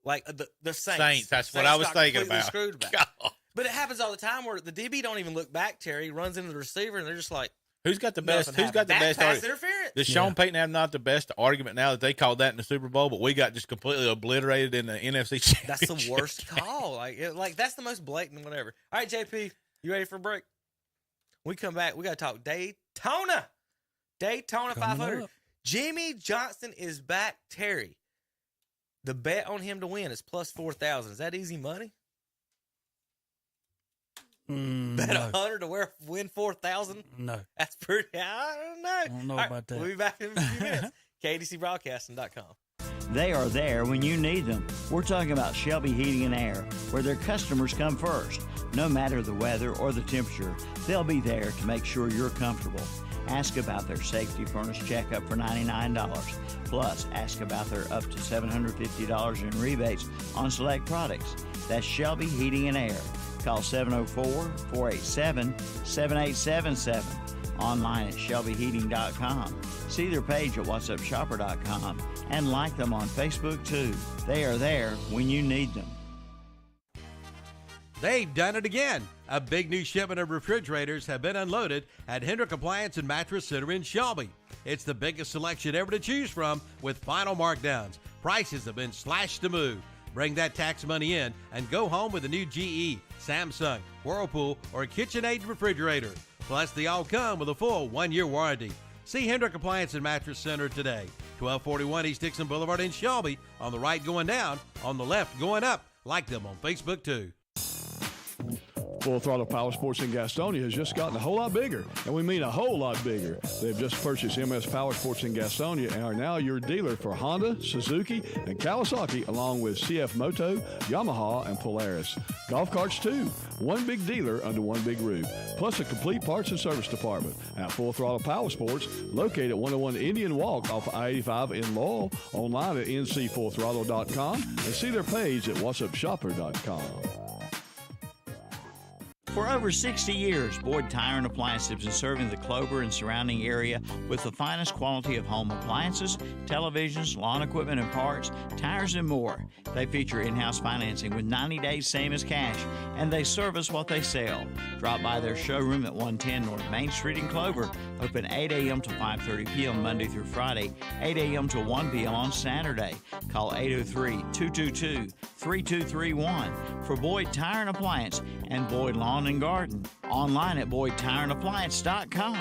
like the Saints. That's what I was thinking about. Screwed back. But it happens all the time where the DB don't even look back, Terry, runs into the receiver, and they're just like, who's got the best? Who's got the best pass interference? Does Sean Payton have not the best argument now that they called that in the Super Bowl, but we got just completely obliterated in the NFC Championship? That's the worst call. Like that's the most blatant whatever. All right, JP, you ready for a break? When we come back, we got to talk Daytona. Daytona Coming 500. up. Jimmy Johnson is back. Terry, the bet on him to win is plus 4,000. Is that easy money? Bet No. 100 to win 4,000? No. That's pretty. I don't know. I don't know about that. We'll be back in a few minutes. KDCBroadcasting.com. They are there when you need them. We're talking about Shelby Heating and Air, where their customers come first. No matter the weather or the temperature, they'll be there to make sure you're comfortable. Ask about their safety furnace checkup for $99. Plus, ask about their up to $750 in rebates on select products. That's Shelby Heating and Air. Call 704-487-7877. Online at shelbyheating.com. See their page at whatsupshopper.com and like them on Facebook too. They are there when you need them. They've done it again. A big new shipment of refrigerators have been unloaded at Hendrick Appliance and Mattress Center in Shelby. It's the biggest selection ever to choose from with final markdowns. Prices have been slashed to move. Bring that tax money in and go home with a new GE, Samsung, Whirlpool, or KitchenAid refrigerator. Plus, they all come with a full 1-year warranty. See Hendrick Appliance and Mattress Center today. 1241 East Dixon Boulevard in Shelby. On the right going down, on the left going up. Like them on Facebook too. Full Throttle Power Sports in Gastonia has just gotten a whole lot bigger, and we mean a whole lot bigger. They've just purchased MS Power Sports in Gastonia and are now your dealer for Honda, Suzuki, and Kawasaki, along with CF Moto, Yamaha, and Polaris. Golf carts too. One big dealer under one big roof, plus a complete parts and service department. At Full Throttle Power Sports, located at 101 Indian Walk off I-85 in Lowell, online at ncfullthrottle.com, and see their page at whatsupshopper.com. For over 60 years, Boyd Tire and Appliance has been serving the Clover and surrounding area with the finest quality of home appliances, televisions, lawn equipment and parts, tires, and more. They feature in-house financing with 90 days same as cash, and they service what they sell. Drop by their showroom at 110 North Main Street in Clover, open 8 a.m. to 5:30 p.m. Monday through Friday, 8 a.m. to 1 p.m. on Saturday. Call 803-222-3231 for Boyd Tire and Appliance and Boyd Lawn and Garden. Online at BoydTireandAppliance.com.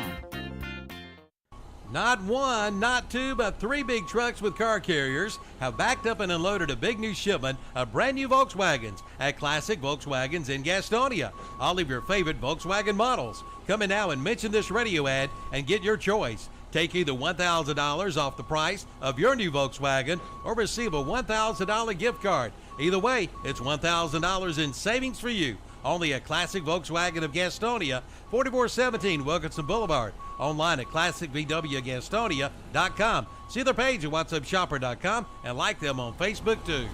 Not one, not two, but 3 big trucks with car carriers have backed up and unloaded a big new shipment of brand new Volkswagens at Classic Volkswagens in Gastonia. All of your favorite Volkswagen models. Come in now and mention this radio ad and get your choice. Take either $1,000 off the price of your new Volkswagen or receive a $1,000 gift card. Either way, it's $1,000 in savings for you. Only a Classic Volkswagen of Gastonia, 4417 Wilkinson Boulevard. Online at classicvwgastonia.com. See their page at whatsupshopper.com and like them on Facebook too.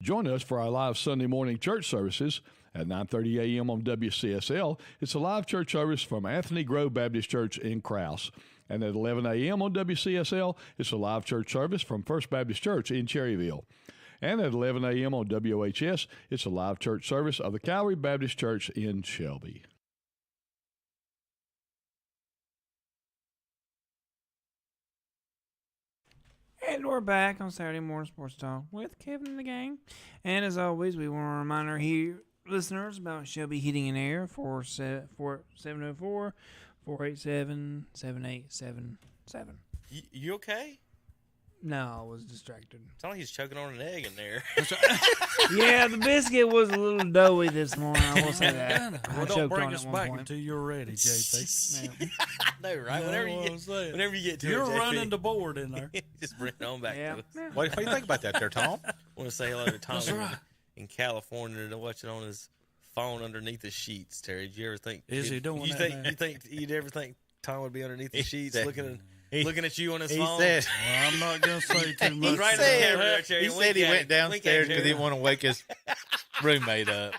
Join us for our live Sunday morning church services at 9:30 a.m. on WCSL. It's a live church service from Anthony Grove Baptist Church in Krause. And at 11 a.m. on WCSL, it's a live church service from First Baptist Church in Cherryville. And at 11 a.m. on WHS, it's a live church service of the Calvary Baptist Church in Shelby. And we're back on Saturday Morning Sports Talk with Kevin and the gang. And as always, we want to remind our listeners about Shelby Heating and Air for 704-487-7877. You okay? No, I was distracted. Sounds like he's choking on an egg in there. Yeah, the biscuit was a little doughy this morning. I will say that. I Well, don't choked bring on it us at one back point. until you're ready, JP. Yeah. I know, right? Whenever you get to You're it, JP, running the board in there. just bring it on back Yeah. to us. Yeah. What do you think about that there, Tom? I want to say hello to Tom That's right. in California and watching on his phone underneath the sheets. Terry, did you ever think? Is he doing that now? You'd ever think Tom would be underneath the sheets said- looking at you on his He phone? said, Well, I'm not going to say too much. He's right in the camera there, Terry. he Wink said he at went him. downstairs Wink at because he him. didn't want to wake his roommate up.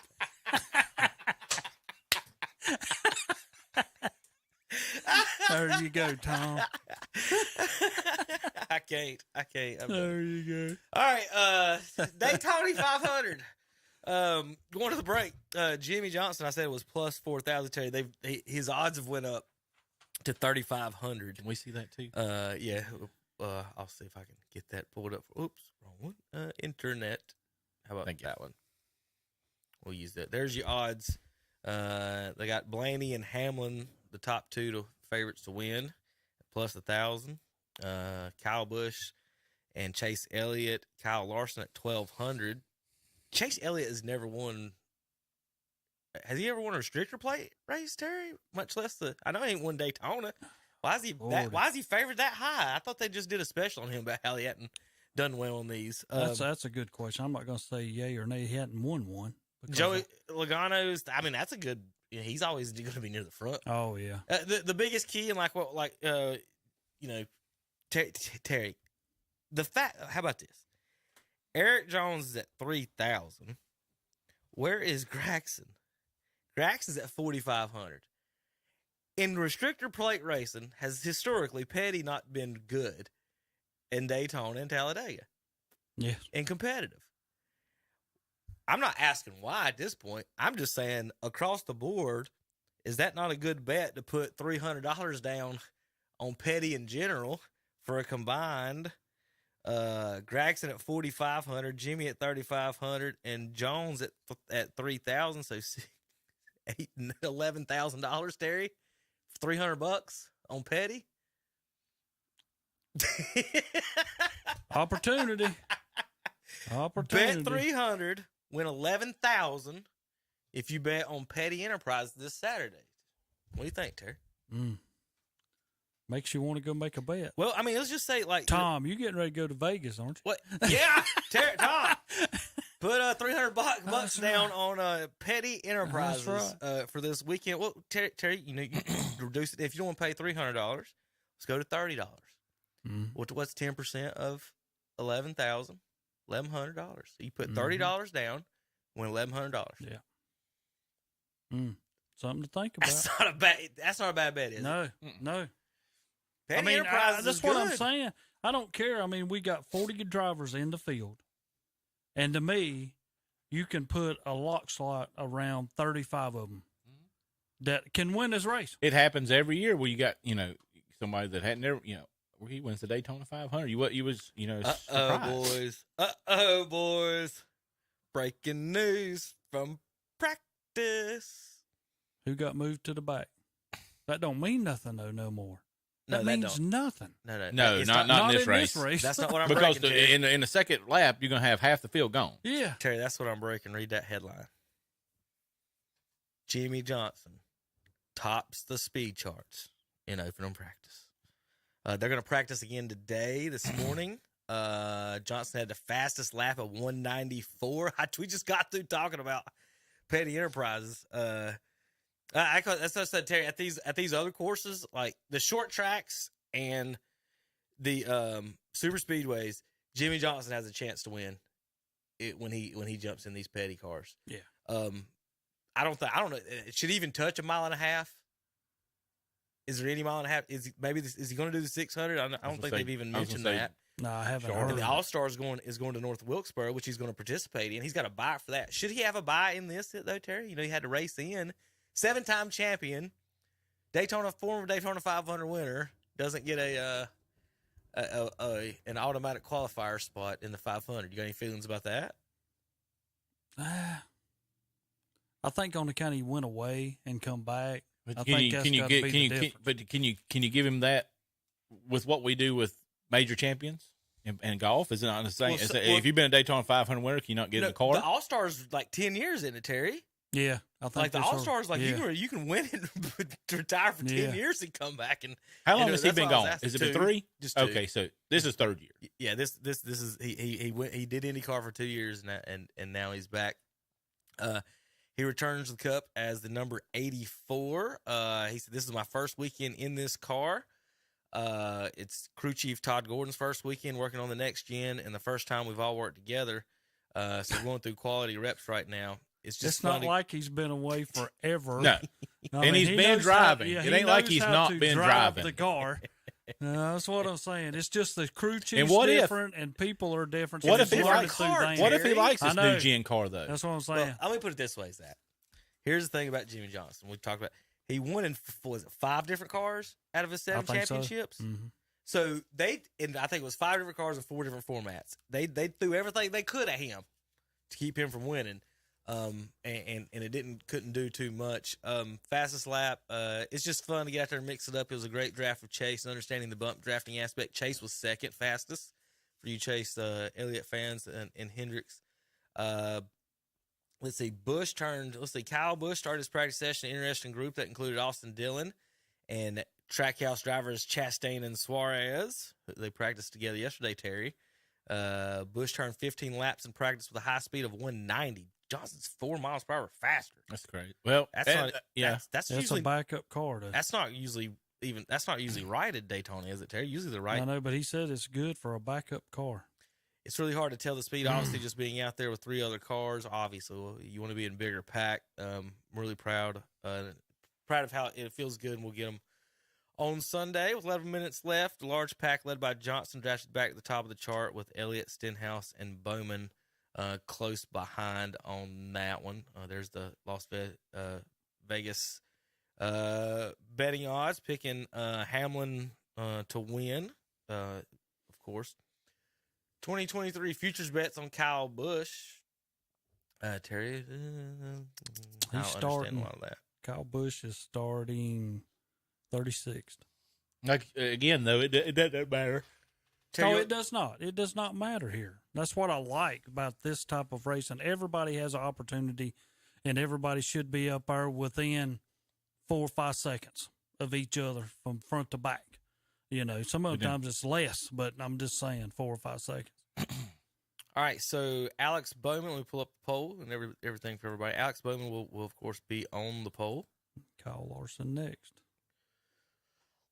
There you go, Tom. I can't. I'm There you go. All right, Daytona 500. Going to the break. Jimmy Johnson, I said, was plus 4,000. Terry, his odds have went up to 3,500. Can we see that too? Yeah. I'll see if I can get that pulled up. Oops, wrong one. Internet. How about that one? We'll use that. There's your odds. They got Blaney and Hamlin the top two favorites to win, plus 1,000. Kyle Busch and Chase Elliott. Kyle Larson at 1,200. Chase Elliott has never won. Has he ever won a restrictor plate race, Terry? Much less I know he ain't won Daytona. Why is he favored that high? I thought they just did a special on him about how he hadn't done well on these. That's a good question. I'm not going to say yay or nay. He hadn't won one. Joey Logano's. I mean, that's a good. He's always going to be near the front. Oh yeah. The biggest key and Terry. The fact. How about this? Eric Jones is at 3,000. Where is Graxon? Graxon's at 4,500. In restrictor plate racing, has historically Petty not been good in Daytona and Talladega? Yes. And competitive. I'm not asking why at this point. I'm just saying across the board, is that not a good bet to put $300 down on Petty in general for a combined Graxon at 4,500, Jimmy at 3,500, and Jones at 3,000? So $11,000, Terry. $300 on Petty. Opportunity. Bet 300, win 11,000 if you bet on Petty Enterprise this Saturday. What do you think, Terry? Makes you want to go make a bet. Well, I mean, let's just say Tom, you're getting ready to go to Vegas, aren't you? What? Yeah, Tom. Put $300 down on Petty Enterprises for this weekend. Well, Terry, you reduce it. If you don't want to pay $300, let's go to $30. What's 10% of $11,000? $1,100. So you put $30 down, win $1,100. Yeah. Something to think about. That's not a bad bet, is it? No. Petty Enterprises that's is what good. I'm saying. I don't care. I mean, we got 40 drivers in the field. And to me, you can put a lock slot around 35 of them that can win this race. It happens every year where you got, somebody that hadn't never, where he wins the Daytona 500. You was, surprised. Boys. Breaking news from practice. Who got moved to the back? That don't mean nothing, though, no more. That No, means nothing. No, not in this race. That's not what I'm because breaking. in the second lap, you're going to have half the field gone. Yeah. Terry, that's what I'm breaking. Read that headline. Jimmy Johnson tops the speed charts in opening practice. They're going to practice again today, this morning. Johnson had the fastest lap of 194. We just got through talking about Petty Enterprises. That's what I said, Terry. At these other courses, like the short tracks and the super speedways, Jimmy Johnson has a chance to win it when he jumps in these Petty cars. Yeah. I don't know. It should even touch a mile and a half. Is there any mile and a half? Is he going to do the 600? I don't think they've even mentioned that. No, I haven't And heard. the All-Star is going to North Wilkesboro, which he's going to participate in. He's got a bye for that. Should he have a bye in this though, Terry? He had to race in. 7-time champion, former Daytona 500 winner, doesn't get an automatic qualifier spot in the 500. You got any feelings about that? I think on account he went away and come back. But can you give him that with what we do with major champions and golf? Is it not the same? If you've been a Daytona 500 winner, can you not get in the car? The All-Star's like 10 years in it, Terry. Yeah, I think like the All-Stars, you can win it, retire for 10 years and come back. And how long has he been gone? Has it been 3? Just 2. Okay, so this is third year. Yeah, this is he did IndyCar for 2 years and now he's back. He returns the cup as the number 84. He said, "This is my first weekend in this car. It's crew chief Todd Gordon's first weekend working on the next gen, and the first time we've all worked together. So we're going through quality reps right now. It's not like he's been away forever. No, and he's been driving. It ain't like he's not been driving the car. No, that's what I'm saying. It's just the crew chief's and what different, and people are different. What if he likes this new gen car though? That's what I'm saying. Well, let me put it this way: here's the thing about Jimmy Johnson. We talked about he won in 5 different cars out of his 7 championships. So. Mm-hmm. So I think it was 5 different cars in 4 different formats. They threw everything they could at him to keep him from winning. and it couldn't do too much. Fastest lap, it's just fun to get out there and mix it up. It was a great draft of Chase, and understanding the bump drafting aspect. Chase was second fastest for you Chase Elliott fans and Hendricks. Kyle Busch started his practice session. An interesting group that included Austin Dillon and Trackhouse drivers Chastain and Suarez. They practiced together yesterday, Terry. Busch turned 15 laps in practice with a high speed of 190. Johnson's 4 miles per hour faster. That's great. Well, that's usually a backup car. That's not usually right at Daytona, is it, Terry? Usually the right. I know, but he said it's good for a backup car. It's really hard to tell the speed, obviously, just being out there with 3 other cars. Obviously, you want to be in a bigger pack. I'm really proud of how it feels good, and we'll get them on Sunday with 11 minutes left. The large pack led by Johnson drafted back at the top of the chart with Elliott, Stenhouse, and Bowman close behind on that one. There's the Las Vegas betting odds, picking Hamlin to win, of course. 2023 futures bets on Kyle Busch. Terry, he's starting a lot of that. Kyle Busch is starting 36th. Like again, though, it doesn't matter. No, it does not. It does not matter here. That's what I like about this type of racing. Everybody has an opportunity, and everybody should be up there within 4 or 5 seconds of each other from front to back. You know, sometimes it's less, but I'm just saying 4 or 5 seconds. All right, so Alex Bowman, we pull up the poll and everything for everybody. Alex Bowman will of course, be on the poll. Kyle Larson next.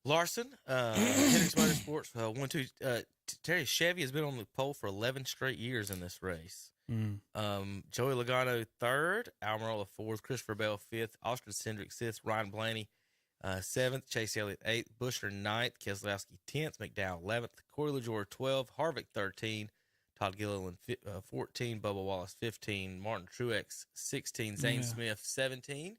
Larson, Hendricks Motorsports, 1-2. Terry, Chevy has been on the pole for 11 straight years in this race. Joey Logano 3rd, Almirola 4th, Christopher Bell 5th, Austin Cindric 6th, Ryan Blaney 7th, Chase Elliott 8th, Buescher 9th, Keselowski 10th, McDowell 11th, Corey LaJoie 12th, Harvick 13th, Todd Gilliland 14th, Bubba Wallace 15th, Martin Truex 16th, Zane Smith 17th,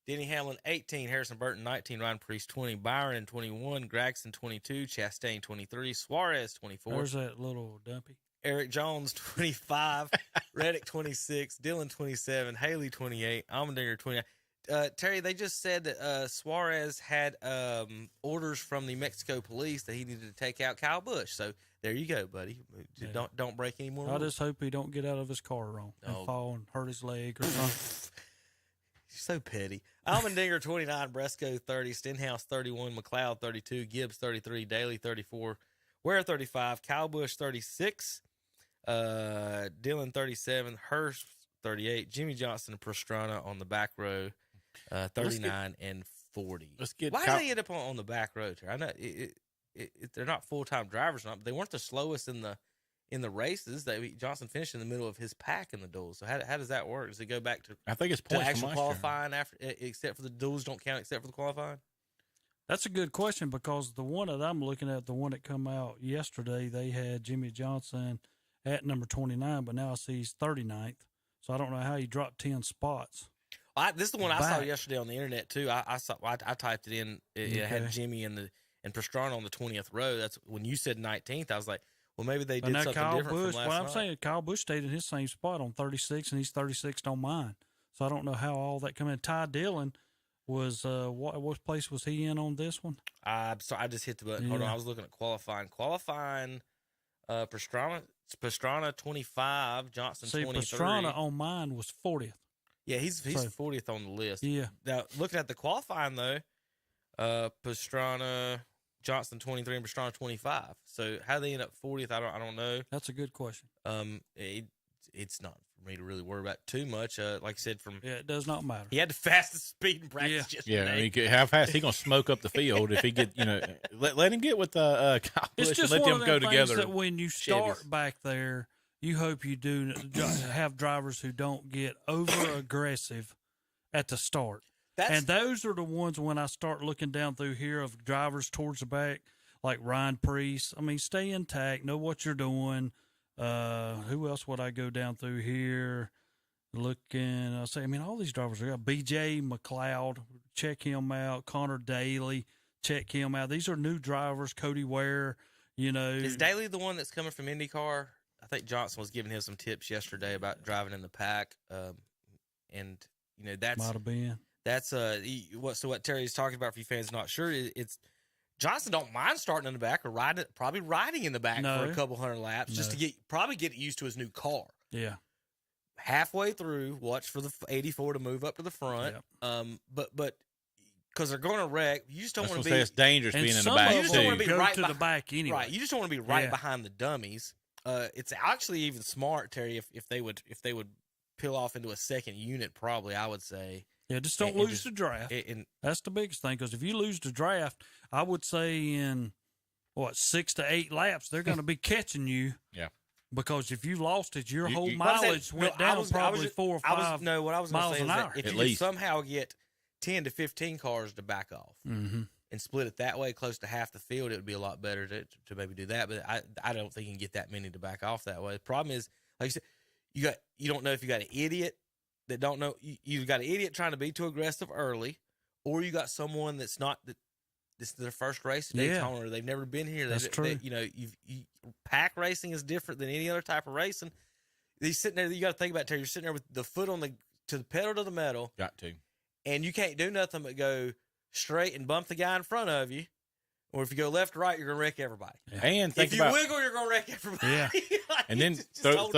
Denny Hamlin 18th, Harrison Burton 19th, Ryan Preece 20, Byron 21, Gragson 22, Chastain 23, Suarez 24. Where's that little dumpy? Eric Jones 25, Reddick 26, Dillon 27, Haley 28, Allmendinger 29. Terry, they just said that Suarez had orders from the Mexico police that he needed to take out Kyle Busch. So there you go, buddy. Don't break any more rules. I just hope he don't get out of his car wrong and fall and hurt his leg or something. So petty. Allmendinger 29, Bresco 30, Stenhouse 31, McLeod 32, Gibbs 33, Daly 34, Ware 35, Kyle Busch 36, Dillon 37, Hurst 38, Jimmy Johnson and Pastrana on the back row 39 and 40. Why did they end up on the back row? I know they're not full-time drivers, but they weren't the slowest in the races. Johnson finished in the middle of his pack in the duels. So how does that work? Does it go back to? I think it's points to actual from qualifying after, except for the duels don't count except for the qualifying. That's a good question because the one that I'm looking at, the one that come out yesterday, they had Jimmy Johnson at number 29, but now I see he's 39th. So I don't know how he dropped 10 spots. This is the one I saw yesterday on the internet too. I typed it in. It had Jimmy and Pastrana on the 20th row. That's when you said 19th. I was like, well, maybe they did something different from last night. Well, I'm saying Kyle Busch stayed in his same spot on 36, and he's 36th on mine. So I don't know how all that come in. Ty Dillon was what place was he in on this one? I'm sorry, I just hit the button. Yeah. Hold on, I was looking at qualifying. Pastrana 25, Johnson 23. See, Pastrana on mine was 40th. Yeah, he's 40th on the list. Yeah. Now, looking at the qualifying, though, Pastrana, Johnson 23, and Pastrana 25. So how they end up 40th, I don't know. That's a good question. It's not for me to really worry about too much. Like I said, it does not matter. He had the fastest speed in practice yesterday. Yeah, I mean, how fast he gonna smoke up the field if he get let him get with Kyle Busch and let them go together. That when you start back there, you hope you do have drivers who don't get over aggressive at the start. And those are the ones when I start looking down through here of drivers towards the back, like Ryan Preece. I mean, stay intact, know what you're doing. Who else would I go down through here? Looking, all these drivers are BJ McLeod, check him out. Connor Daly, check him out. These are new drivers. Cody Ware, Is Daly the one that's coming from IndyCar? I think Johnson was giving him some tips yesterday about driving in the pack. that's Might have been. That's what Terry's talking about. For you fans not sure, it's Johnson don't mind starting in the back or probably riding in the back for a couple hundred laps just to get used to his new car. Yeah. Halfway through, watch for the 84 to move up to the front. Yep. But because they're going to wreck, you just don't want to be. It's dangerous being in the back. You just don't want to be right to the back anyway. Right. You just don't want to be right behind the dummies. It's actually even smart, Terry, if they would peel off into a second unit, probably I would say. Yeah, just don't lose the draft. That's the biggest thing, because if you lose the draft, I would say in, 6 to 8 laps, they're going to be catching you. Yeah. Because if you lost it, your whole mileage went down probably 4 or 5 what I was miles say an is hour. That if you could somehow get 10 to 15 cars to back off and split it that way, close to half the field, it would be a lot better to maybe do that. But I don't think you can get that many to back off that way. The problem is, like you said, you don't know if you got an idiot that don't know. You got an idiot trying to be too aggressive early, or you got someone that's not that. This is their first race at Daytona. Or they've never been here. That's true. Pack racing is different than any other type of racing. He's sitting there. You got to think about it, Terry. You're sitting there with the foot to the pedal to the metal. Got to. And you can't do nothing but go straight and bump the guy in front of you. Or if you go left or right, you're going to wreck everybody. Yeah. And if you wiggle, you're going to wreck everybody. Yeah. And then throw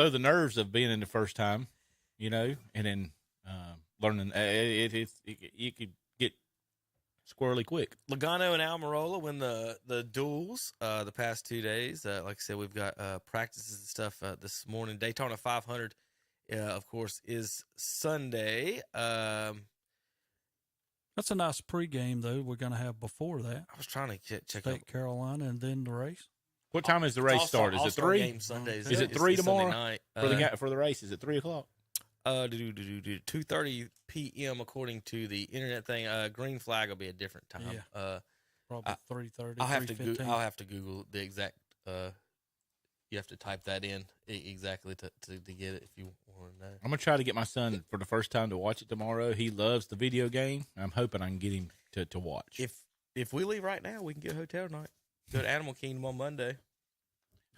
the nerves of being in the first time, and then learning. You could get squirrely quick. Logano and Almirola win the duels the past 2 days. Like I said, we've got practices and stuff this morning. Daytona 500, of course, is Sunday. That's a nice pregame, though, we're going to have before that. I was trying to check State Carolina and then the race. What time is the race start? Is it 3? Game Sundays. Is it 3 tomorrow? Night. For the race, is it 3 o'clock? 2:30 p.m. according to the internet thing. Green flag will be a different time. Yeah. Probably 3:30. I'll have to Google the exact. You have to type that in exactly to get it if you want to know. I'm gonna try to get my son for the first time to watch it tomorrow. He loves the video game. I'm hoping I can get him to watch. If we leave right now, we can get a hotel night. Go to Animal Kingdom on Monday.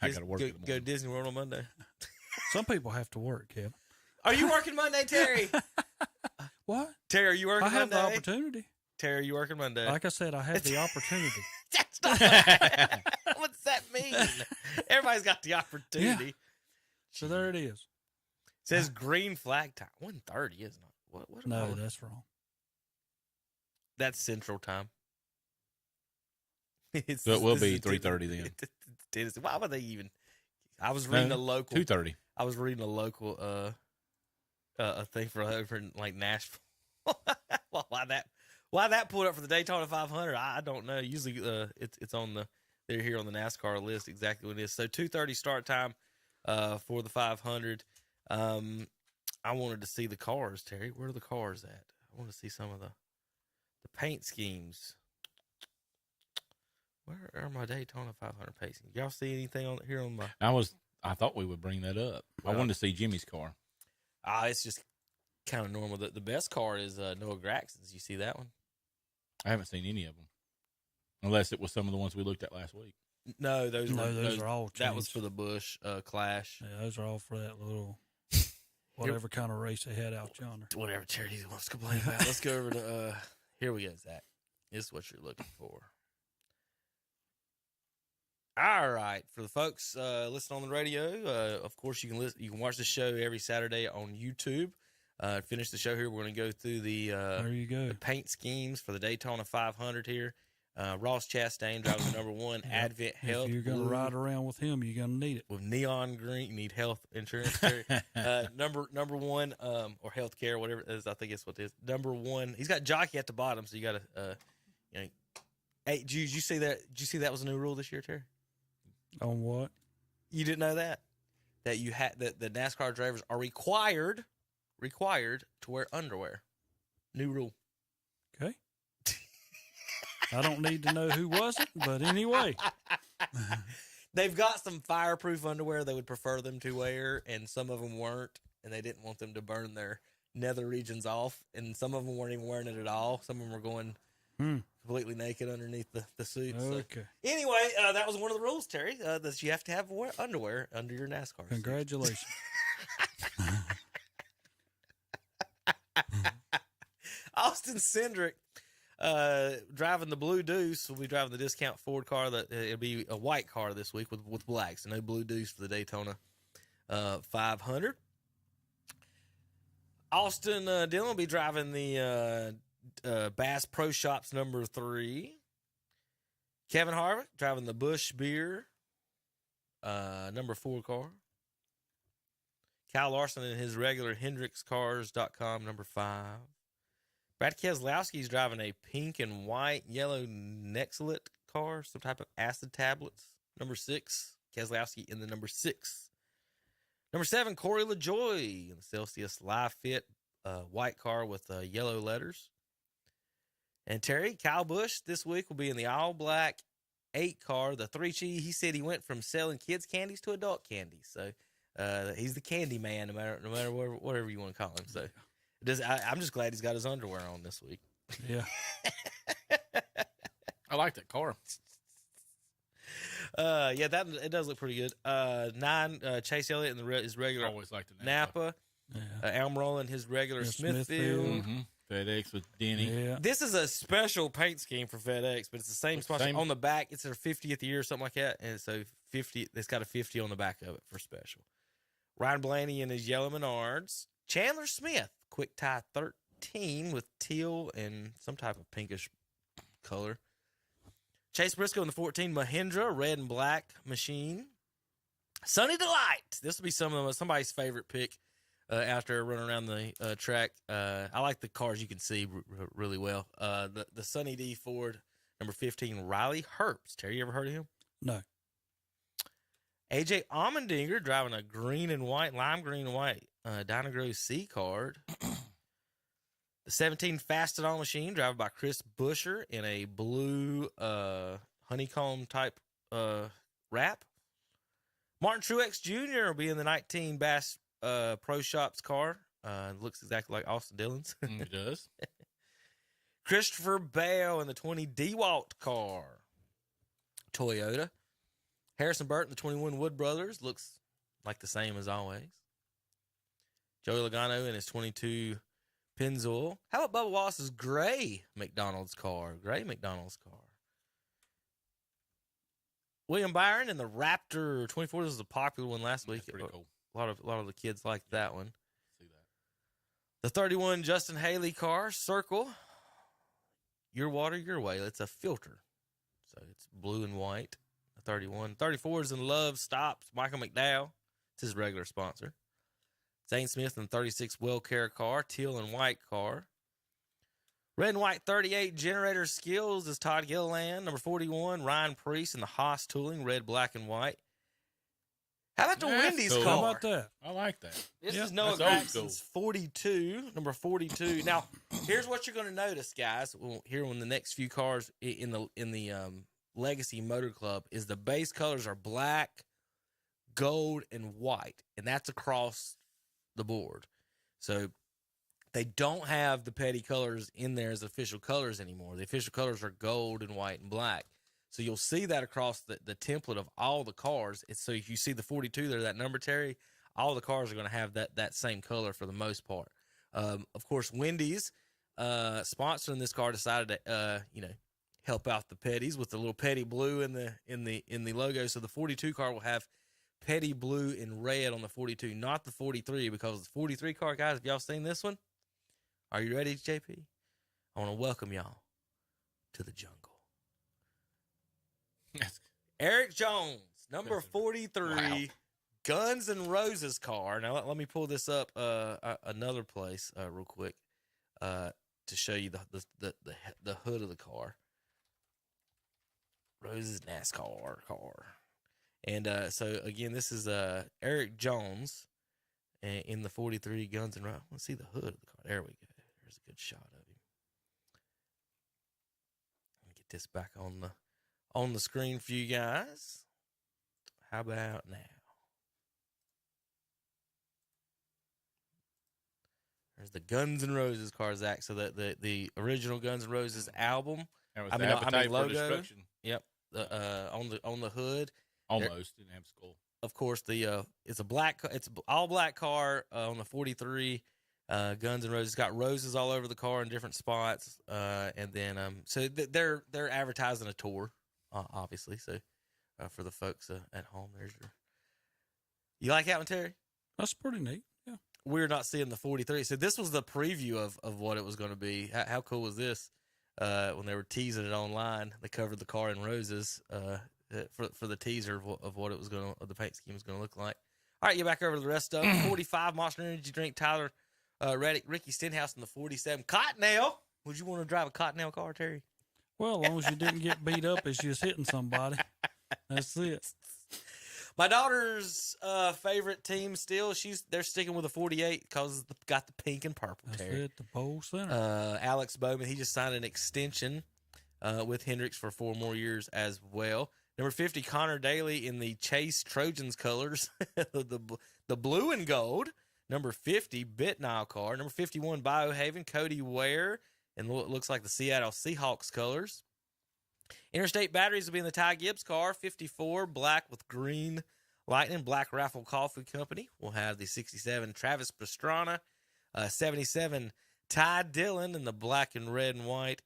I got to work. Go to Disney World on Monday. Some people have to work, Kevin. Are you working Monday, Terry? What? Terry, are you working Monday? I have the opportunity. Terry, are you working Monday? Like I said, I have the opportunity. That's not what does that mean? Everybody's got the opportunity. Yeah. So there it is. It says green flag time. 1:30, isn't it? What no, that's wrong. That's Central Time. So it will be 3:30 then. Tennessee. Why would they even? I was reading a local 2:30. I was reading a local a thing for over in like Nashville. Well, why that pulled up for the Daytona 500? I don't know. Usually it's on they're here on the NASCAR list exactly what it is. So 2:30 start time for the 500. I wanted to see the cars, Terry. Where are the cars at? I want to see some of the paint schemes. Where are my Daytona 500 paint schemes? Y'all see anything on here on my? I thought we would bring that up. I wanted to see Jimmy's car. It's just kind of normal. The best car is Noah Graxon's. You see that one? I haven't seen any of them, unless it was some of the ones we looked at last week. No, those are all changed. That was for the Busch Clash. Yeah, those are all for that little whatever kind of race they had out yonder. Whatever Charity wants to complain about. Let's go over to here we go, Zach. This is what you're looking for. All right, for the folks listening on the radio, of course you can watch the show every Saturday on YouTube. Finish the show here. We're going to go through there you go. the paint schemes for the Daytona 500 here. Ross Chastain driving the number 1 Advent Health. If you're going to ride around with him, you're going to need it. With neon green, you need health insurance. Number 1 or health care, whatever it is. I think it's what it is. Number 1. He's got jockey at the bottom, so you got to. Hey, did you see that? Did you see that was a new rule this year, Terry? On what? You didn't know that you had that the NASCAR drivers are required to wear underwear. New rule. Okay. I don't need to know who wasn't, but anyway. They've got some fireproof underwear they would prefer them to wear, and some of them weren't, and they didn't want them to burn their nether regions off, and some of them weren't even wearing it at all. Some of them were going completely naked underneath the suits. Okay. So, anyway, that was one of the rules, Terry, that you have to have underwear under your NASCAR. Congratulations. Austin Cindric, driving the Blue Deuce, will be driving the discount Ford car. It'll be a white car this week with black, so no Blue Deuce for the Daytona 500. Austin Dillon will be driving the Bass Pro Shops number 3. Kevin Harvick driving the Busch Beer number 4 car. Kyle Larson in his regular HendricksCars.com number 5. Brad Keselowski is driving a pink and white yellow Nextlet car, some type of acid tablets, number 6. Keselowski in the number 6. Number 7, Corey LaJoie in the Celsius Live Fit white car with yellow letters. And Terry, Kyle Busch this week will be in the all-black 8 car, the 3G. He said he went from selling kids' candies to adult candies. So he's the candy man, no matter whatever you want to call him. So I'm just glad he's got his underwear on this week. Yeah. I like that car. Yeah, it does look pretty good. 9, Chase Elliott in his regular Always liked the Napa. Yeah. Almirola in his regular Smithfield. Mm-hmm. FedEx with Denny. Yeah. This is a special paint scheme for FedEx, but it's the same sponsor. On the back, it's their 50th year or something like that. And so 50, it's got a 50 on the back of it for special. Ryan Blaney in his yellow Menards. Chandler Smith, quick tie 13 with teal and some type of pinkish color. Chase Briscoe in the 14 Mahindra, red and black machine. Sunny Delight. This will be somebody's favorite pick after running around the track. I like the cars you can see really well. The Sunny D Ford, number 15, Riley Herbst. Terry, you ever heard of him? No. AJ Allmendinger driving a green and white, lime green and white Dynagrow C card. The 17 Fastenal machine, driven by Chris Buescher in a blue honeycomb type wrap. Martin Truex Jr. will be in the 19 Bass Pro Shops car. Looks exactly like Austin Dillon's. It does. Christopher Bale in the 20 DeWalt car. Toyota. Harrison Burton, the 21 Wood Brothers, looks like the same as always. Joey Logano in his 22 Pennzoil. How about Bubba Wallace's gray McDonald's car? William Byron in the Raptor 24. This was a popular one last week. Pretty cool. A lot of the kids liked that one. See that. The 31 Justin Haley car, Circle. Your water, your way. It's a filter. So it's blue and white. The 31. 34 is in Love Stops. Michael McDowell. It's his regular sponsor. Zane Smith in the 36 WellCare car, teal and white car. Red and white 38 Generator Skills is Todd Gilliland. Number 41, Ryan Preece in the Haas Tooling, red, black, and white. How about the Wendy's cool. car? How about that? I like that. This is Noah Gragson's 42, number 42. Now, here's what you're going to notice, guys. Here in the next few cars in the Legacy Motor Club is the base colors are black, gold, and white, and that's across the board. So they don't have the petty colors in there as official colors anymore. The official colors are gold and white and black. So you'll see that across the template of all the cars. So if you see the 42 there, that number, Terry, all the cars are going to have that same color for the most part. Of course, Wendy's sponsoring this car decided to help out the petties with the little petty blue in the logo. So the 42 car will have petty blue and red on the 42, not the 43, because the 43 car, guys, have y'all seen this one? Are you ready, JP? I want to welcome y'all to the jungle. Eric Jones, number 43, wow. Guns N' Roses car. Now, let me pull this up another place real quick to show you the hood of the car. Roses NASCAR car. And so, again, this is Eric Jones in the 43 Guns N' Roses. Let's see the hood of the car. There we go. There's a good shot of him. Let me get this back on the screen for you guys. How about now? There's the Guns N' Roses car, Zach. So the original Guns N' Roses album. I mean logo. Yep. On the hood. Almost didn't have skull. Of course, it's all black car on the 43. Guns N' Roses. Got roses all over the car in different spots. And then so they're advertising a tour, obviously. So for the folks at home, there's your. You like that one, Terry? That's pretty neat. Yeah. We're not seeing the 43. So this was the preview of what it was going to be. How cool was this? When they were teasing it online, they covered the car in roses for the teaser of what it was going to, the paint scheme was going to look like. All right, get back over to the rest of them. 45 Monster Energy drink. Tyler Reddick, Ricky Stenhouse in the 47. Cottonelle. Would you want to drive a Cottonelle car, Terry? Well, as long as you didn't get beat up as you was hitting somebody, that's it. My daughter's favorite team still, they're sticking with a 48 because it's got the pink and purple. That's Terry. it, the pole center. Alex Bowman, he just signed an extension with Hendricks for 4 more years as well. Number 50, Connor Daly in the Chase Trojans colors, the blue and gold. Number 50, Bitnile car. Number 51, Biohaven, Cody Ware, and what looks like the Seattle Seahawks colors. Interstate Batteries will be in the Ty Gibbs car. 54, black with green lightning. Black Raffle Coffee Company. We'll have the 67, Travis Pastrana. 77, Ty Dillon in the black and red and white.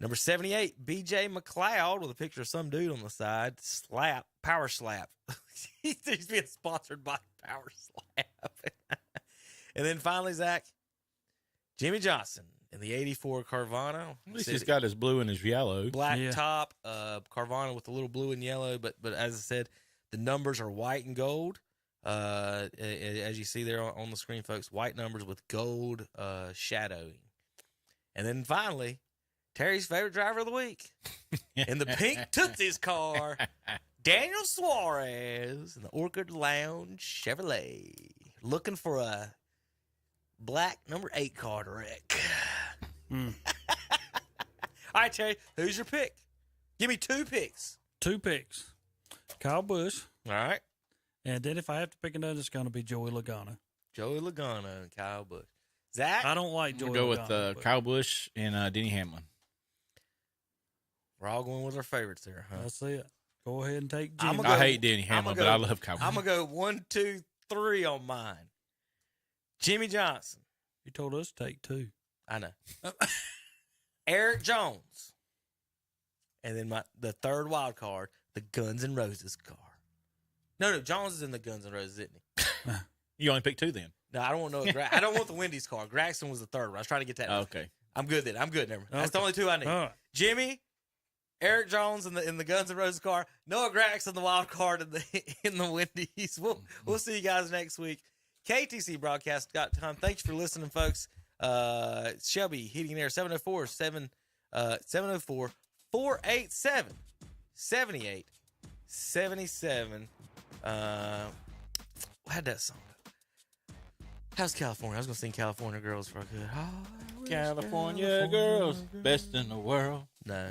Number 78, BJ McLeod with a picture of some dude on the side. Power Slap. He's being sponsored by Power Slap. And then finally, Zach, Jimmy Johnson in the 84 Carvana. At least he's got his blue and his yellow. Black top, Carvana with a little blue and yellow. But as I said, the numbers are white and gold. As you see there on the screen, folks, white numbers with gold shadowing. And then finally, Terry's favorite driver of the week in the pink Tootsie's car, Daniel Suarez in the Orchard Lounge Chevrolet, looking for a black number 8 car to wreck. All right, Terry, who's your pick? Give me 2 picks. 2 picks. Kyle Busch. All right. And then if I have to pick another, it's going to be Joey Logano. Joey Logano and Kyle Busch. Zach? I don't like Joey We'll go Logano, with Kyle Busch and Denny Hamlin. We're all going with our favorites there, huh? That's it. Go ahead and take Jimmy. I hate Denny Hamlin, but I love Kyle Busch. I'm going to go 1, 2, 3 on mine. Jimmy Johnson. You told us to take 2. I know. Eric Jones. And then the third wild card, the Guns N' Roses car. No, Jones is in the Guns N' Roses, isn't he? You only picked 2 then. No, I don't want I don't want the Wendy's car. Gregson was the third one. I was trying to get that. Okay. I'm good then. Never mind. That's the only 2 I need. All right. Jimmy, Eric Jones in the Guns N' Roses car, Noah Gregson the wild card in the Wendy's. We'll see you guys next week. KTCBroadcast.com. Thanks for listening, folks. Shelby Heating and Air 704-487-7877. How'd that song go? How's California? I was gonna sing California Girls for a good. California girls, best in the world. No,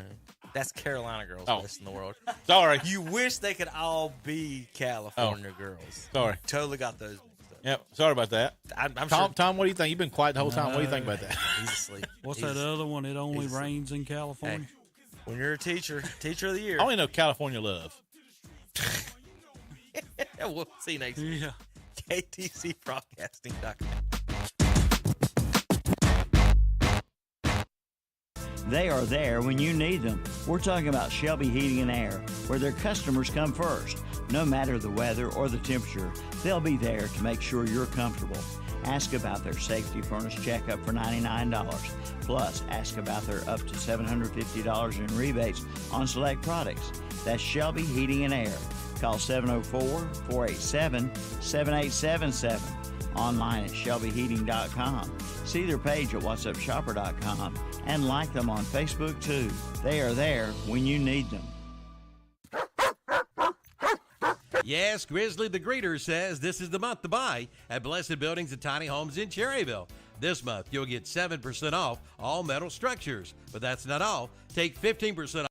that's Carolina Girls, best in the world. Sorry. You wish they could all be California Girls. Sorry. Totally got those. Yep. Sorry about that. I'm Tom, sure. Tom, what do you think? You've been quiet the whole time. What do you think about that? He's asleep. What's that other one? It only rains in California. Hey, when you're a teacher of the year. I only know California Love. We'll see you next week. Yeah. KTCBroadcasting.com. They are there when you need them. We're talking about Shelby Heating and Air, where their customers come first. No matter the weather or the temperature, they'll be there to make sure you're comfortable. Ask about their safety furnace checkup for $99. Plus, ask about their up to $750 in rebates on select products. That's Shelby Heating and Air. Call 704-487-7877. Online at shelbyheating.com. See their page at whatsupshopper.com and like them on Facebook too. They are there when you need them. Yes, Grizzly the Greeter says this is the month to buy at Blessed Buildings and Tiny Homes in Cherryville. This month, you'll get 7% off all metal structures. But that's not all. Take 15% off